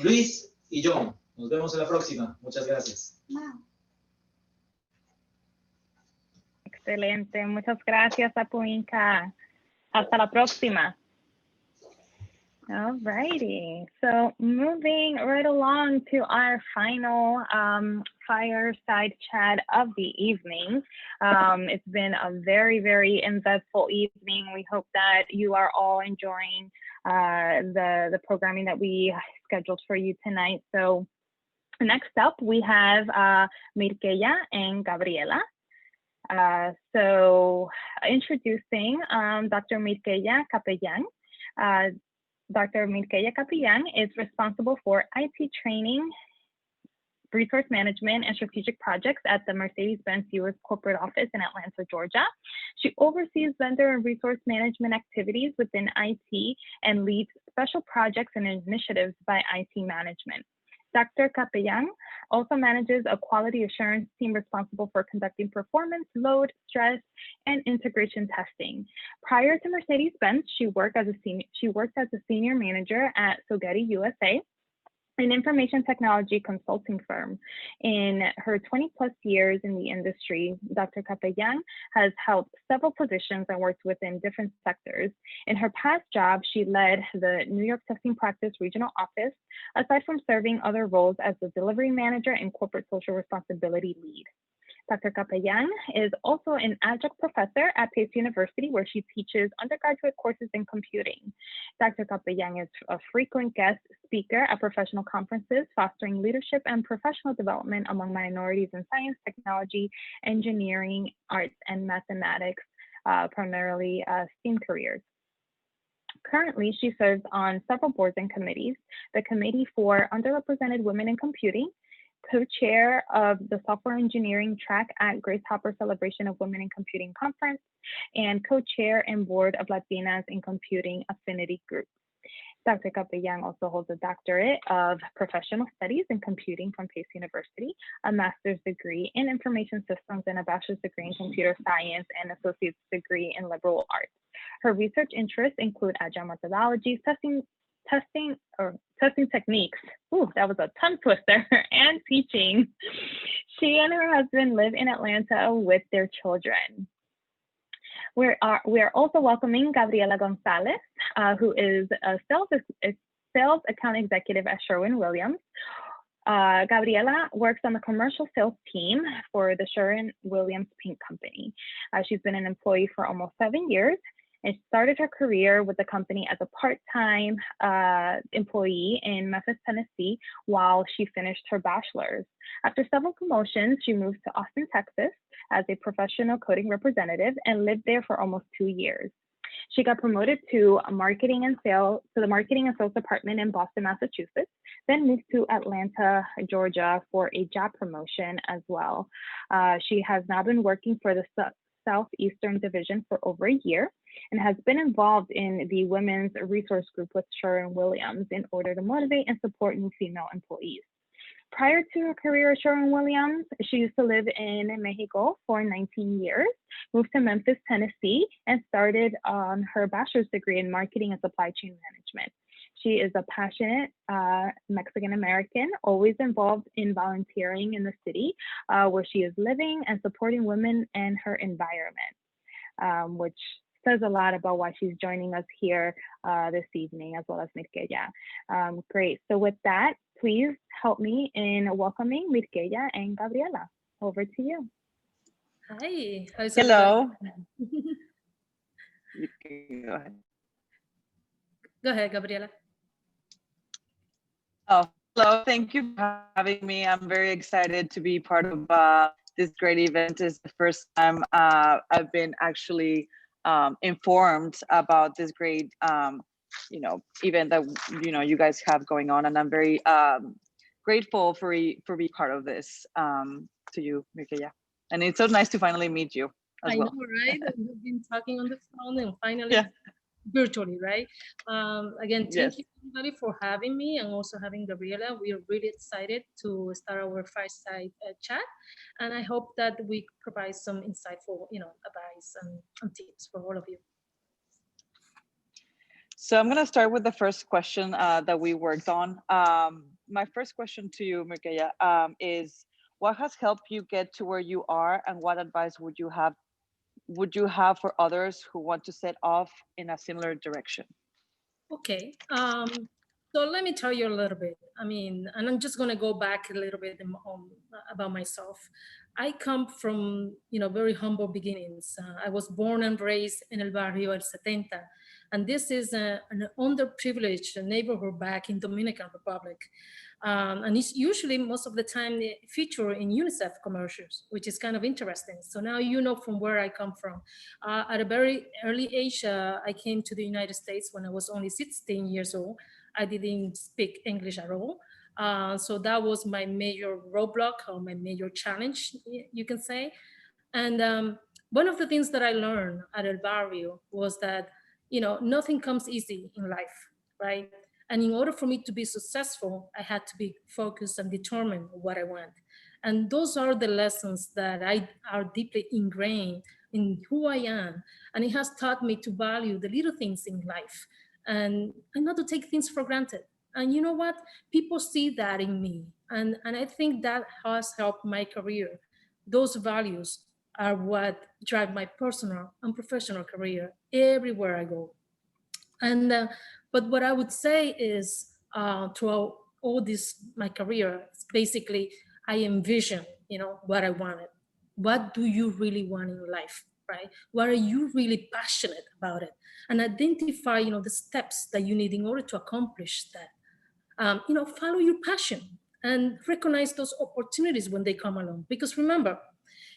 Luis y John. Nos vemos en la próxima. Muchas gracias. Excelente. Muchas gracias, Apuinka. Hasta la próxima. All righty. So moving right along to our final fireside chat of the evening. It's been a very, very eventful evening. We hope that you are all enjoying the programming that we scheduled for you tonight. So next up, we have Mirkeya and Gabriela. So introducing Dr. Mirkeya Capellan. Dr. Mirkeya Capellan is responsible for IT training, resource management, and strategic projects at the Mercedes-Benz US corporate office in Atlanta, Georgia. She oversees vendor and resource management activities within IT and leads special projects and initiatives by IT management. Dr. Capellan also manages a quality assurance team responsible for conducting performance, load, stress, and integration testing. Prior to Mercedes-Benz, she worked as a senior manager at Sogeti USA, an information technology consulting firm. In her 20 plus years in the industry, Dr. Capellan has held several positions and worked within different sectors. In her past job, she led the New York Testing Practice Regional Office, aside from serving other roles as the delivery manager and corporate social responsibility lead. Dr. Capellan is also an adjunct professor at Pace University, where she teaches undergraduate courses in computing. Dr. Capellan is a frequent guest speaker at professional conferences, fostering leadership and professional development among minorities in science, technology, engineering, arts, and mathematics, primarily STEAM careers. Currently, she serves on several boards and committees: the Committee for Underrepresented Women in Computing, co-chair of the Software Engineering track at Grace Hopper Celebration of Women in Computing Conference, and co-chair and board of Latinas in Computing Affinity Group. Dr. Capellan also holds a doctorate of professional studies in computing from Pace University, a master's degree in information systems, and a bachelor's degree in computer science and associate's degree in liberal arts. Her research interests include agile methodologies, testing techniques. Ooh, that was a tongue twister, and teaching. She and her husband live in Atlanta with their children. We are also welcoming Gabriela Gonzalez, who is a sales account executive at Sherwin-Williams. Gabriela works on the commercial sales team for the Sherwin-Williams Paint Company. She's been an employee for almost 7 years, and started her career with the company as a part-time employee in Memphis, Tennessee, while she finished her bachelor's. After several promotions, she moved to Austin, Texas as a professional coding representative and lived there for almost 2 years. She got promoted to the marketing and sales department in Boston, Massachusetts, then moved to Atlanta, Georgia for a job promotion as well. She has now been working for the Southeastern Division for over a year and has been involved in the Women's Resource Group with Sherwin-Williams in order to motivate and support new female employees. Prior to her career at Sherwin-Williams, she used to live in Mexico for 19 years, moved to Memphis, Tennessee, and started on her bachelor's degree in marketing and supply chain management. She is a passionate Mexican American, always involved in volunteering in the city where she is living and supporting women and her environment, which says a lot about why she's joining us here this evening, as well as Mirkeya. Great. So with that, please help me in welcoming Mirkeya and Gabriela. Over to you. Hi. Hello. Go ahead. Go ahead, Gabriela. Oh, hello. Thank you for having me. I'm very excited to be part of this great event. It's the first time I've been actually informed about this great, event that you guys have going on, and I'm very grateful for being part of this. To you, Mirkeya, and it's so nice to finally meet you as well. I know, right? We've been talking on the phone and finally. Yeah. Virtually, right? Again, thank Yes. you everybody for having me and also having Gabriela. We are really excited to start our fireside chat, and I hope that we provide some insightful, advice and tips for all of you. So I'm going to start with the first question that we worked on. My first question to you, Mirkeya, is what has helped you get to where you are, and what advice would you have for others who want to set off in a similar direction? Okay, so let me tell you a little bit. And I'm just going to go back a little bit about myself. I come from, very humble beginnings. I was born and raised in El Barrio El 70, and this is an underprivileged neighborhood back in Dominican Republic. And it's usually most of the time they feature in UNICEF commercials, which is kind of interesting. So now you know from where I come from. At a very early age, I came to the United States when I was only 16 years old. I didn't speak English at all. So that was my major roadblock or my major challenge, you can say. And one of the things that I learned at El Barrio was that, nothing comes easy in life, right? And in order for me to be successful, I had to be focused and determined what I want. And those are the lessons that are deeply ingrained in who I am. And it has taught me to value the little things in life and not to take things for granted. And you know what? People see that in me. And I think that has helped my career. Those values are what drive my personal and professional career everywhere I go. And but what I would say is throughout all this my career, basically I envision, what I wanted. What do you really want in life, right? What are you really passionate about it? And identify, the steps that you need in order to accomplish that. Follow your passion and recognize those opportunities when they come along. Because remember,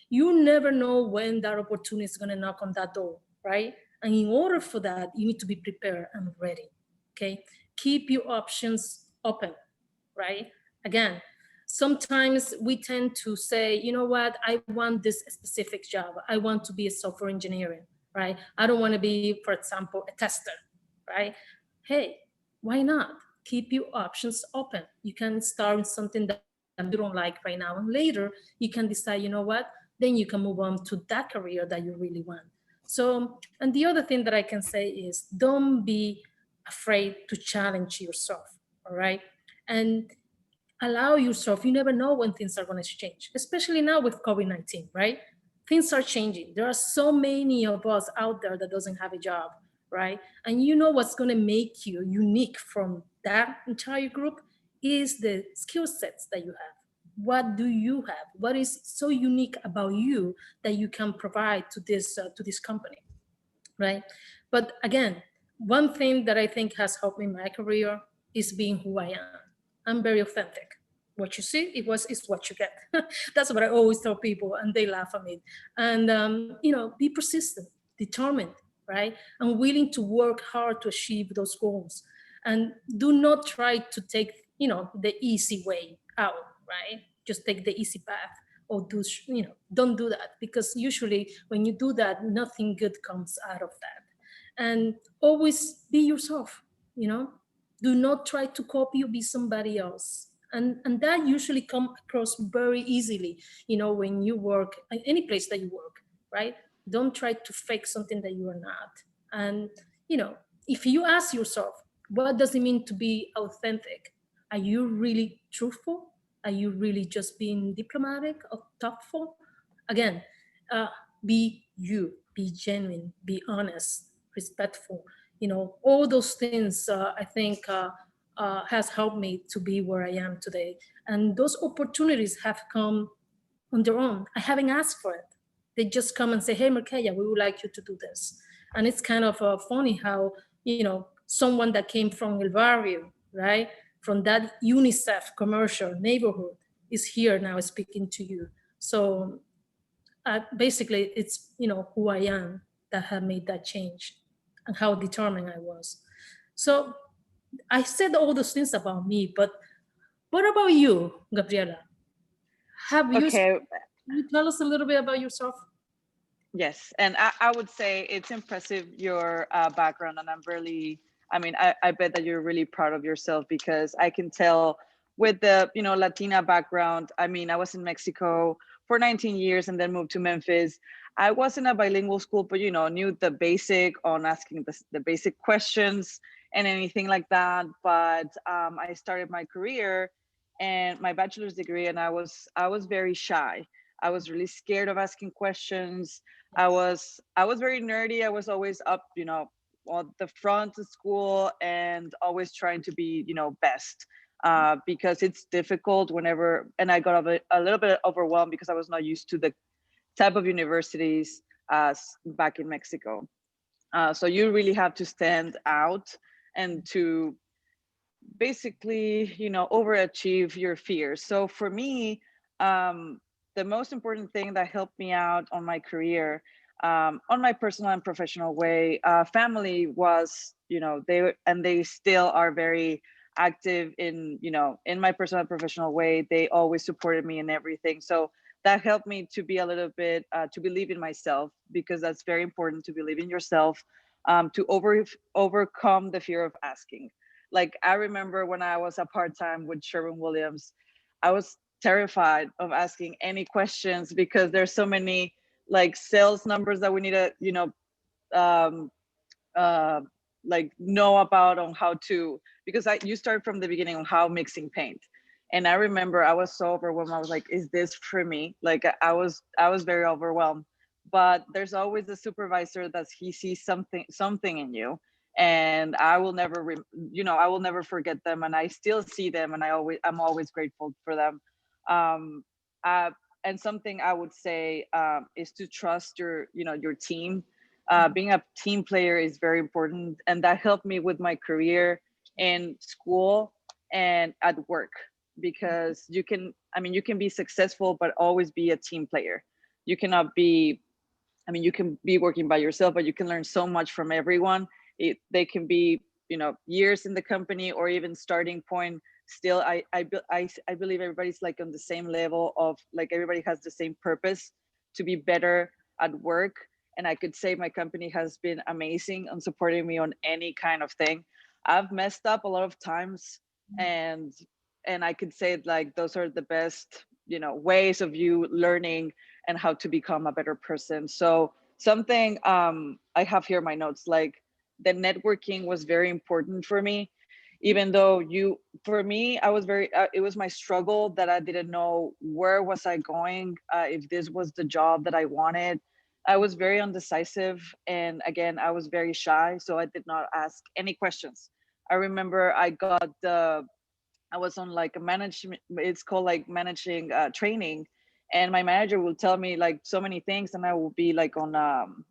you never know when that opportunity is going to knock on that door, right? And in order for that, you need to be prepared and ready, okay? Keep your options open, right? Again, sometimes we tend to say, you know what, I want this specific job. I want to be a software engineer, right? I don't want to be, for example, a tester, right? Hey, why not? Keep your options open. You can start with something that you don't like right now, and later you can decide, you know what, then you can move on to that career that you really want. So, and the other thing that I can say is don't be afraid to challenge yourself, all right? And allow yourself, you never know when things are going to change, especially now with COVID-19, right? Things are changing. There are so many of us out there that doesn't have a job, right? And you know what's going to make you unique from that entire group is the skill sets that you have. What do you have? What is so unique about you that you can provide to this company, right? But again, one thing that I think has helped me in my career is being who I am. I'm very authentic. What you see, is what you get. That's what I always tell people, and they laugh at me. And be persistent, determined, right, and willing to work hard to achieve those goals. And do not try to take, the easy way out, right? Just take the easy path, or don't do that, because usually when you do that, nothing good comes out of that. And always be yourself. Do not try to copy or be somebody else. And that usually come across very easily, when you work at any place that you work, right? Don't try to fake something that you are not. And if you ask yourself, what does it mean to be authentic? Are you really truthful? Are you really just being diplomatic or thoughtful? Again, be you, be genuine, be honest, respectful. All those things, I think, has helped me to be where I am today. And those opportunities have come on their own. I haven't asked for it. They just come and say, hey, Merkeya, we would like you to do this. And it's kind of funny how, someone that came from El Barrio, right, from that UNICEF commercial neighborhood is here now speaking to you. So basically, it's, who I am that have made that change and how determined I was. So I said all those things about me, but what about you, Gabriela? Have you, Okay. can you tell us a little bit about yourself? Yes, and I would say it's impressive, your background, and I'm really, I bet that you're really proud of yourself, because I can tell with the, Latina background. I was in Mexico for 19 years and then moved to Memphis. I wasn't a bilingual school, but, knew the basic on asking the basic questions and anything like that. But I started my career and my bachelor's degree, and I was very shy. I was really scared of asking questions. I was very nerdy. I was always up, on the front of school and always trying to be, best, because it's difficult whenever, and I got a little bit overwhelmed because I was not used to the type of universities back in Mexico. So you really have to stand out and to basically, overachieve your fears. So for me, the most important thing that helped me out on my career, on my personal and professional way, family was, they still are very active in, in my personal and professional way. They always supported me in everything. So that helped me to be a little bit, to believe in myself, because that's very important, to believe in yourself, to overcome the fear of asking. Like I remember when I was a part-time with Sherwin-Williams, I was terrified of asking any questions because there's so many like sales numbers that we need to, um, uh, like know about on how to, because you start from the beginning on how mixing paint. And I remember I was so overwhelmed. I was like, is this for me? Like I was very overwhelmed. But there's always a supervisor that he sees something in you. And I will never, I will never forget them. And I still see them, and I'm always grateful for them. Um, uh, and something I would say is to trust your team. Being a team player is very important, and that helped me with my career in school and at work, because you can be successful but always be a team player. You cannot be, you can be working by yourself, but you can learn so much from everyone. They can be years in the company or even starting point. Still, I believe everybody's like on the same level of, like, everybody has the same purpose to be better at work. And I could say my company has been amazing on supporting me on any kind of thing. I've messed up a lot of times, and I could say, like, those are the best ways of you learning and how to become a better person. So something I have here in my notes, like, the networking was very important for me. Even though for me, I was very, it was my struggle that I didn't know where was I going, if this was the job that I wanted. I was very undecisive. And again, I was very shy. So I did not ask any questions. I remember I was on like a management, it's called like managing training. And my manager will tell me like so many things, and I will be like on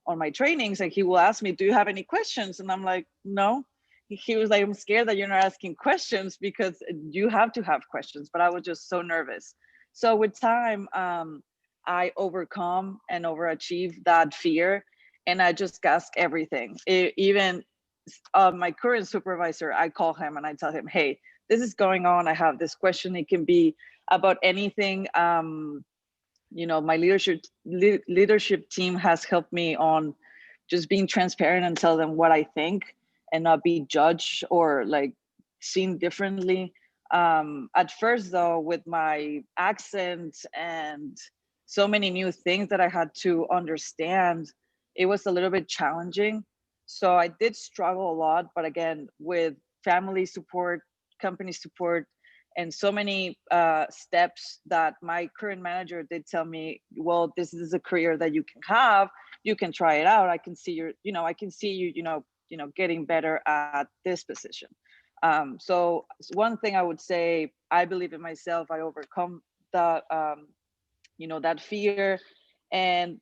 my trainings, and he will ask me, do you have any questions? And I'm like, no. He was like, I'm scared that you're not asking questions, because you have to have questions. But I was just so nervous. So with time, I overcome and overachieve that fear, and I just ask everything. Even my current supervisor, I call him and I tell him, hey, this is going on. I have this question. It can be about anything. My leadership team has helped me on just being transparent and tell them what I think, and not be judged or like seen differently. At first, though, with my accent and so many new things that I had to understand, it was a little bit challenging. So I did struggle a lot, but again, with family support, company support, and so many steps that my current manager did tell me, well, this is a career that you can have. You can try it out. I can see I can see you, getting better at this position. So one thing I would say, I believe in myself. I overcome that, that fear. And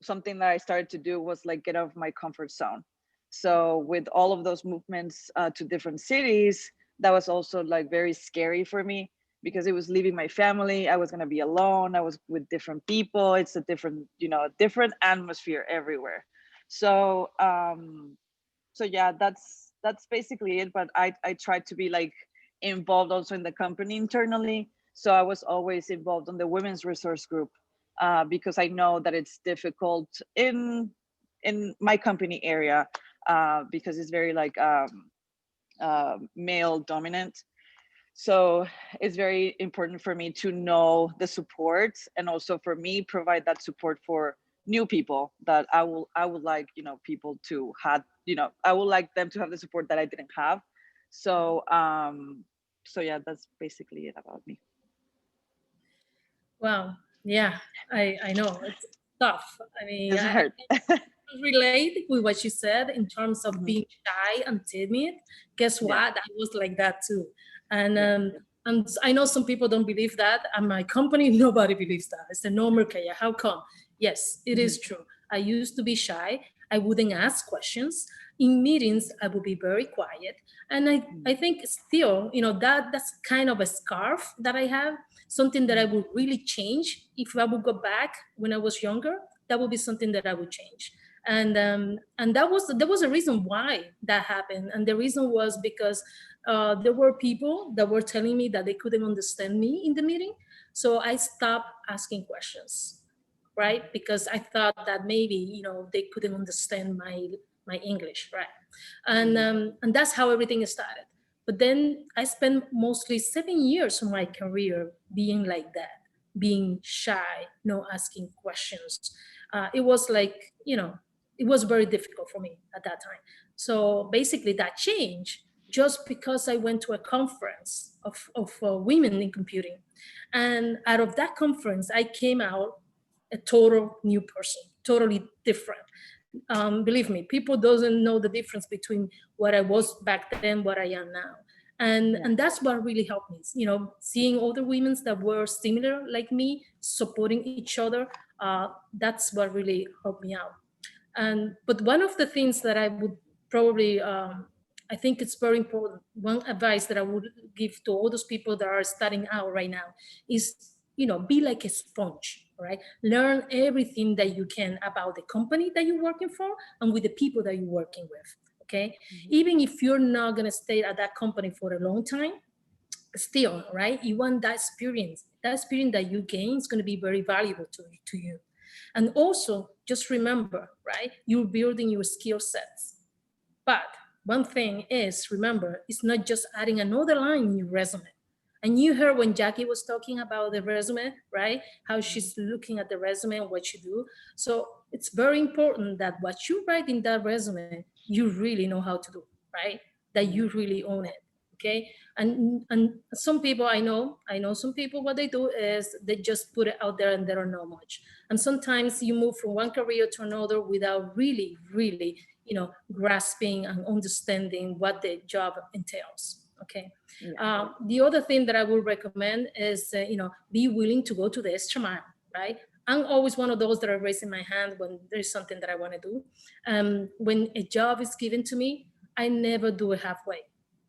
something that I started to do was like get out of my comfort zone. So with all of those movements to different cities, that was also like very scary for me, because it was leaving my family. I was going to be alone. I was with different people. It's a different atmosphere everywhere. So yeah, that's basically it. But I tried to be like involved also in the company internally. So I was always involved in the women's resource group, because I know that it's difficult in my company area, because it's very like male dominant. So it's very important for me to know the support, and also for me provide that support for new people that I would like people to have. I would like them to have the support that I didn't have. So yeah, that's basically it about me. Wow. Yeah, I know it's tough. I mean, It's hard. relate with what you said in terms of Mhm. being shy and timid. Guess what? Yeah. I was like that too. And I know some people don't believe that. At my company, nobody believes that. It's a normal career. How come? Yes, it is true. I used to be shy. I wouldn't ask questions. In meetings, I would be very quiet. And I think still, that's kind of a scarf that I have, something that I would really change. If I would go back when I was younger, that would be something that I would change. And there was a reason why that happened, and the reason was because there were people that were telling me that they couldn't understand me in the meeting, so I stopped asking questions, right? Because I thought that maybe they couldn't understand my English, right? And that's how everything started. But then I spent mostly 7 years of my career being like that, being shy, no asking questions. It was like, it was very difficult for me at that time. So basically that changed just because I went to a conference of women in computing. And out of that conference, I came out a total new person, totally different. Believe me, people doesn't know the difference between what I was back then, what I am now. And that's what really helped me, seeing other women that were similar like me, supporting each other. That's what really helped me out. But one of the things that I would probably, I think it's very important, one advice that I would give to all those people that are starting out right now is, be like a sponge, right? Learn everything that you can about the company that you're working for and with the people that you're working with, okay? Even if you're not gonna stay at that company for a long time, still, right? You want that experience that you gain is gonna be very valuable to you. And also, just remember, right? You're building your skill sets. But one thing is, remember, it's not just adding another line in your resume. And you heard when Jackie was talking about the resume, right? How she's looking at the resume and what you do. So it's very important that what you write in that resume, you really know how to do, right? That you really own it, okay? And some people I know some people, what they do is they just put it out there and they don't know much. And sometimes you move from one career to another without really, grasping and understanding what the job entails, okay? The other thing that I would recommend is, be willing to go to the extra mile, right? I'm always one of those that are raising my hand when there's something that I want to do. When a job is given to me, I never do it halfway.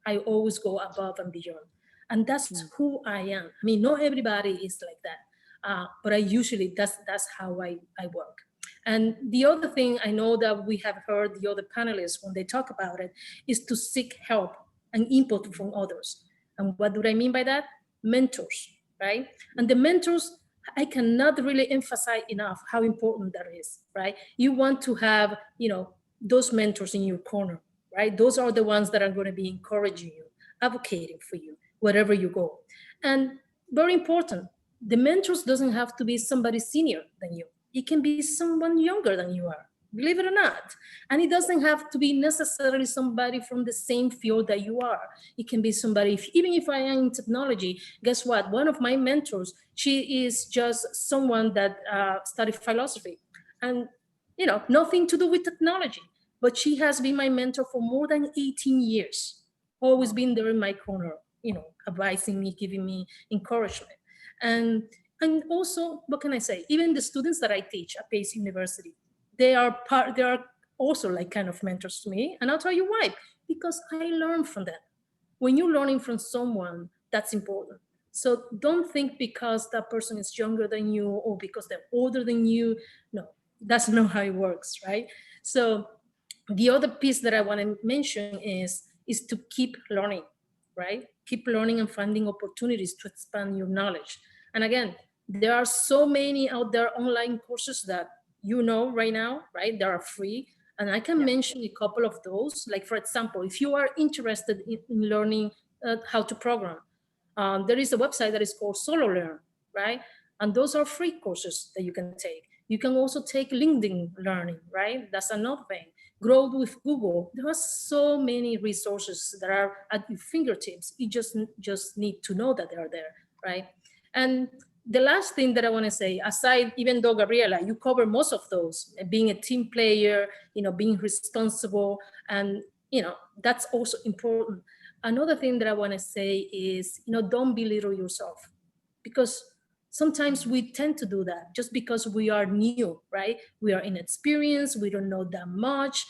I always go above and beyond. And that's who I am. I mean, not everybody is like that, but I usually, that's how I work. And the other thing I know that we have heard the other panelists when they talk about it is to seek help and input from others. And what do I mean by that? Mentors, right? And the mentors, I cannot really emphasize enough how important that is, right? You want to have, those mentors in your corner, right? Those are the ones that are going to be encouraging you, advocating for you, wherever you go. And very important, the mentors doesn't have to be somebody senior than you. It can be someone younger than you are, believe it or not. And it doesn't have to be necessarily somebody from the same field that you are. It can be somebody, even if I am in technology, guess what? One of my mentors, she is just someone that studied philosophy and, nothing to do with technology, but she has been my mentor for more than 18 years, always been there in my corner, advising me, giving me encouragement. And also, what can I say? Even the students that I teach at Pace University, they are also like kind of mentors to me. And I'll tell you why, because I learn from them. When you're learning from someone, that's important. So don't think because that person is younger than you or because they're older than you. No, that's not how it works, right? So the other piece that I want to mention is to keep learning, right? Keep learning and finding opportunities to expand your knowledge. And again, there are so many out there online courses that right now, right? They are free. And I can mention a couple of those. Like, for example, if you are interested in learning how to program, there is a website that is called Solo Learn, right? And those are free courses that you can take. You can also take LinkedIn Learning, right? That's another thing. Grow with Google. There are so many resources that are at your fingertips. You just need to know that they are there, right? And the last thing that I want to say, aside, even though Gabriela, you cover most of those, being a team player, being responsible, and that's also important. Another thing that I want to say is, don't belittle yourself, because sometimes we tend to do that just because we are new, right? We are inexperienced, we don't know that much.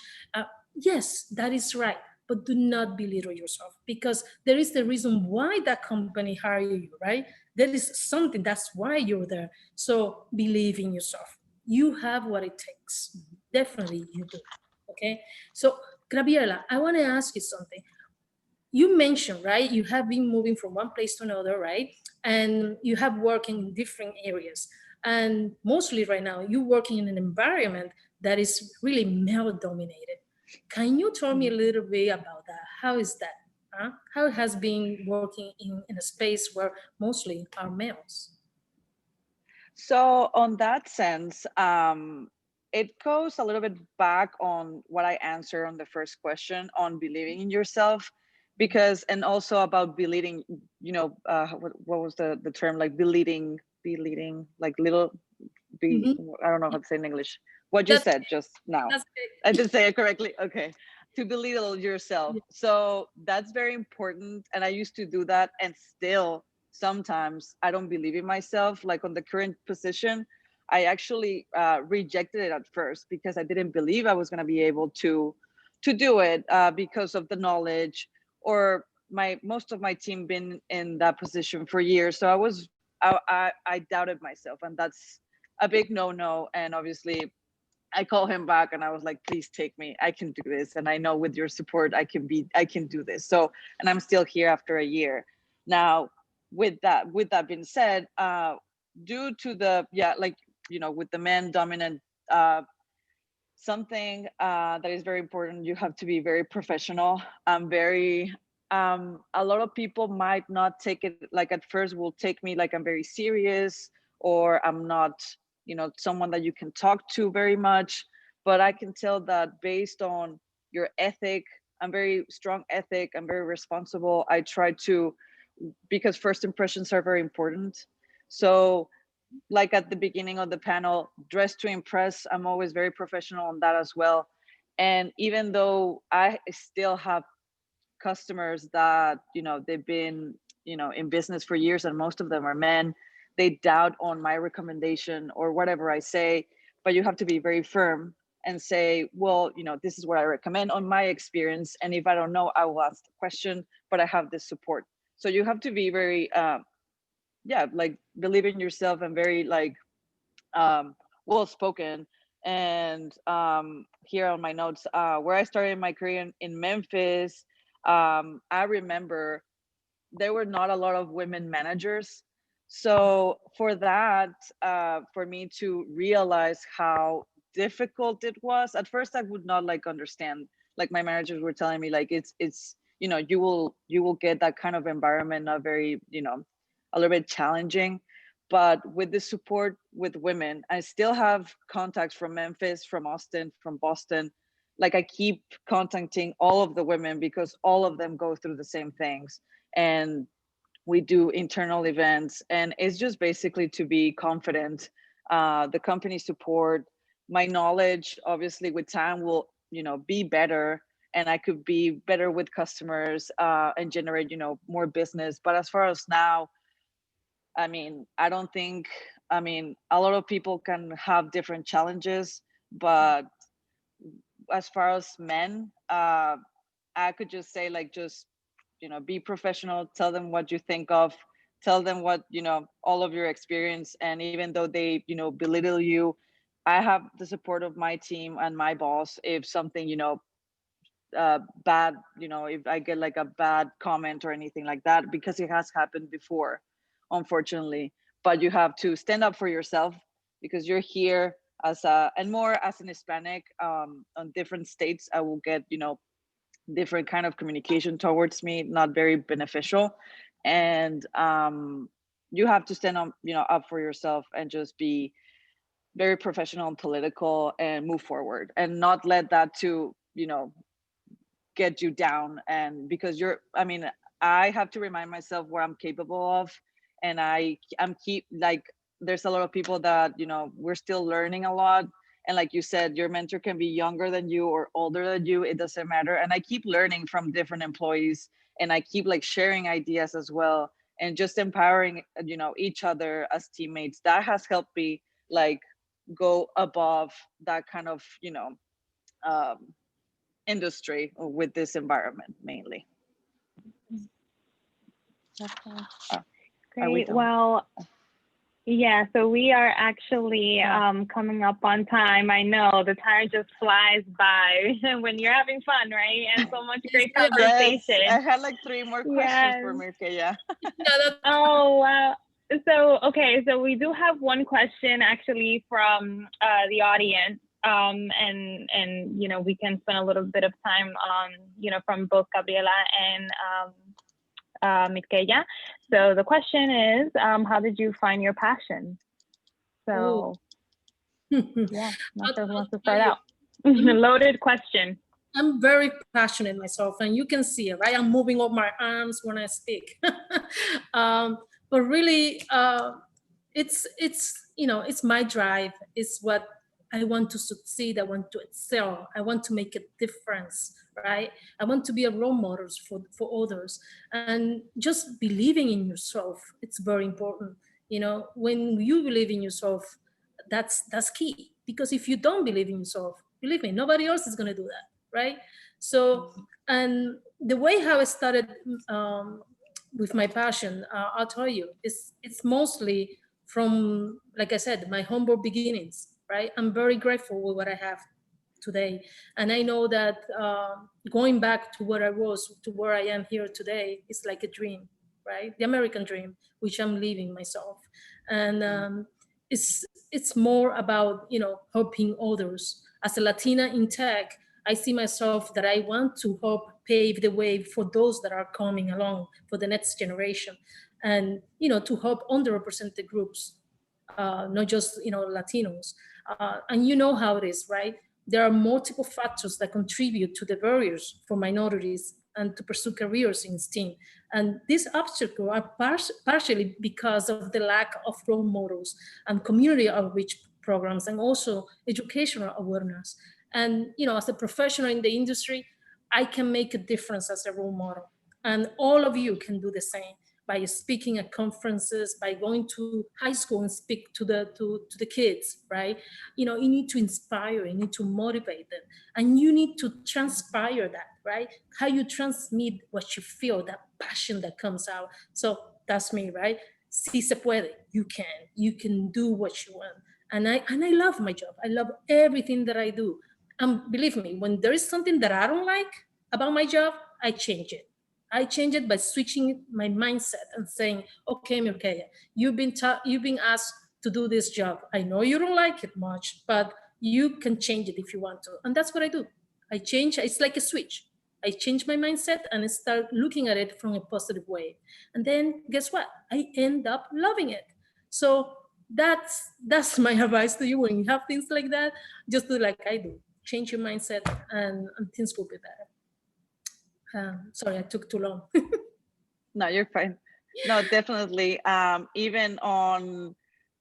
Yes, that is right, but do not belittle yourself, because there is the reason why that company hired you, right? There is something, that's why you're there. So believe in yourself. You have what it takes. Definitely you do, okay? So Gabriela, I want to ask you something. You mentioned, right, you have been moving from one place to another, right? And you have working in different areas. And mostly right now, you're working in an environment that is really male dominated. Can you tell me a little bit about that? How is that? How it has been working in a space where mostly are males? So on that sense, it goes a little bit back on what I answered on the first question on believing in yourself, because, and also about believing, you know, what was the term, like believing, like little, I don't know how to say in English. What you said just now. I did say it correctly. Okay. To belittle yourself. So that's very important. And I used to do that, and still sometimes I don't believe in myself. Like on the current position, I actually rejected it at first because I didn't believe I was going to be able to do it because of the knowledge, or most of my team been in that position for years. So I doubted myself, and that's a big no. And obviously I call him back and I was like, please take me, I can do this. And I know with your support, I can do this. So, and I'm still here after a year. Now, with that being said, due to the, like, you know, with the man dominant, something that is very important, you have to be very professional. I'm very, a lot of people might not take it, like at first will take me like I'm very serious, or I'm not, you know, someone that you can talk to very much. But I can tell that based on your ethic, I'm very strong ethic, I'm very responsible. I try to, because first impressions are very important. So like at the beginning of the panel, dress to impress, I'm always very professional on that as well. And even though I still have customers that, you know, they've been, you know, in business for years, and most of them are men, they doubt on my recommendation or whatever I say, but you have to be very firm and say, well, you know, this is what I recommend on my experience. And if I don't know, I will ask the question, but I have this support. So you have to be very, like believe in yourself and very like well spoken. And here on my notes, where I started my career in Memphis, I remember there were not a lot of women managers. So for that, for me to realize how difficult it was, at first I would not like understand, like my managers were telling me like it's you know, you will get that kind of environment, not very, you know, a little bit challenging. But with the support with women, I still have contacts from Memphis, from Austin, from Boston. Like I keep contacting all of the women because all of them go through the same things. And we do internal events, and it's just basically to be confident. The company support, my knowledge, obviously with time will, you know, be better, and I could be better with customers and generate, you know, more business. But as far as now, I mean, I don't think, I mean, a lot of people can have different challenges, but as far as men, I could just say like, just, you know, be professional, tell them what you think of, tell them what, you know, all of your experience. And even though they, you know, belittle you, I have the support of my team and my boss. If something, you know, bad, you know, if I get like a bad comment or anything like that, because it has happened before, unfortunately. But you have to stand up for yourself, because you're here as a, and more as an Hispanic, on different states, I will get, you know, different kind of communication towards me, not very beneficial. And you have to stand up, you know, up for yourself and just be very professional and political and move forward, and not let that to, you know, get you down. And because you're, I mean, I have to remind myself what I'm capable of. And I'm keep like, there's a lot of people that, you know, we're still learning a lot. And like you said, your mentor can be younger than you or older than you, it doesn't matter. And I keep learning from different employees, and I keep like sharing ideas as well, and just empowering, you know, each other as teammates. That has helped me like go above that kind of, you know, industry with this environment mainly. Great. Well, yeah, so we are actually coming up on time. I know the time just flies by when you're having fun, right? And so much great conversation. Yes, I had like 3 more questions for Mirke, yeah. Oh, wow. So, okay, so we do have one question actually from the audience. and you know, we can spend a little bit of time you know, from both Gabriela and Miquela. So the question is, how did you find your passion? So yeah, Marcel wants to start out. Loaded question. I'm very passionate myself, and you can see it, right? I'm moving up my arms when I speak. But really, it's you know, it's my drive. It's what I want to succeed. I want to excel. I want to make a difference, right? I want to be a role model for others, and just believing in yourself. It's very important. You know, when you believe in yourself, that's key. Because if you don't believe in yourself, believe me, nobody else is going to do that, right? So, and the way how I started with my passion, I'll tell you, it's mostly from, like I said, my humble beginnings, right? I'm very grateful with what I have today. And I know that going back to what I was, to where I am here today, is like a dream, right? The American dream, which I'm living myself. And it's more about, you know, helping others. As a Latina in tech, I see myself that I want to help pave the way for those that are coming along, for the next generation, and, you know, to help underrepresented groups, not just, you know, Latinos. And you know how it is, right? There are multiple factors that contribute to the barriers for minorities and to pursue careers in STEAM. And these obstacles are partially because of the lack of role models and community outreach programs, and also educational awareness. And, you know, as a professional in the industry, I can make a difference as a role model. And all of you can do the same by speaking at conferences, by going to high school and speak to the kids, right? You know, you need to inspire, you need to motivate them, and you need to transpire that, right? How you transmit what you feel, that passion that comes out. So that's me, right? Si se puede, you can do what you want. And I love my job. I love everything that I do. Believe me, when there is something that I don't like about my job, I change it. I change it by switching my mindset and saying, okay, Miquela, you've been asked to do this job. I know you don't like it much, but you can change it if you want to. And that's what I do. I change, it's like a switch. I change my mindset and I start looking at it from a positive way. And then guess what? I end up loving it. So that's my advice to you. When you have things like that, just do like I do. Change your mindset and things will be better. Sorry, I took too long. No, you're fine. No, definitely. Even on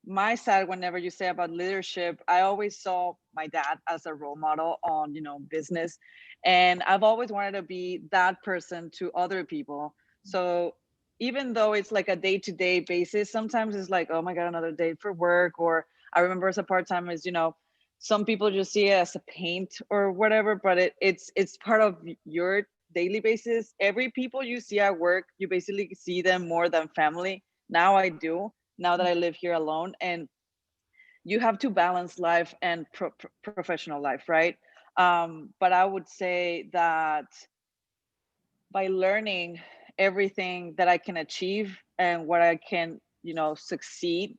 my side, whenever you say about leadership, I always saw my dad as a role model on, you know, business. And I've always wanted to be that person to other people. So even though it's like a day-to-day basis, sometimes it's like, oh my God, another day for work. Or I remember as a part-time, is, you know, some people just see it as a paint or whatever, but it's part of your daily basis. Every people you see at work, you basically see them more than family. Now I do, now that I live here alone. And you have to balance life and professional life, right? But I would say that by learning everything that I can achieve and what I can, you know, succeed.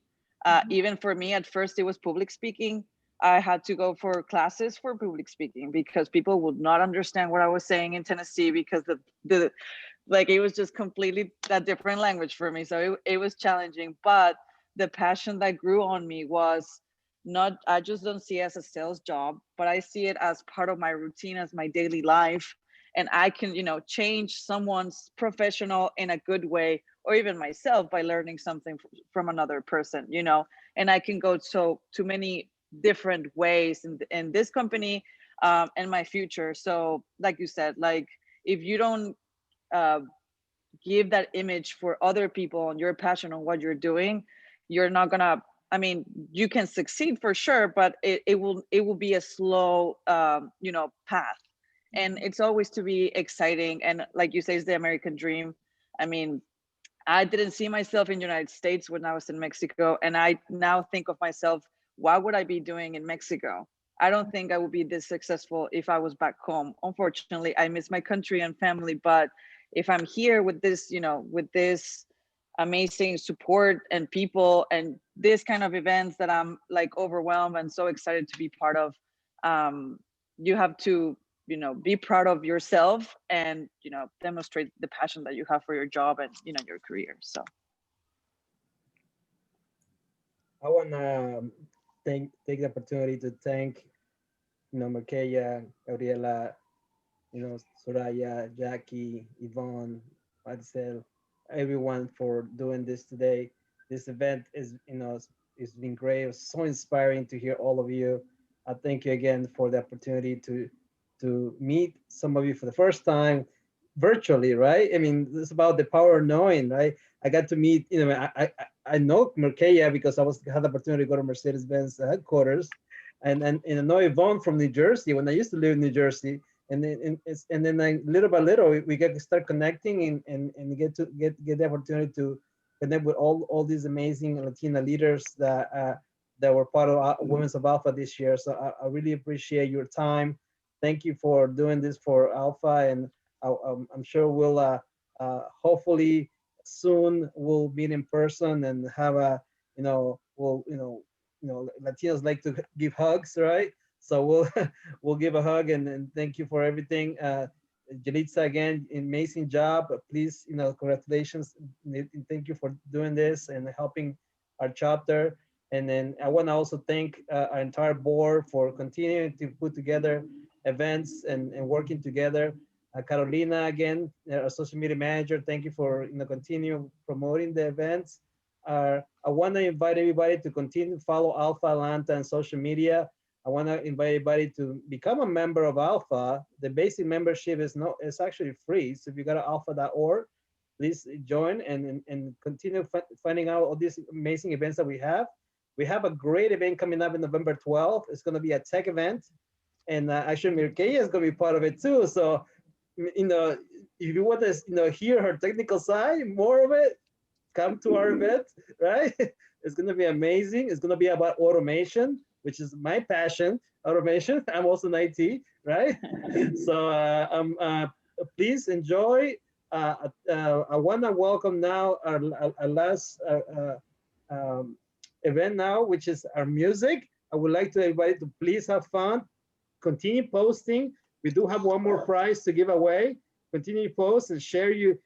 Even for me, at first it was public speaking. I had to go for classes for public speaking because people would not understand what I was saying in Tennessee, because the like, it was just completely a different language for me. So it was challenging, but the passion that grew on me was not, I just don't see it as a sales job, but I see it as part of my routine, as my daily life. And I can, you know, change someone's professional in a good way, or even myself by learning something from another person, you know. And I can go to many different ways in this company and my future. So like you said, like, if you don't give that image for other people and your passion on what you're doing, you're not gonna, I mean, you can succeed for sure, but it will be a slow you know, path. And it's always to be exciting. And like you say, it's the American dream. I mean, I didn't see myself in the United States when I was in Mexico. And I now think of myself, what would I be doing in Mexico? I don't think I would be this successful if I was back home. Unfortunately, I miss my country and family, but if I'm here with this, you know, with this amazing support and people and this kind of events that I'm like overwhelmed and so excited to be part of, you have to, you know, be proud of yourself and, you know, demonstrate the passion that you have for your job and, you know, your career. So I want to take the opportunity to thank, you know, Makaya, Gabriela, you know, Soraya, Jackie, Yvonne, Marcel, everyone for doing this today. This event is, you know, it's been great. It's so inspiring to hear all of you. I thank you again for the opportunity to meet some of you for the first time virtually, right? I mean, it's about the power of knowing, right? I got to meet, you know, I know Merkeya because I had the opportunity to go to Mercedes-Benz headquarters, and I know Yvonne from New Jersey when I used to live in New Jersey, and then I, little by little we get to start connecting and get the opportunity to connect with all these amazing Latina leaders that were part of Women's of Alpha this year. So I really appreciate your time. Thank you for doing this for Alpha, and I'm sure we'll hopefully soon we'll meet in person and have a, you know, Latinos like to give hugs, right? So we'll we'll give a hug and thank you for everything. Jelitza, again, amazing job. Please, you know, congratulations. Thank you for doing this and helping our chapter. And then I want to also thank our entire board for continuing to put together events and working together. Carolina, again, our social media manager, thank you for, you know, continue promoting the events. I want to invite everybody to continue to follow Alpha Atlanta on social media. I want to invite everybody to become a member of Alpha. The basic membership is actually free. So if you go to alpha.org, please join and continue finding out all these amazing events that we have. We have a great event coming up in November 12th. It's going to be a tech event. And actually, Mirkeya is going to be part of it too. So, you know, if you want to, you know, hear her technical side, more of it, come to our event, right? It's going to be amazing. It's going to be about automation, which is my passion, automation. I'm also in IT, right? So please enjoy. I want to welcome now our last event now, which is our music. I would like to invite you to please have fun. Continue posting. We do have one more prize to give away. Continue to post and share you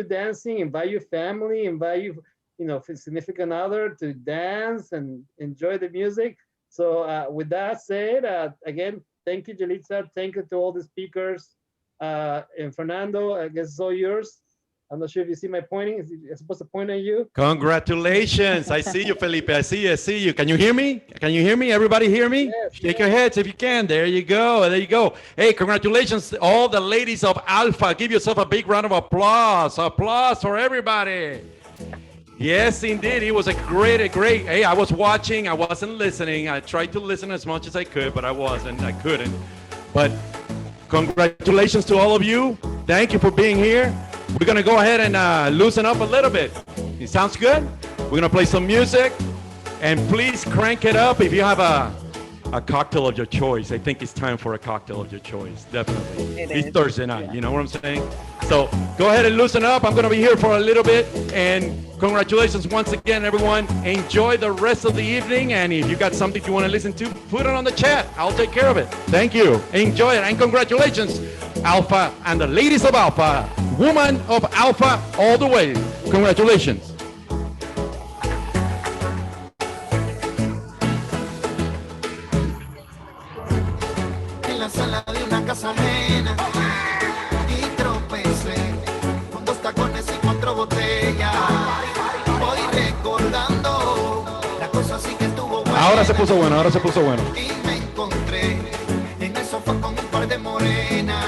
dancing. Invite your family. Invite you know, significant other to dance and enjoy the music. So with that said, again, thank you, Jelitza. Thank you to all the speakers. And Fernando, I guess it's all yours. I'm not sure if you see my pointing. Is it supposed to point at you? Congratulations. I see you, Felipe. I see you. Can you hear me? Can you hear me? Everybody hear me? Yes, Shake your heads if you can. There you go. There you go. Hey, congratulations to all the ladies of Alpha. Give yourself a big round of applause. Applause for everybody. Yes, indeed. It was a great, hey, I was watching. I wasn't listening. I tried to listen as much as I could, but I couldn't. But congratulations to all of you. Thank you for being here. We're going to go ahead and loosen up a little bit. It sounds good? We're going to play some music. And please crank it up if you have a cocktail of your choice. I think it's time for a cocktail of your choice. Definitely. It's Thursday night. Yeah. You know what I'm saying? So go ahead and loosen up. I'm going to be here for a little bit. And congratulations once again, everyone. Enjoy the rest of the evening. And if you got something you want to listen to, put it on the chat. I'll take care of it. Thank you. Enjoy it. And congratulations, Alpha and the ladies of Alpha. Woman of Alpha all the way. Congratulations. En la sala de una casa ajena y tropecé con 2 tacones y 4 botellas. Voy recordando la cosa así que estuvo buena. Ahora se puso bueno, ahora se puso bueno. Y me encontré en el sofá con un par de morenas.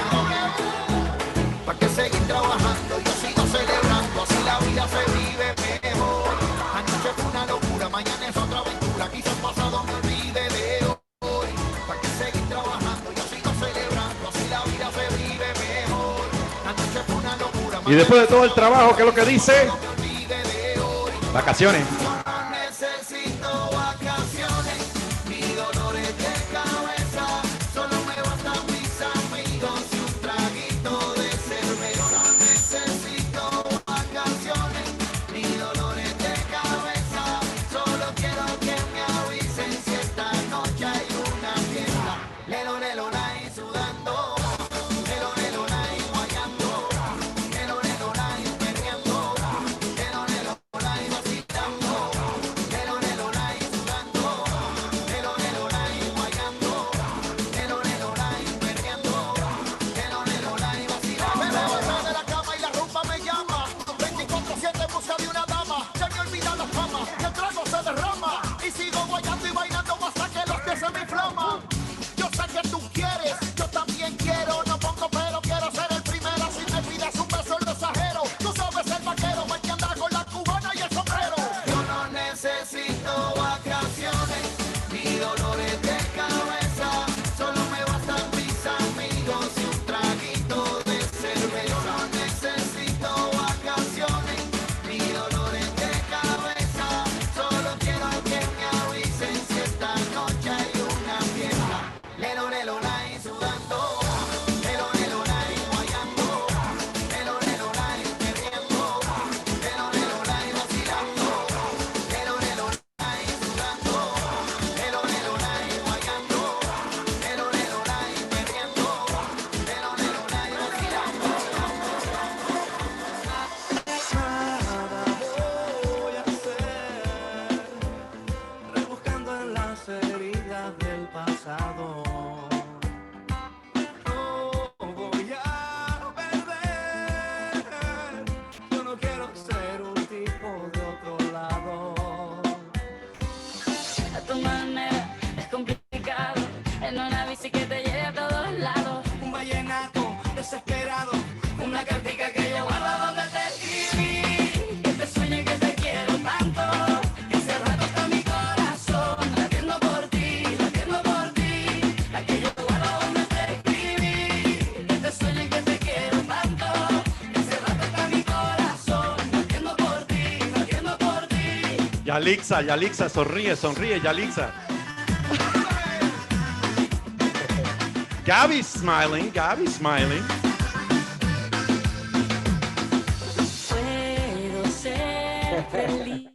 ¿Para qué seguir trabajando? Yo sigo celebrando, así la vida se vive mejor. Anoche fue una locura, mañana es otra aventura. Quizás pasado me olvide de hoy. ¿Para qué seguir trabajando? Yo sigo celebrando, así la vida se vive mejor. Anoche fue una locura. Y después de todo el trabajo, ¿qué es lo que dice? Vacaciones. Necesito vacaciones, mi dolor es de cabeza, solo me bastan mis amigos y un traguito de cerveza. Necesito vacaciones, mi dolor es de cabeza, solo quiero que me avisen si esta noche hay una fiesta. desesperado, una cartica que yo guardo donde te escribí, que te sueño y que te quiero tanto, que hace rato está mi corazón latiendo por ti, la que yo guardo donde te escribí, que te sueño y que te quiero tanto, que hace rato está mi corazón latiendo por ti. Yalixa, Yalixa, sonríe, sonríe, Yalixa. Gabby's smiling, Gabby's smiling. Puedo ser feliz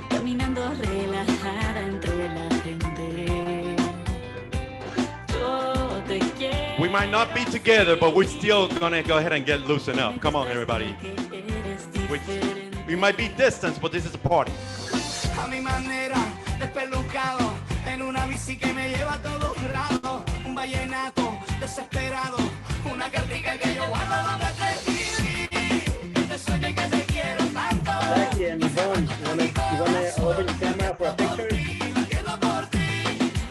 caminando relajada entre la gente. Yo te quiero. We might not be together, but we're still gonna go ahead and get loosened up. Come on, everybody. We might be distant, but this is a party. A mi manera, despelucado, en una bici que me lleva a todos lados, un vallenato desesperado, una cartica que yo guardo donde te escribí, que te sueño y que te quiero tanto. Jackie and Yvonne, you wanna open your camera for a picture?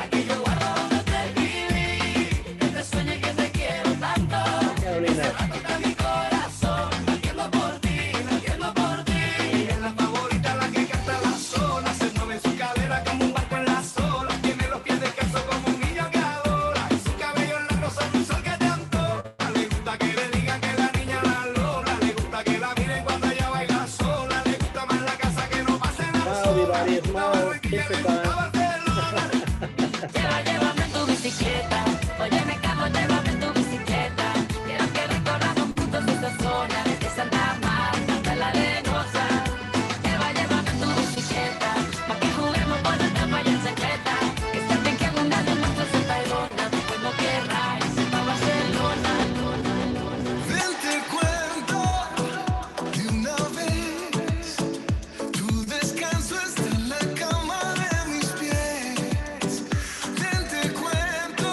Aquí yo guardo donde te escribí, que te sueño y que te quiero tanto. Carolina. Está mi corazón latiendo por ti, es la favorita la que canta la sola, se mueve su cadera como un barco en las olas, tiene los pies descalzos como un niño que adora, y su cabello en la rosa un sol que te antoja, le gusta que le digan que la niña la lola, le gusta que la miren cuando ella baila sola, le gusta más la casa que no pase nada. Everybody, smile, picture time. Llévame en tu bicicleta, oye me cago, llévame en tu bicicleta, quiero que recorramos juntos esta zona, desde Santa Marta hasta la Arenosa. Llévame en tu bicicleta, pa' que juguemos por la trampa y en secreta, que está bien que alguna de nuestras se tairona, después no querrá irse pa' Barcelona. Ven, te cuento de una vez, tu descanso está en la cama de mis pies. Ven, te cuento,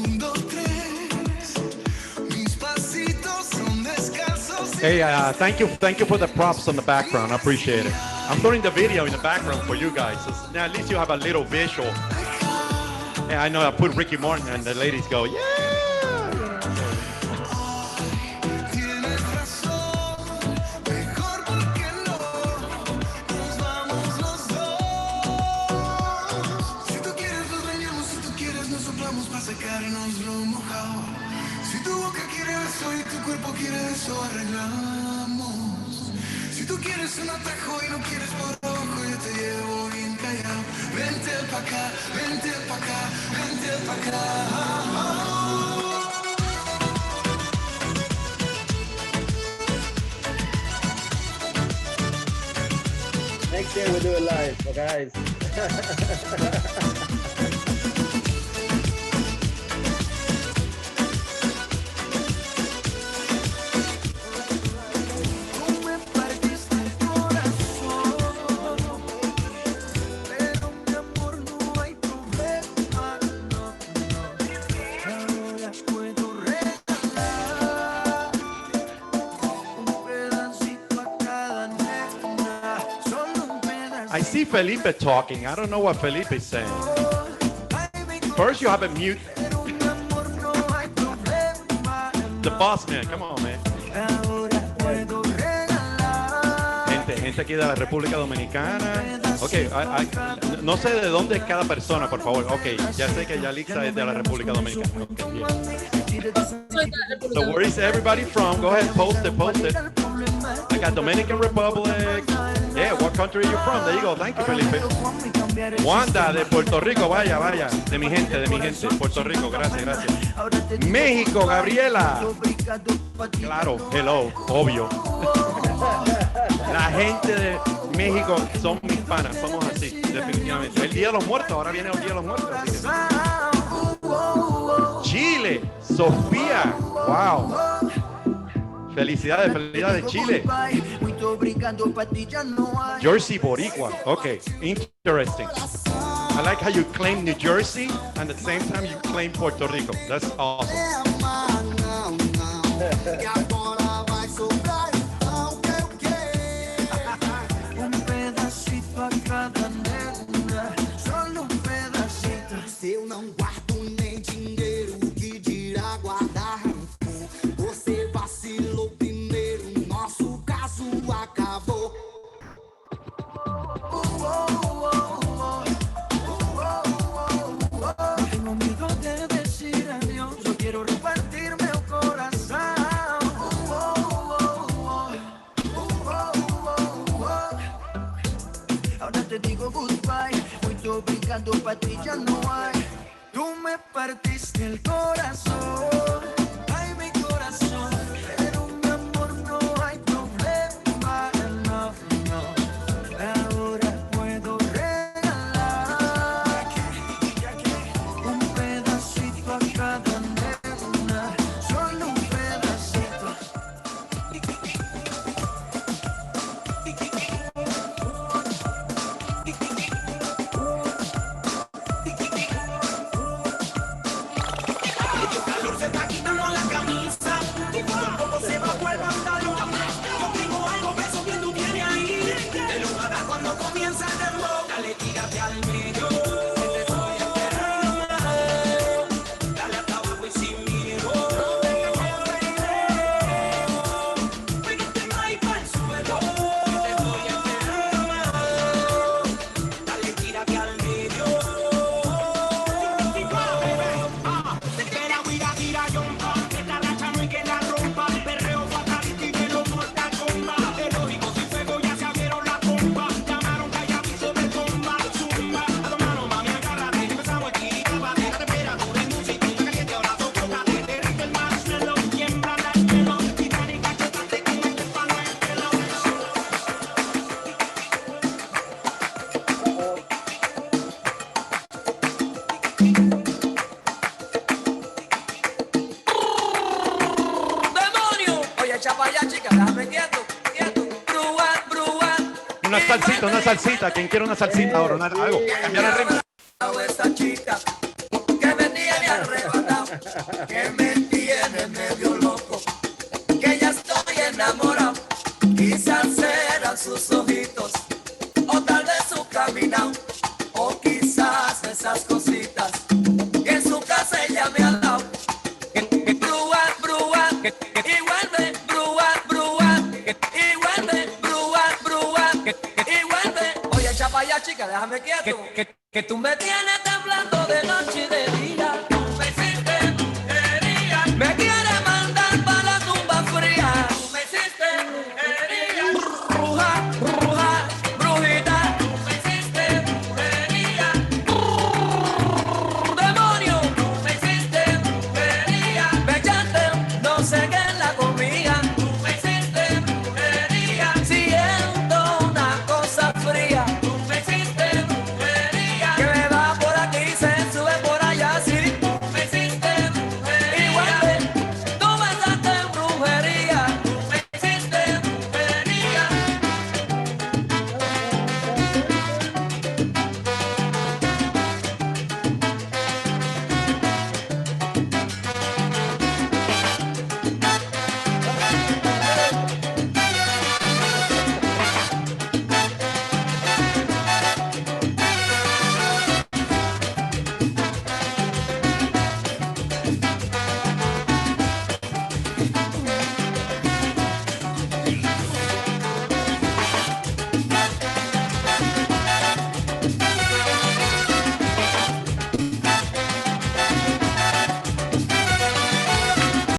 1, 2, 3, mis pasitos son descalzos. Hey, thank you for the props on the background. I appreciate it. I'm throwing the video in the background for you guys. So now at least you have a little visual. Yeah, I know I put Ricky Martin and the ladies go, yeah. Tienes razón, mejor porque no nos vamos los dos. Si tú quieres nos bañamos, si tú quieres nos soplamos para secarnos lo mojado. Si tu boca quiere eso y tu cuerpo quiere eso, arreglamos. Si tú quieres un atajo y no quieres por ojo, yo te llevo bien callado. Vente pa' acá, vente pa' acá, vente pa' acá. Next year we'll do it live, guys. Tú me partiste el corazón, pero mi amor no hay problema, no, ahora puedo regalar un pedacito a cada nena, solo un pedacito. I see Felipe talking. I don't know what Felipe is saying. First, you have a mute. The boss man, come on, man. Gente aquí de la República Dominicana. Ok, no sé de dónde es cada persona, por favor. Ok, ya sé que Yalixa es de la República Dominicana. Okay, yeah. So where is everybody from? Go ahead, post it, post it. I got Dominican Republic. Yeah, what country are you from? There you go. Thank you, Felipe. Wanda, de Puerto Rico, vaya, vaya. De mi gente, Puerto Rico, gracias, gracias. México, Gabriela. Claro, hello, obvio. La gente de México son mis panas, somos así, definitivamente. El Día de los Muertos, ahora viene el Día de los Muertos. Así que... Chile, Sofía, wow. Felicidades, felicidades, Chile. Jersey Boricua, okay, interesting. I like how you claim New Jersey and at the same time you claim Puerto Rico. That's awesome. Se eu não guardo nem dinheiro, que dirá mundo para ti ya no hay. Tú me partiste el corazón, ay mi corazón, pero mi amor no hay problema, no, no. Ahora puedo regalar un pedacito a cada nena, solo un pedacito. Se está quitando la camisa y poco a poco se bajó el pantalón. Yo tengo algo beso que tú tienes ahí. Te lo va a dar cuando comienza el dembow. Dale, tírate al medio. Que te estoy esperando. Dale hasta abajo y sin miedo. Pégate más y pa'l suelo. Que te estoy esperando. Dale, tírate al medio. Una salsita. ¿Quién quiere una salsita ahora? Algo. Cambiar el ritmo. Esa chica que me tiene arrebatado, que me tiene medio loco, que ya estoy enamorado. Quizás serán sus ojitos, o tal vez su caminado, o quizás esas cositas que en su casa ella me ha dado. Brúa, brúa, y vuelve, brúa, brúa, y vuelve, brúa, brúa, y vuelve. Oye, echa pa' allá, chica, déjame quieto. Que tú me tienes